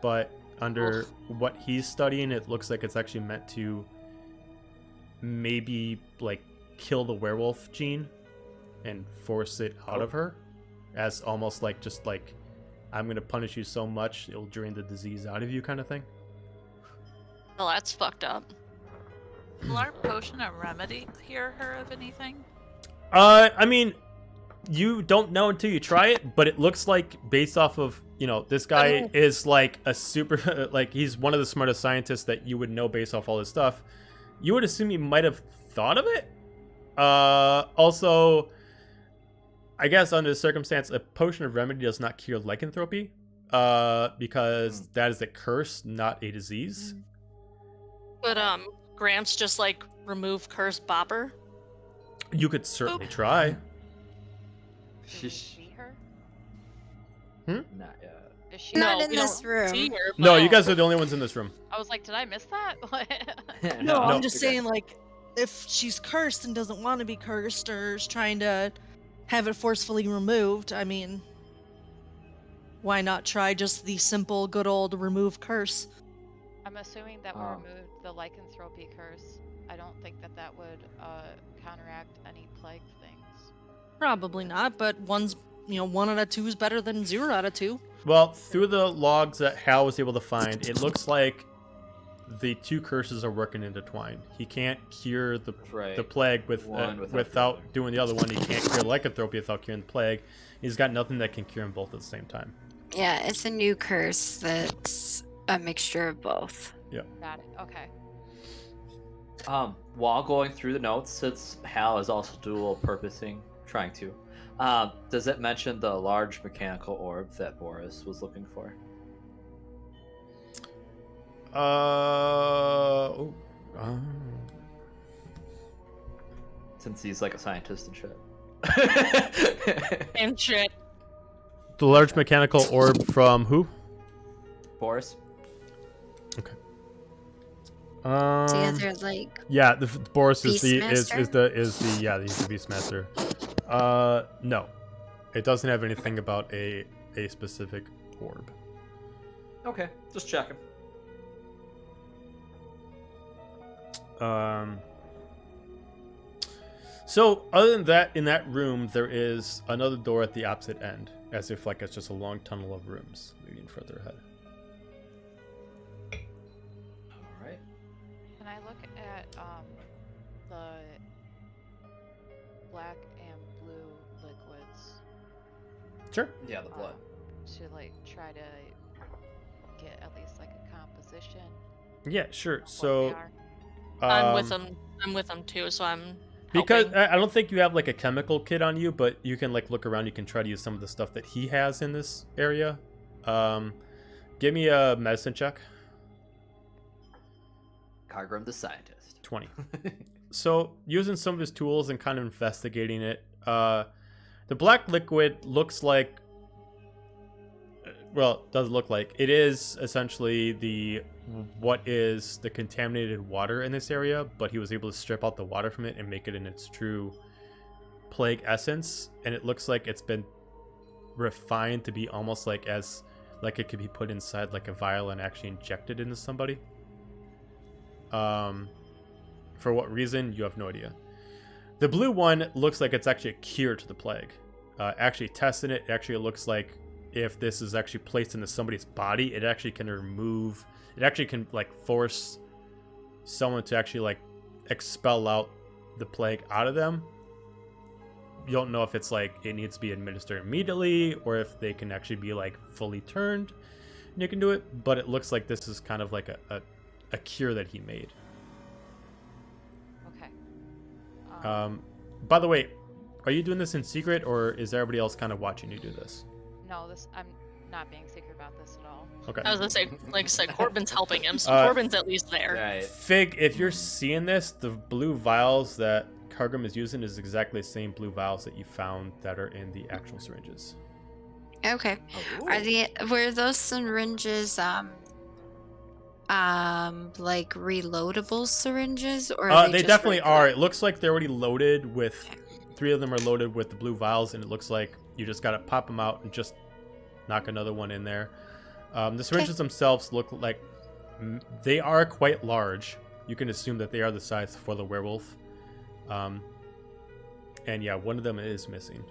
But under what he's studying, it looks like it's actually meant to maybe like kill the werewolf gene and force it out of her, as almost like just like, I'm gonna punish you so much it'll drain the disease out of you, kind of thing. Well, that's fucked up. Will our potion of remedy cure her of anything? I mean, you don't know until you try it, but it looks like, based off of, this guy is like a super, like he's one of the smartest scientists that you would know based off all this stuff. You would assume he might have thought of it. Also, I guess under the circumstance, a potion of remedy does not cure lycanthropy, because that is a curse, not a disease. But Gramps just like remove curse bopper. You could certainly try. Did you see her? Not yet. Is she? Not No, in we this don't room. see her, No, but- you guys are the only ones in this room. I was like, did I miss that? No, No. I'm just Okay. saying, like, if she's cursed and doesn't want to be cursed, or is trying to have it forcefully removed, I mean, why not try just the simple, good old remove curse? I'm assuming that we removed the lycanthropy curse. I don't think that would counteract any plague things. Probably not, but 1 out of 2 is better than 0 out of 2. Well, through the logs that Hal was able to find, it looks like the two curses are working intertwined. He can't cure the plague without doing the other one. He can't cure lycanthropy without curing the plague. He's got nothing that can cure them both at the same time. Yeah, it's a new curse that's a mixture of both. Got it. Okay. While going through the notes, since Hal is also dual purposing, trying to, does it mention the large mechanical orb that Boris was looking for? Oh. Since he's like a scientist and shit. And shit. The large mechanical orb from who? Boris. Okay. The other Yeah, the Boris is the Beastmaster? he's the Beastmaster. No, it doesn't have anything about a specific orb. Okay, just checking. So other than that, in that room there is another door at the opposite end, as if like it's just a long tunnel of rooms leading further ahead. All right. Can I look at the black and blue liquids Sure. Yeah, the blood. to like try to get at least like a composition? Yeah, sure. of what So they are? I'm with them. I'm with them too, so I'm because helping. I don't think you have like a chemical kit on you, but you can like look around. You can try to use some of the stuff that he has in this area. Give me a medicine check. Cargrim the scientist. 20. So using some of his tools and kind of investigating it, the black liquid looks like, well, it doesn't look like, it is essentially what is the contaminated water in this area, but he was able to strip out the water from it and make it in its true plague essence, and it looks like it's been refined to be almost like it could be put inside like a vial and actually injected into somebody. For what reason, you have no idea. The blue one looks like it's actually a cure to the plague. Actually testing it, actually looks like if this is actually placed into somebody's body, it actually can like force someone to actually like expel out the plague out of them. You don't know if it's like it needs to be administered immediately or if they can actually be like fully turned and you can do it, but it looks like this is kind of like a cure that he made. Okay. By the way, are you doing this in secret or is everybody else kind of watching you do this? No, I'm not being secret about this at all. Okay. I was gonna say, like I said, Corbin's helping him, so Uh, Corbin's at least there. Right. Fig, if you're seeing this, the blue vials that Cargrim is using is exactly the same blue vials that you found that are in the actual syringes. Okay. Oh, Were those syringes like reloadable syringes, or are They just definitely regular? are. It looks like they're already loaded with, 3 of them are loaded with the blue vials, and it looks like you just gotta pop them out and just knock another one in there. The syringes themselves look like they are quite large. You can assume that they are the size for the werewolf. And yeah, one of them is missing.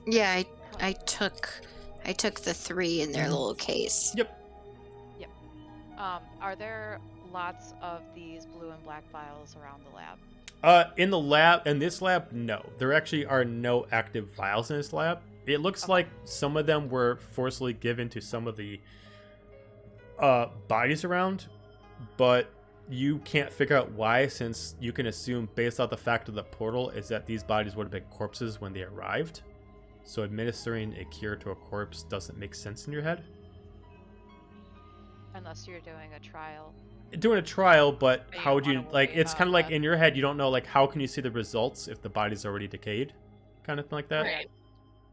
Yeah, I took the 3 in their little case. Yep. Are there lots of these blue and black vials around the lab? In this lab, no. There actually are no active vials in this lab. It looks like some of them were forcibly given to some of the bodies around, but you can't figure out why, since you can assume based on the fact of the portal is that these bodies would have been corpses when they arrived. So administering a cure to a corpse doesn't make sense in your head. Unless you're doing a trial. Doing a trial, but But you how would you wanna like? worry It's kind of about like that. in your head, you don't know like how can you see the results if the body's already decayed, kind of thing like that. Right.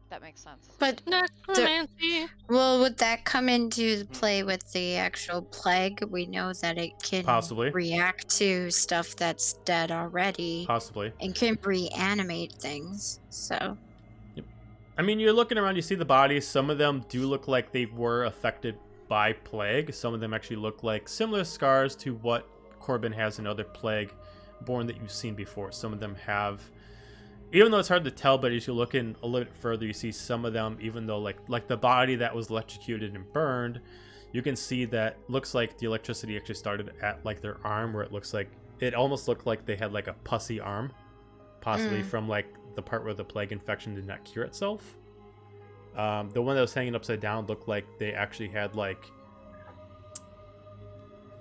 That makes sense. But Necromancy. well, would that come into play with the actual plague? We know that it can Possibly. react to stuff that's dead already Possibly. and can reanimate things. So I mean, you're looking around, you see the bodies. Some of them do look like they were affected by plague. Some of them actually look like similar scars to what Corbin has in other plague born that you've seen before. Some of them have, even though it's hard to tell, but as you look in a little bit further, you see some of them, even though like the body that was electrocuted and burned, you can see that looks like the electricity actually started at like their arm, where it looks like it almost looked like they had like a pussy arm, possibly from like the part where the plague infection did not cure itself. The one that was hanging upside down looked like they actually had like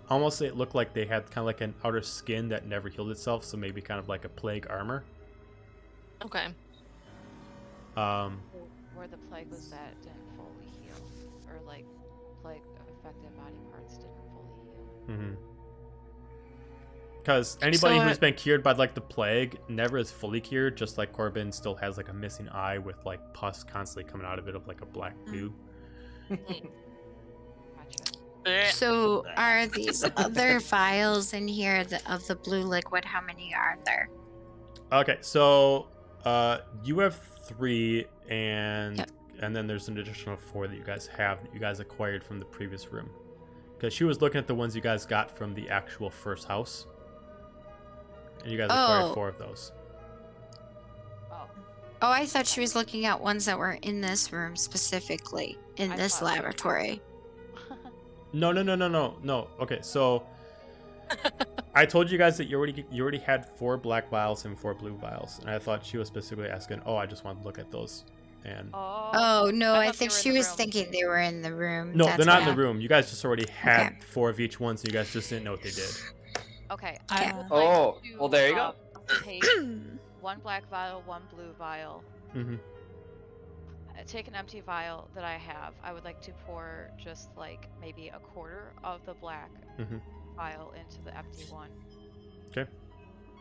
almost, it looked like they had kind of like an outer skin that never healed itself, so maybe kind of like a plague armor. Okay. Where the plague was that didn't fully heal, or like plague affected body parts didn't fully heal. Because anybody So, who's been cured by like the plague never is fully cured. Just like Corbin still has like a missing eye with like pus constantly coming out of it of like a black goo. Gotcha. So are these other vials in here of the blue liquid? How many are there? Okay, so you have 3, and Yep. and then there's an additional 4 that you guys have that you guys acquired from the previous room. Because she was looking at the ones you guys got from the actual first house, and you guys acquired 4 of those. Oh, I thought she was looking at ones that were in this room specifically, in I this thought so. laboratory. No. Okay, so I told you guys that you already had 4 black vials and 4 blue vials, and I thought she was specifically asking, "Oh, I just wanted to look at those." And Oh, no, I thought they think were in she the was room. thinking they were in the room. no, That's they're not in why. the room. You guys just already had Okay. 4 of each one, so you guys just didn't know what they did. Okay, Okay. I would like Oh, to, well, there you go. take 1 black vial, 1 blue vial. Mm-hmm. Take an empty vial that I have. I would like to pour just like maybe a quarter of the black vial into the empty one. Okay.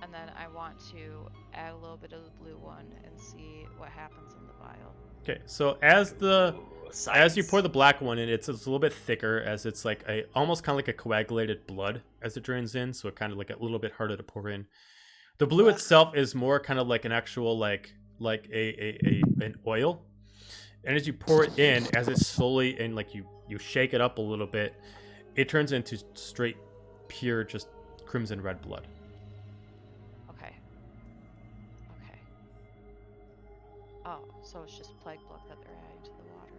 And then I want to add a little bit of the blue one and see what happens in the vial. Okay, so as you pour the black one in, it's a little bit thicker, as it's like almost kind of like a coagulated blood as it drains in, so it kind of like a little bit harder to pour in. The blue itself is more kind of like an actual like an oil, and as you pour it in, as it slowly and like you shake it up a little bit, it turns into straight pure just crimson red blood. Okay. Oh, so it's just plague blood that they're adding to the water.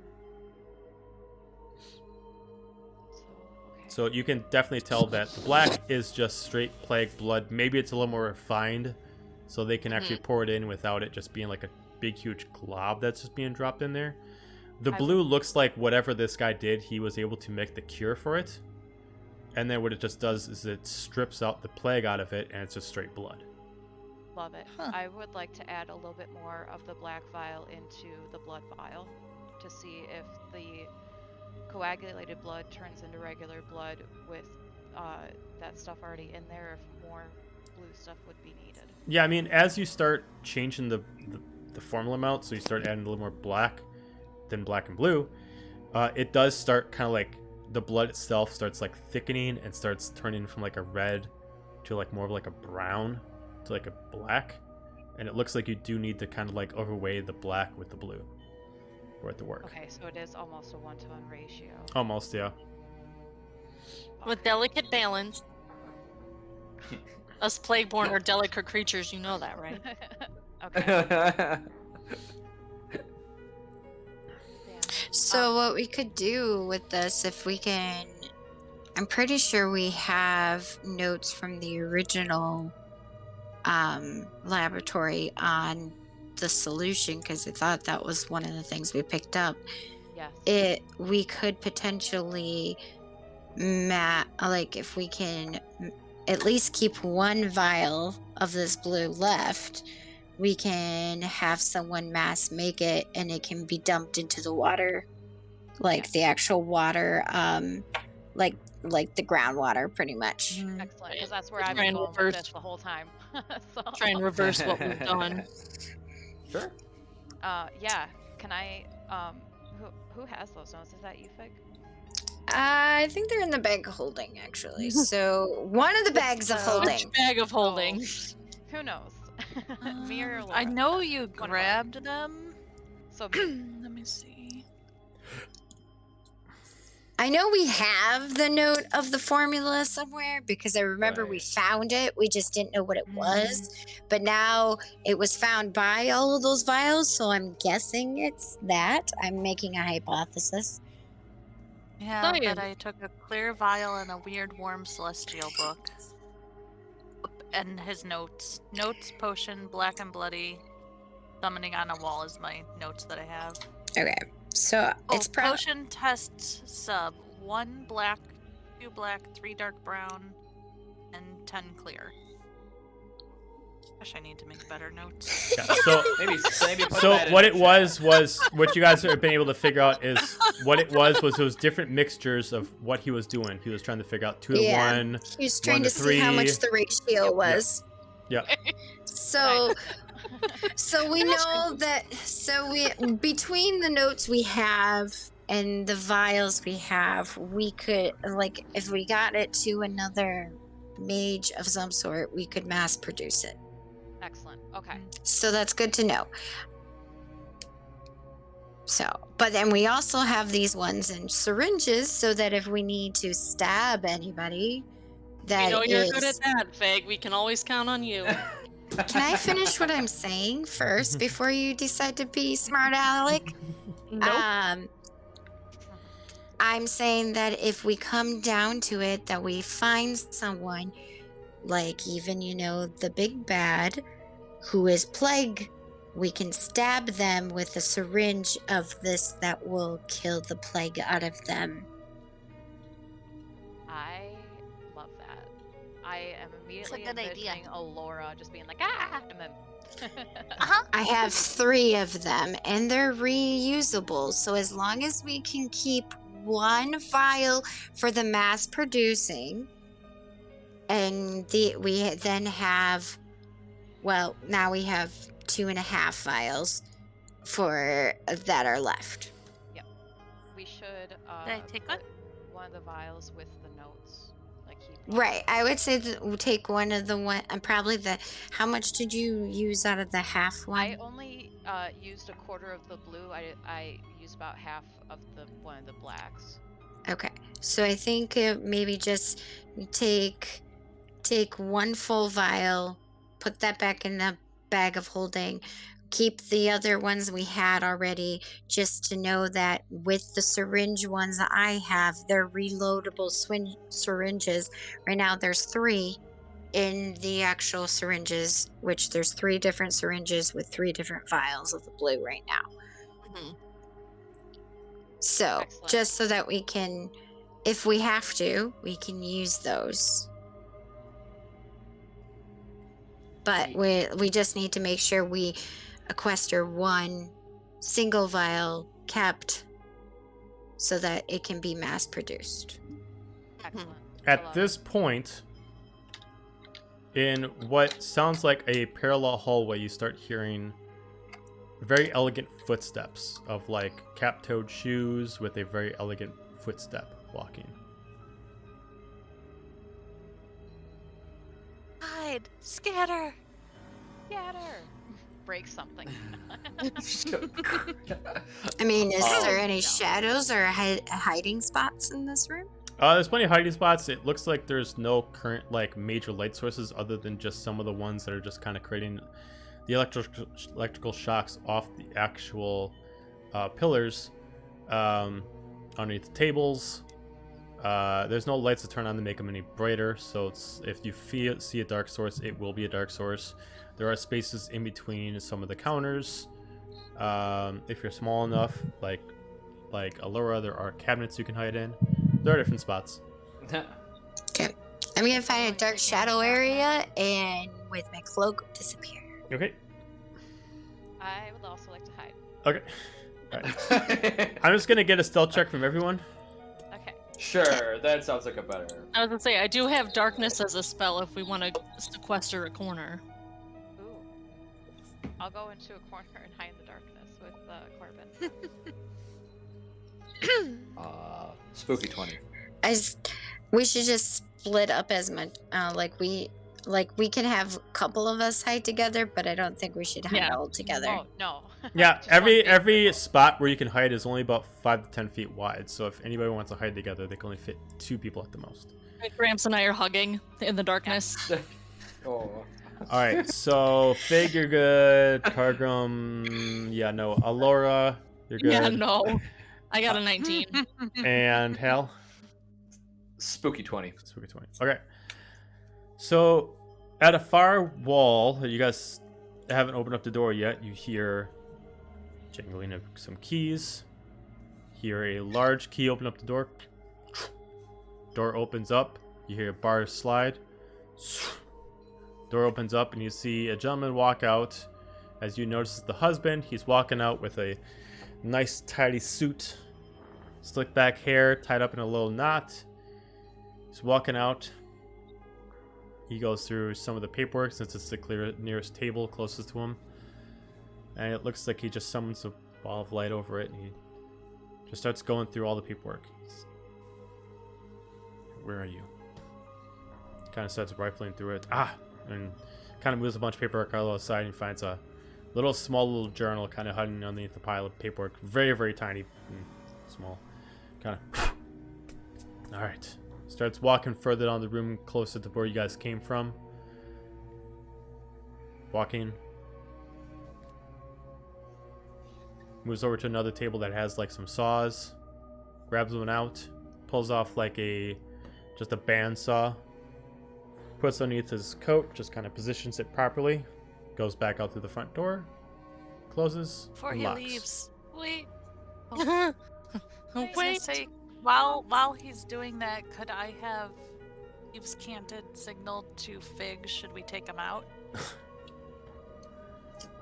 So you can definitely tell that the black is just straight plague blood. Maybe it's a little more refined, so they can actually pour it in without it just being like a big huge glob that's just being dropped in there. The blue looks like whatever this guy did, he was able to make the cure for it. And then what it just does is it strips out the plague out of it, and it's just straight blood. Love it. I would like to add a little bit more of the black vial into the blood vial to see if the coagulated blood turns into regular blood with that stuff already in there, if more blue stuff would be needed. Yeah, I mean, as you start changing the formula amount, so you start adding a little more black than black and blue, it does start kind of like the blood itself starts like thickening and starts turning from like a red to like more of like a brown to like a black, and it looks like you do need to kind of like overweigh the black with the blue for it to work. Okay, so it is almost a 1-to-1 ratio. Almost, yeah. With delicate balance. Us plague-born are delicate creatures, you know that, right? Okay. So what we could do with this, if we can, I'm pretty sure we have notes from the original laboratory on the solution, because I thought that was one of the things we picked up. Yes. We could potentially like if we can at least keep 1 vial of this blue left, we can have someone mass make it, and it can be dumped into the water, like the actual water, like the groundwater, pretty much. Excellent, because that's where I've Try been and going with reverse- this the whole time. So. Try and reverse what we've done. Sure. Yeah. Can I? Who has those notes? Is that you, Fig? I think they're in the bag of holding, actually. So one of the bags of holding. Which bag of holding? Who knows? Me or Laura? I know you One of us. grabbed them. So Let me see. I know we have the note of the formula somewhere, because I remember we Right. found it. We just didn't know what it was. But now it was found by all of those vials, so I'm guessing it's that. I'm making a hypothesis. Yeah, Science. but I took a clear vial and a weird warm celestial book. And his notes. Notes, potion, black and bloody. Summoning on a wall is my notes that I have. Okay, so it's probably potion test sub. 1 black, 2 black, 3 dark brown, and 10 clear. Gosh, I need to make better notes. Yeah, so maybe put so that in what the it chat. was what you guys have been able to figure out is what it was those different mixtures of what he was doing. He was trying to figure out 2 to Yeah. 1, He was 1 trying to to see how 3. much the ratio was. Yeah. So we know that we between the notes we have and the vials we have, we could, like, if we got it to another mage of some sort, we could mass produce it. Excellent. Okay. So that's good to know. So, but then we also have these ones in syringes, so that if we need to stab anybody, that We know you're good is. at that, Fig. We can always count on you. Can I finish what I'm saying first before you decide to be smart aleck? Nope. I'm saying that if we come down to it, that we find someone, like even, the big bad, who is plague, we can stab them with a syringe of this that will kill the plague out of them. I love that. I am immediately good idea. envisioning Alora just being like, ah, and then. I have 3 of them, and they're reusable. So as long as we can keep 1 vial for the mass producing, and we then have, well, now we have 2.5 vials for that are left. Yep. We should Did I take put one of the vials with the notes. Like keep Right. I would say that we'll take one of the one, and probably how much did you use out of the half one? I only used a quarter of the blue. I used about half of one of the blacks. Okay. So I think maybe just take 1 full vial, put that back in the bag of holding, keep the other ones we had already, just to know that with the syringe ones that I have, they're reloadable syringes. Right now there's 3 in the actual syringes, which there's 3 different syringes with 3 different vials of the blue right now. Mhm. So Excellent. just so that we can, if we have to, we can use those. But we just need to make sure we sequester 1 single vial kept so that it can be mass produced. Excellent. At this point, in what sounds like a parallel hallway, you start hearing very elegant footsteps of like cap-toed shoes with a very elegant footstep walking. Hide! Scatter! Break something. I mean, is there any shadows or hiding spots in this room? There's plenty of hiding spots. It looks like there's no current like major light sources other than just some of the ones that are just kind of creating the electrical shocks off the actual pillars underneath the tables. There's no lights to turn on to make them any brighter, so if you see a dark source, it will be a dark source. There are spaces in between some of the counters. If you're small enough, like Allura, there are cabinets you can hide in. There are different spots. Okay. I'm gonna find a dark shadow area and with my cloak disappear. Okay. I would also like to hide. Okay. All right. I'm just gonna get a stealth check from everyone. Okay. Sure, that sounds like a better. I was gonna say I do have darkness as a spell if we want to sequester a corner. Ooh. I'll go into a corner and hide in the darkness with Corbin. Spooky 20. We should just split up as much. We can have a couple of us hide together, but I don't think we should hide all together. Oh no. Yeah, Just one big every group. spot where you can hide is only about 5 to 10 feet wide. So if anybody wants to hide together, they can only fit 2 people at the most. Gramps and I are hugging in the darkness. Oh. All right, so Fig, you're good. Cargrim, yeah, no. Allura, you're good. Yeah, no. I got a 19. And Hal? Spooky 20. Spooky 20. Okay. So, at a far wall, you guys haven't opened up the door yet. You hear jingling of some keys. Hear a large key open up the door. Door opens up. You hear a bar slide. Door opens up and you see a gentleman walk out. As you notice the husband, he's walking out with a nice tidy suit, slick back hair tied up in a little knot. He's walking out. He goes through some of the paperwork since it's the nearest table closest to him. And it looks like he just summons a ball of light over it and he just starts going through all the paperwork. Where are you? Kind of starts rifling through it. And kind of moves a bunch of paperwork out of the side and finds a small journal kind of hiding underneath the pile of paperwork. Very, very tiny and small. Kind of. All right. Starts walking further down the room closer to where you guys came from. Walking. Moves over to another table that has like some saws. Grabs one out. Pulls off like just a bandsaw. Puts underneath his coat. Just kind of positions it properly. Goes back out through the front door. Closes. Before and he locks. leaves, wait. Wait. Say, while he's doing that, could I have Eve's Canted signaled to Fig? Should we take him out?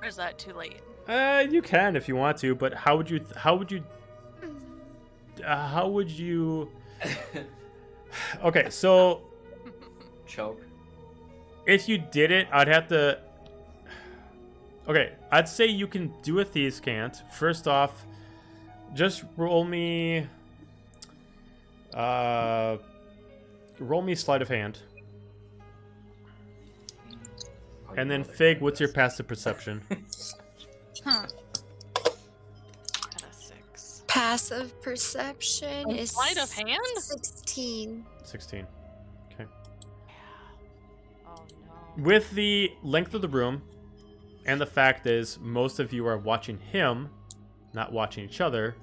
Or is that too late? You can if you want to, but how would you Okay, so Choke. if you did it, I'd have to Okay, I'd say you can do a Thieves' Cant. First off, just roll me sleight of hand. And then Fig, what's your passive perception? At a 6. Passive perception is Sleight of hand? 16. 16. Okay. Oh no. With the length of the room, and the fact is most of you are watching him, not watching each other,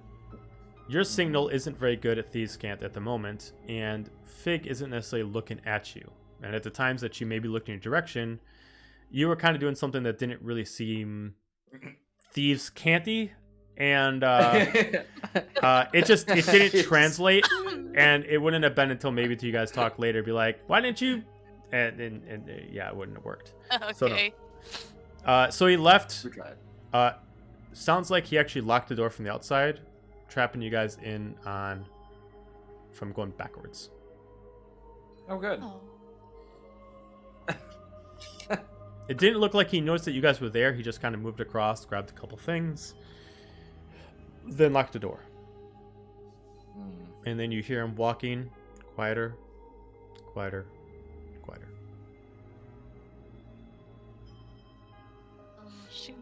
your signal isn't very good at Thieves' Cant at the moment, and Fig isn't necessarily looking at you. And at the times that she may be looking in your direction, you were kind of doing something that didn't really seem Thieves' Canty, and it didn't translate, and it wouldn't have been until maybe till you guys talk later, be like, why didn't you? And yeah, it wouldn't have worked. Okay. So he left. We tried. Sounds like he actually locked the door from the outside, trapping you guys in from going backwards. Oh, good. Oh. It didn't look like he noticed that you guys were there. He just kind of moved across, grabbed a couple things, then locked the door. And then you hear him walking, quieter, quieter, quieter. Oh, shoot.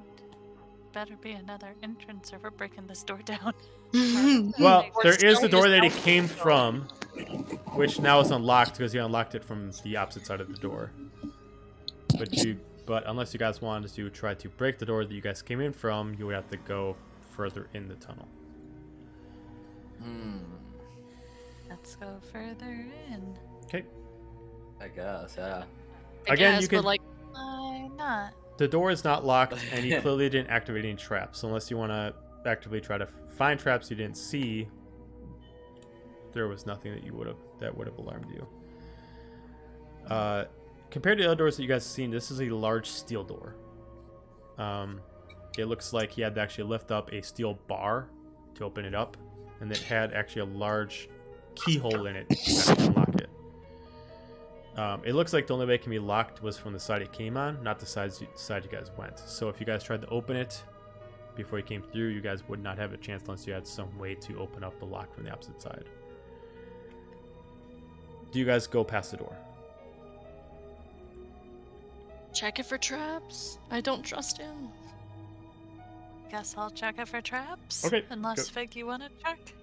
Better be another entrance or we're breaking this door down. Well, Or there is still the door that he just- came from, which now is unlocked because he unlocked it from the opposite side of the door. But unless you guys wanted to try to break the door that you guys came in from, you would have to go further in the tunnel. Let's go further in. Okay. I guess, yeah. Again, guess, you can. but, like, Why not? The door is not locked, and you clearly didn't activate any traps. So unless you want to actively try to find traps you didn't see, there was nothing that would have alarmed you. Compared to the other doors that you guys have seen, this is a large steel door. It looks like he had to actually lift up a steel bar to open it up, and it had actually a large keyhole in it to unlock it. It looks like the only way it can be locked was from the side it came on, not the side you guys went. So if you guys tried to open it before you came through, you guys would not have a chance unless you had some way to open up the lock from the opposite side. Do you guys go past the door? check it for traps. I don't trust him. Guess I'll check it for traps. Okay, Unless go. Fig, you want to check?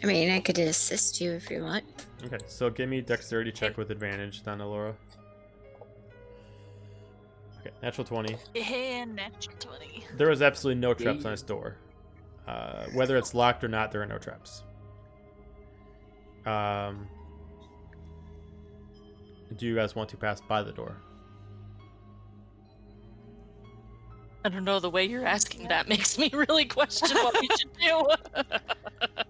I mean, I could assist you if you want. Okay, so give me dexterity check with advantage, then Alora. Okay, natural 20. Yeah, natural 20. There is absolutely no traps on this door. Whether it's locked or not, there are no traps. Do you guys want to pass by the door? I don't know, the way you're asking that makes me really question what we should do.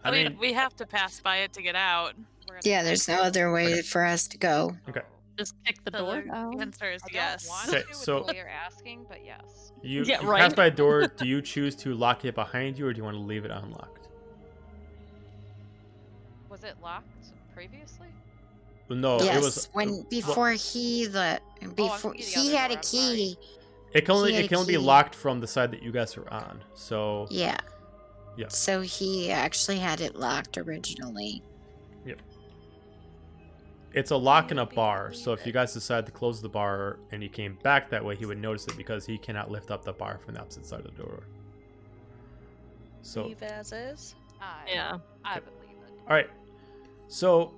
I mean, we have to pass by it to get out. We're gonna Yeah, there's no other way for us to go. okay. Just kick the So door. the answer is I don't yes. want Okay, to with so- the way you're asking, but yes. You Yeah, you right. pass by a door. Do you choose to lock it behind you, or do you want to leave it unlocked? Was it locked previously? No, yes, it was when before he before thinking of the he other had door, a I'm sorry. key. It can only He had it a can only be key. locked from the side that you guys are on. So Yeah. Yeah. So he actually had it locked originally. it's a lock in a Maybe bar. leave So if you it. guys decide to close the bar and you came back that way, he would notice it because he cannot lift up the bar from the opposite side of the door. So Leave as is. Yeah. I would leave it. all right. So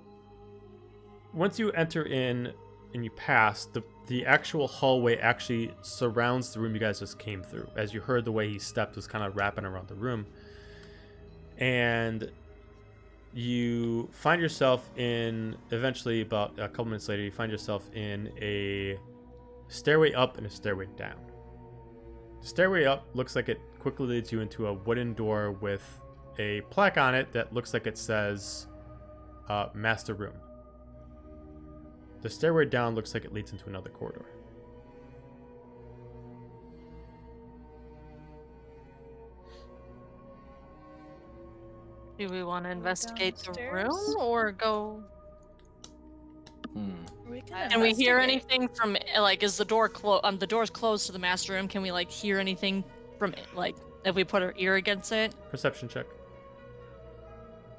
once you enter in and you pass, the actual hallway actually surrounds the room you guys just came through. As you heard, the way he stepped was kind of wrapping around the room. And you find yourself in, eventually about a couple minutes later, you find yourself in a stairway up and a stairway down. The stairway up looks like it quickly leads you into a wooden door with a plaque on it that looks like it says Master Room. The stairway down looks like it leads into another corridor. Do we want to investigate the downstairs? room or go? We Can we hear investigate. anything from like? Is the door closed? The door's closed to the master room. Can we like hear anything from it? Like if we put our ear against it? Perception check.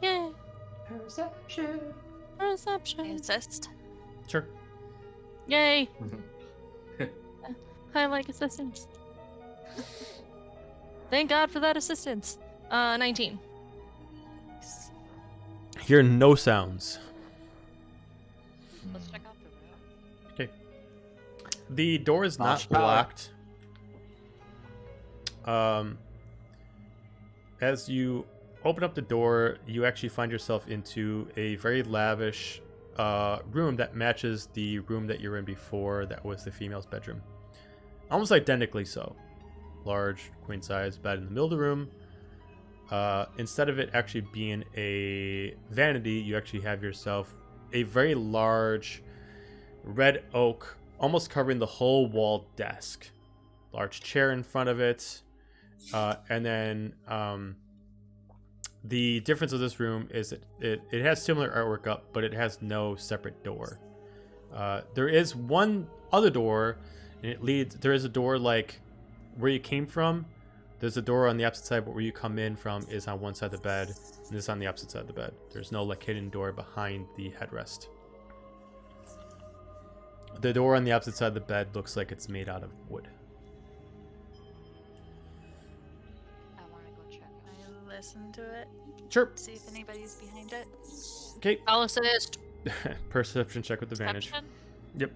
Yeah. Perception. Perception. Assist. Sure. Yay! I like assistance. Thank God for that assistance. 19. Hear no sounds. Let's check out the room. Okay. The door is not Launch power. locked. As you open up the door, you actually find yourself into a very lavish room that matches the room that you were in before. That was the female's bedroom. Almost identically so. Large, queen size bed in the middle of the room. Instead of it actually being a vanity, you actually have yourself a very large red oak, almost covering the whole wall desk. Large chair in front of it. And then the difference of this room is it has similar artwork up, but it has no separate door. There is one other door, and there is a door like where you came from. There's a door on the opposite side, but where you come in from is on one side of the bed, and this is on the opposite side of the bed. There's no like hidden door behind the headrest. The door on the opposite side of the bed looks like it's made out of wood. I want to go check out. I listen to it. Sure. See if anybody's behind it. Okay. I'll assist. Perception check with advantage. Perception? Yep.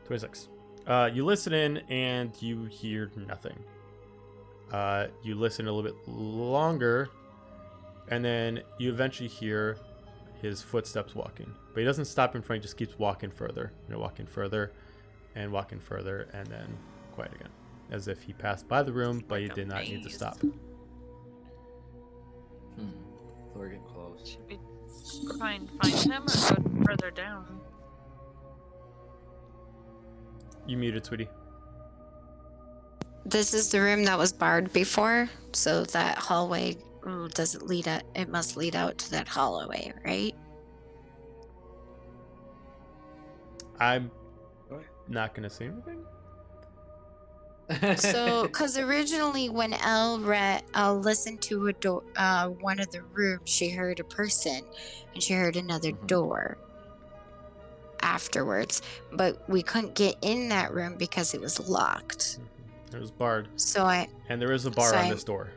26. You listen in and you hear nothing. You listen a little bit longer, and then you eventually hear his footsteps walking. But he doesn't stop in front, he just keeps walking further. Walking further, and then quiet again. As if he passed by the room, but he Like a did not need to maze. stop. We're getting close. Should we try and find him or go further down? You muted, sweetie. This is the room that was barred before, so that hallway doesn't lead out. It must lead out to that hallway, right? I'm not going to say anything. So, because originally when Elle listened to a door, one of the rooms, she heard a person, and she heard another Mhm. door afterwards. But we couldn't get in that room because it was locked. It was barred. So And there is a bar So on I'm- this door.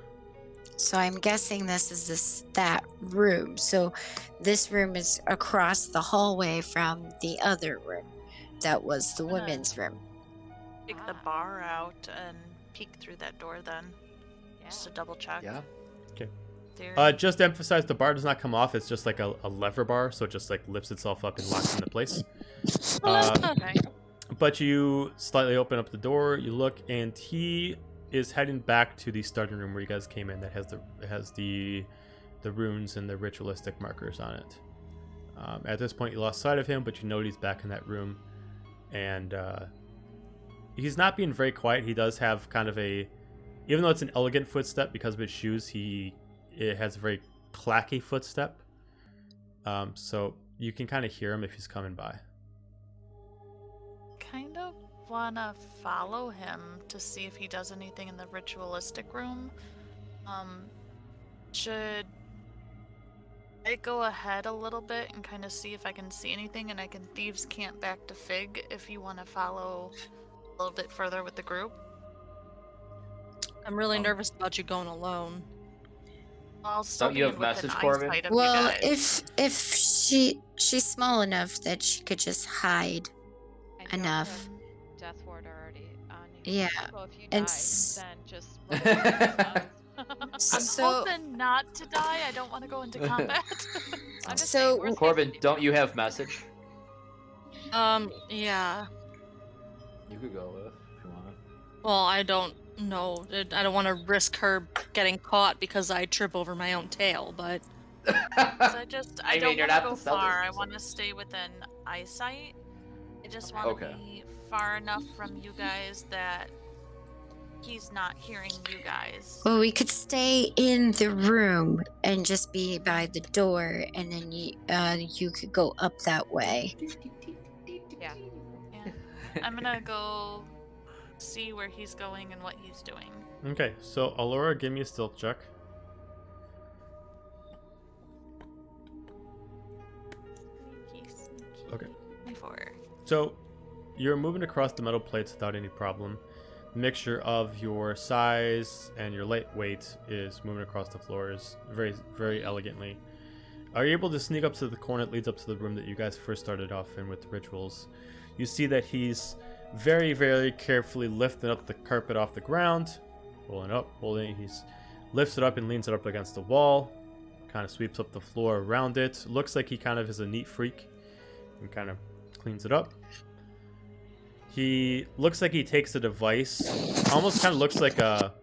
I'm guessing this is that room. So this room is across the hallway from the other room. That was the women's room. Take the bar out and peek through that door then. Just to double check. Yeah. There. Just to emphasize, the bar does not come off. It's just like a lever bar, so it just like lifts itself up and locks into place. Okay. But you slightly open up the door, you look, and he is heading back to the starting room where you guys came in. That has the runes and the ritualistic markers on it. At this point, you lost sight of him, but you know he's back in that room. And he's not being very quiet. He does have kind of a... Even though it's an elegant footstep because of his shoes, it has a very clacky footstep. So you can kind of hear him if he's coming by. Kind of wanna follow him to see if he does anything in the ritualistic room. Should I go ahead a little bit and kind of see if I can see anything, and I can thieves camp back to Fig if you want to follow a little bit further with the group? I'm really nervous about you going alone. I'll still Don't you be have within message, Corbin? eyesight of Well, you guys. if she's small enough that she could just hide And you also enough. have Death Ward already on you. Yeah, So if you and die, s- then just roll yourself. I'm So- hoping not to die. I don't want to go into combat. I'm just So- saying, worst case Corbin, scenario. don't you have message? Yeah. You could go with if you want. Well, I don't know. I don't want to risk her getting caught because I trip over my own tail, but... 'Cause I I don't mean, you're want not to go the Zelda, far. I so- want to stay within eyesight. I just Okay. want to Okay. be far enough from you guys that he's not hearing you guys. Well, we could stay in the room and just be by the door, and then you could go up that way. Yeah. Yeah. I'm gonna go see where he's going and what he's doing. Okay, so Allura, give me a stealth check. Sneaky, sneaky. Okay. 24. So you're moving across the metal plates without any problem. The mixture of your size and your lightweight is moving across the floors very, very elegantly. Are you able to sneak up to the corner that leads up to the room that you guys first started off in with the rituals? You see that he's very, very carefully lifting up the carpet off the ground, holding it. He lifts it up and leans it up against the wall, kind of sweeps up the floor around it. Looks like he kind of is a neat freak and kind of cleans it up. He looks like he takes a device, almost kind of looks like a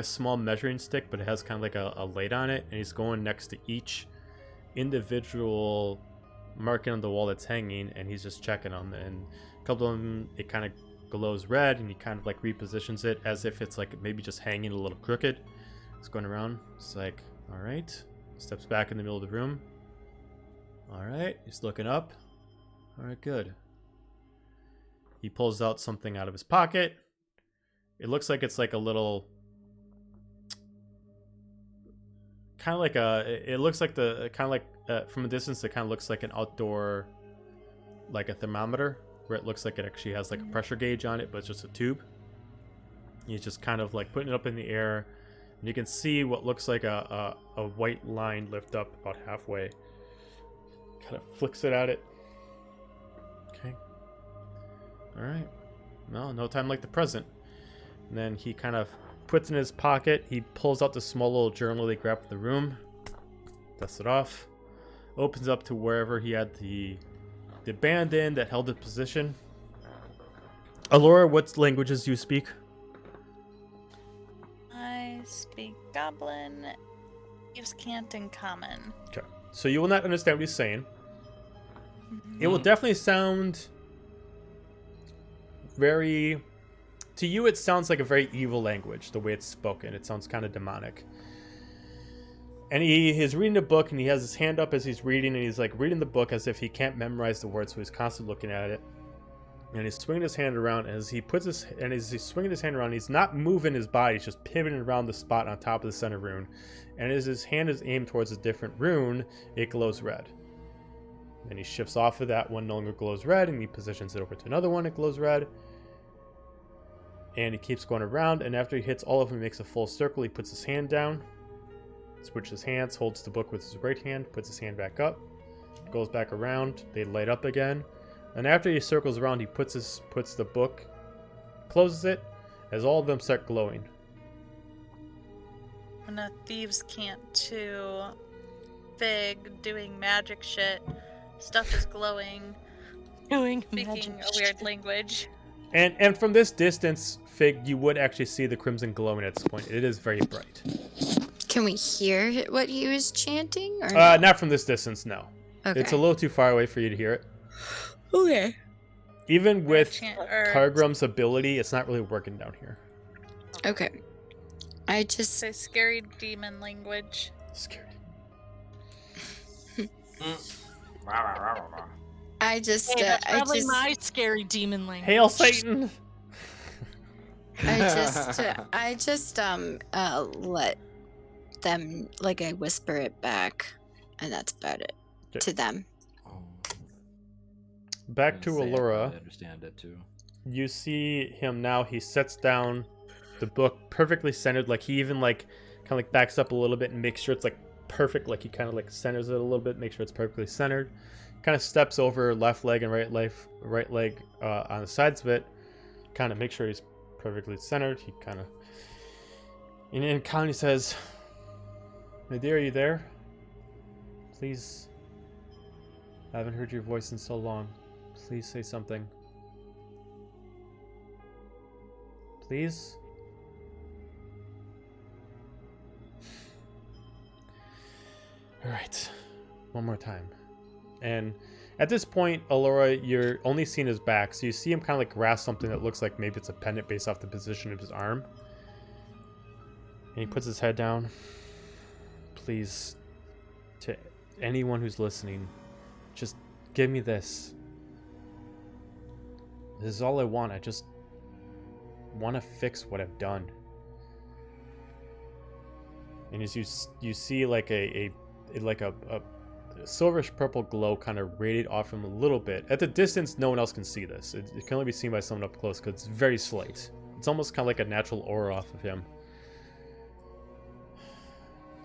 small measuring stick, but it has kind of like a light on it, and he's going next to each individual marking on the wall that's hanging, and he's just checking them. And a couple of them, it kind of glows red, and he kind of like repositions it as if it's like maybe just hanging a little crooked. It's going around. It's like, all right. Steps back in the middle of the room. All right. He's looking up. All right, good. He pulls out something out of his pocket. It looks like it's like a little, kind of like it looks like from a distance, it kind of looks like an outdoor, like a thermometer, where it looks like it actually has like a pressure gauge on it, but it's just a tube. He's just kind of like putting it up in the air, and you can see what looks like a white line lift up about halfway. Kind of flicks it at it. Okay. All right. No time like the present. And then he kind of puts in his pocket. He pulls out the small little journal they grabbed from the room. Dusts it off. Opens up to wherever he had the band in that held its position. Allura, what languages do you speak? I speak Goblin, Thieves' Cant, and Common. Okay. So you will not understand what he's saying. It will definitely sound very... To you, it sounds like a very evil language, the way it's spoken. It sounds kind of demonic. And he is reading a book, and he has his hand up as he's reading, and he's like reading the book as if he can't memorize the words, so he's constantly looking at it. And he's swinging his hand around, as he's swinging his hand around, he's not moving his body, he's just pivoting around the spot on top of the center rune. And as his hand is aimed towards a different rune, it glows red. Then he shifts off of that one, no longer glows red, and he positions it over to another one, it glows red. And he keeps going around, and after he hits all of them, he makes a full circle. He puts his hand down, switches hands, holds the book with his right hand, puts his hand back up, goes back around, they light up again. And after he circles around, he puts the book, closes it, as all of them start glowing. And a Thieves' Cant too. Big, doing magic shit. Stuff is glowing. Doing Speaking a weird language. And from this distance, Fig, you would actually see the crimson glowing at this point. It is very bright. Can we hear what he was chanting? Or Not from this distance, no. Okay. It's a little too far away for you to hear it. Okay. Even with chant or Kargrum's ability, it's not really working down here. Okay. I just say scary demon language. Scared. I just Hey, that's I probably just my scary demon language. Hail Satan! I just let them, like, I whisper it back, and that's about it. Okay. To them. Back to Allura. I understand it too. You see him now. He sets down the book perfectly centered. Like, he even like kind of like backs up a little bit and makes sure it's like perfect. Like, he kind of like centers it a little bit, make sure it's perfectly centered. Kind of steps over left leg and right leg on the sides of it. Kind of make sure he's perfectly centered. He kind of, and then Connie says, "My dear, are you there? Please, I haven't heard your voice in so long. Please say something. Please?" Alright. One more time. And at this point, Allura, you're only seeing his back, so you see him kind of like grasp something that looks like maybe it's a pendant based off the position of his arm. And he puts his head down. Please, to anyone who's listening, just give me this. This is all I want. I just want to fix what I've done. And as you see like a silverish purple glow kind of radiate off him a little bit. At the distance, no one else can see this. It can only be seen by someone up close because it's very slight. It's almost kind of like a natural aura off of him.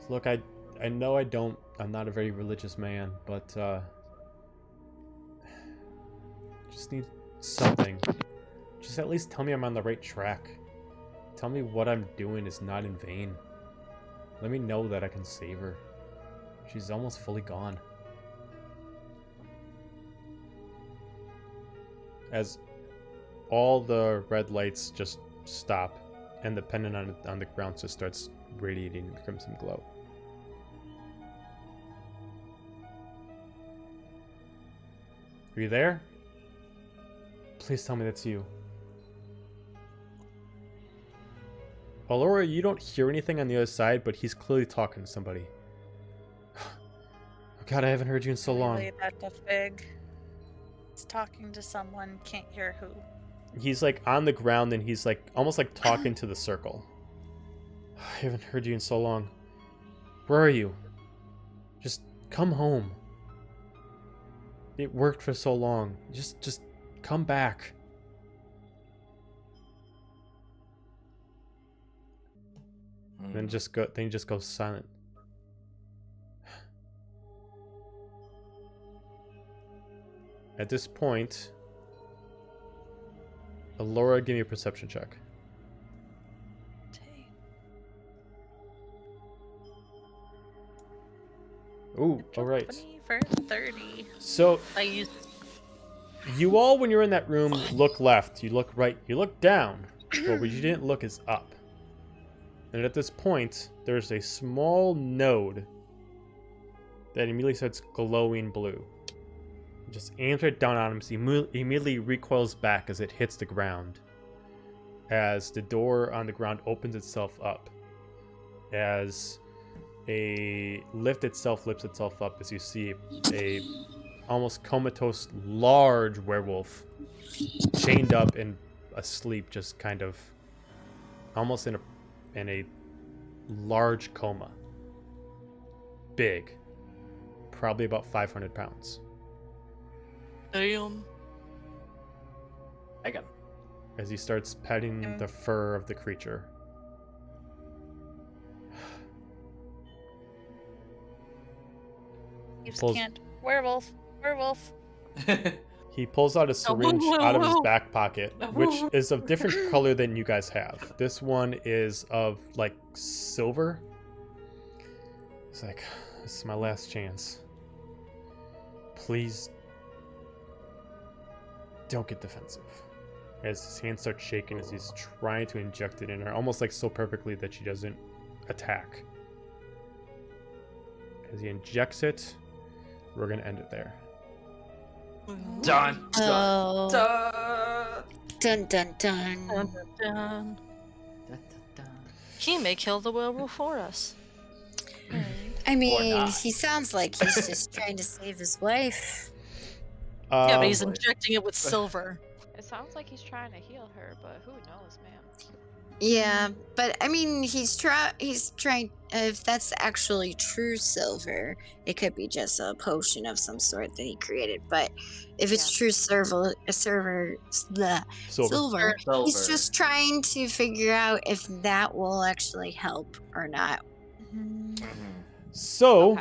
Look, I know I'm not a very religious man, but just need something. Just at least tell me I'm on the right track. Tell me what I'm doing is not in vain. Let me know that I can save her. She's almost fully gone. As all the red lights just stop and the pendant on the ground just starts radiating crimson glow. Are you there? Please tell me that's you. Allura, you don't hear anything on the other side, but he's clearly talking to somebody. Oh God, I haven't heard you in so long. Relay that to Fig. He's talking to someone, can't hear who. He's like on the ground and he's like almost like talking to the circle. I haven't heard you in so long. Where are you? Just come home. It worked for so long. Just come back. Then he just goes silent. At this point, Allura, give me a perception check. Ooh, all right. 20 for 30. So you all, when you're in that room, look left, you look right, you look down, but where you didn't look is up. And at this point, there's a small node that immediately starts glowing blue. It just aims right down on him, so he immediately recoils back as it hits the ground. As the door on the ground opens itself up. As a lift itself lifts itself up, as you see a almost comatose large werewolf chained up and asleep, just kind of almost in a large coma. Big. Probably about 500 pounds. Damn. Megan. As he starts petting the fur of the creature. Can't. Werewolf. He pulls out a syringe out of his back pocket, which is of different color than you guys have. This one is of like silver. It's like, this is my last chance. Please don't get defensive. As his hands start shaking as he's trying to inject it in her, almost like so perfectly that she doesn't attack. as he injects it. We're going to end it there. Dun, Oh. Dun dun dun. Dun, dun, dun. He may kill the werewolf for us. I mean, not. he sounds like he's just trying to save his wife. Yeah, but he's Um, injecting it with silver. It sounds like he's trying to heal her, but who knows, man? Yeah, but I mean, he's trying. If that's actually true silver, it could be just a potion of some sort that he created. But if it's true silver, silver. he's just trying to figure out if that will actually help or not. So,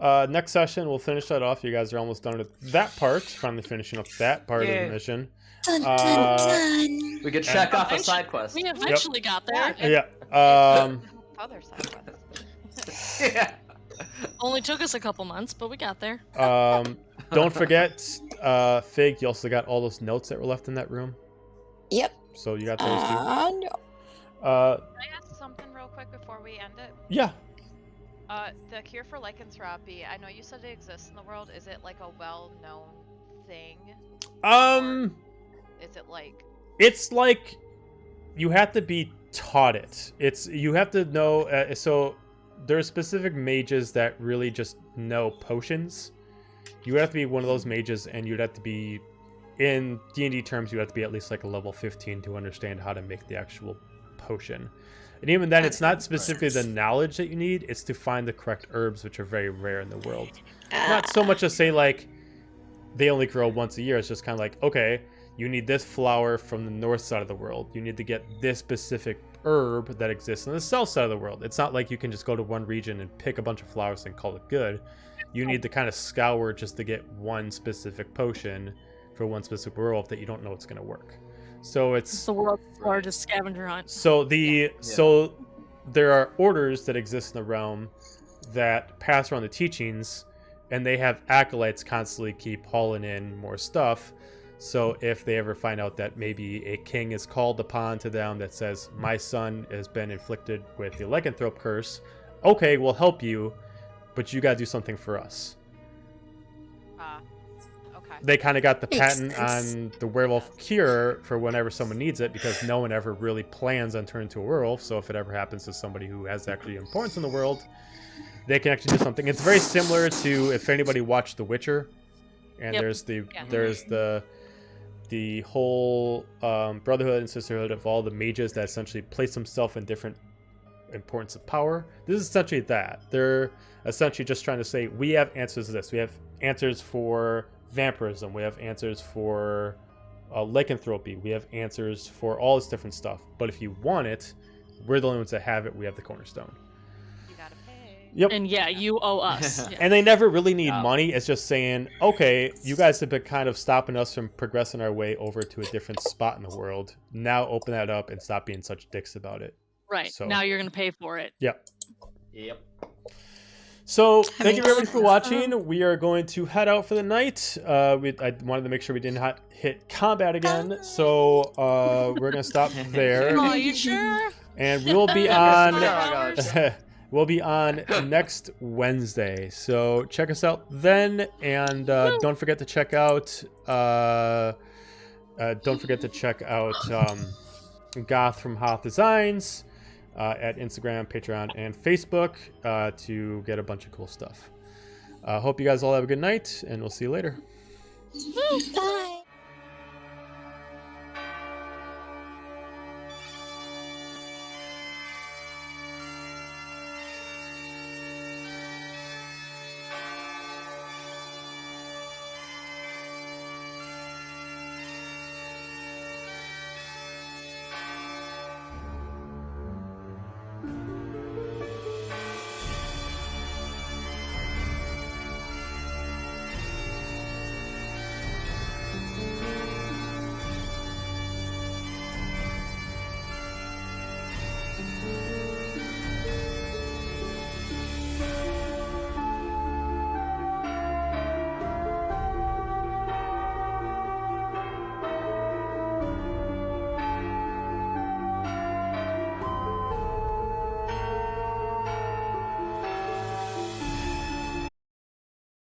Okay. next session, we'll finish that off. You guys are almost done with that part. Finally finishing up that part of the mission. Dun dun dun. We could check off a side quest. We eventually got there. Yeah. Other side quest. Yeah. Only took us a couple months, but we got there. Don't forget, Fig, you also got all those notes that were left in that room. Yep. So you got those too. No. Can I ask something real quick before we end it? Yeah. The cure for lycanthropy, I know you said it exists in the world. Is it like a well-known thing? Is it like... It's like you have to be taught it. You have to know. So there's specific mages that really just know potions. You have to be one of those mages, and you'd have to be, in D&D terms, you have to be at least like a level 15 to understand how to make the actual potion. And even then, it's not specifically the knowledge that you need, it's to find the correct herbs, which are very rare in the world. Not so much as say, like, they only grow once a year. It's just kind of like, okay, you need this flower from the north side of the world. You need to get this specific herb that exists on the south side of the world. It's not like you can just go to one region and pick a bunch of flowers and call it good. You need to kind of scour just to get one specific potion for one specific werewolf that you don't know what's going to work. So It's the world's largest scavenger hunt. so there are orders that exist in the realm that pass around the teachings, and they have acolytes constantly keep hauling in more stuff. So if they ever find out that maybe a king is called upon to them that says, my son has been inflicted with the lycanthrope curse, okay, we'll help you, but you gotta do something for us. Okay. They kind of got the Makes patent sense. on the werewolf cure for whenever someone needs it, because no one ever really plans on turning to a werewolf. So if it ever happens to somebody who has actually importance in the world, they can actually do something. It's very similar to if anybody watched The Witcher, and Yep. there's the whole brotherhood and sisterhood of all the mages that essentially place themselves in different importance of power. This is essentially that. They're essentially just trying to say, we have answers to this. We have answers for vampirism. We have answers for lycanthropy. We have answers for all this different stuff. But if you want it, we're the only ones that have it. We have the cornerstone. You gotta pay. Yep. And yeah, you owe us. Yeah. And they never really need Yeah. money. It's just saying, okay, you guys have been kind of stopping us from progressing our way over to a different spot in the world. Now open that up and stop being such dicks about it. Right. So- Now you're going to pay for it. Yep. Yep. So thank you everybody for watching. We are going to head out for the night. I wanted to make sure we didn't hit combat again. So we're going to stop there. Oh, you sure? And we will be on... We'll be on next Wednesday, so check us out then, and don't forget to check out Goth from Hoth Designs at Instagram, Patreon, and Facebook to get a bunch of cool stuff. Hope you guys all have a good night, and we'll see you later. Bye.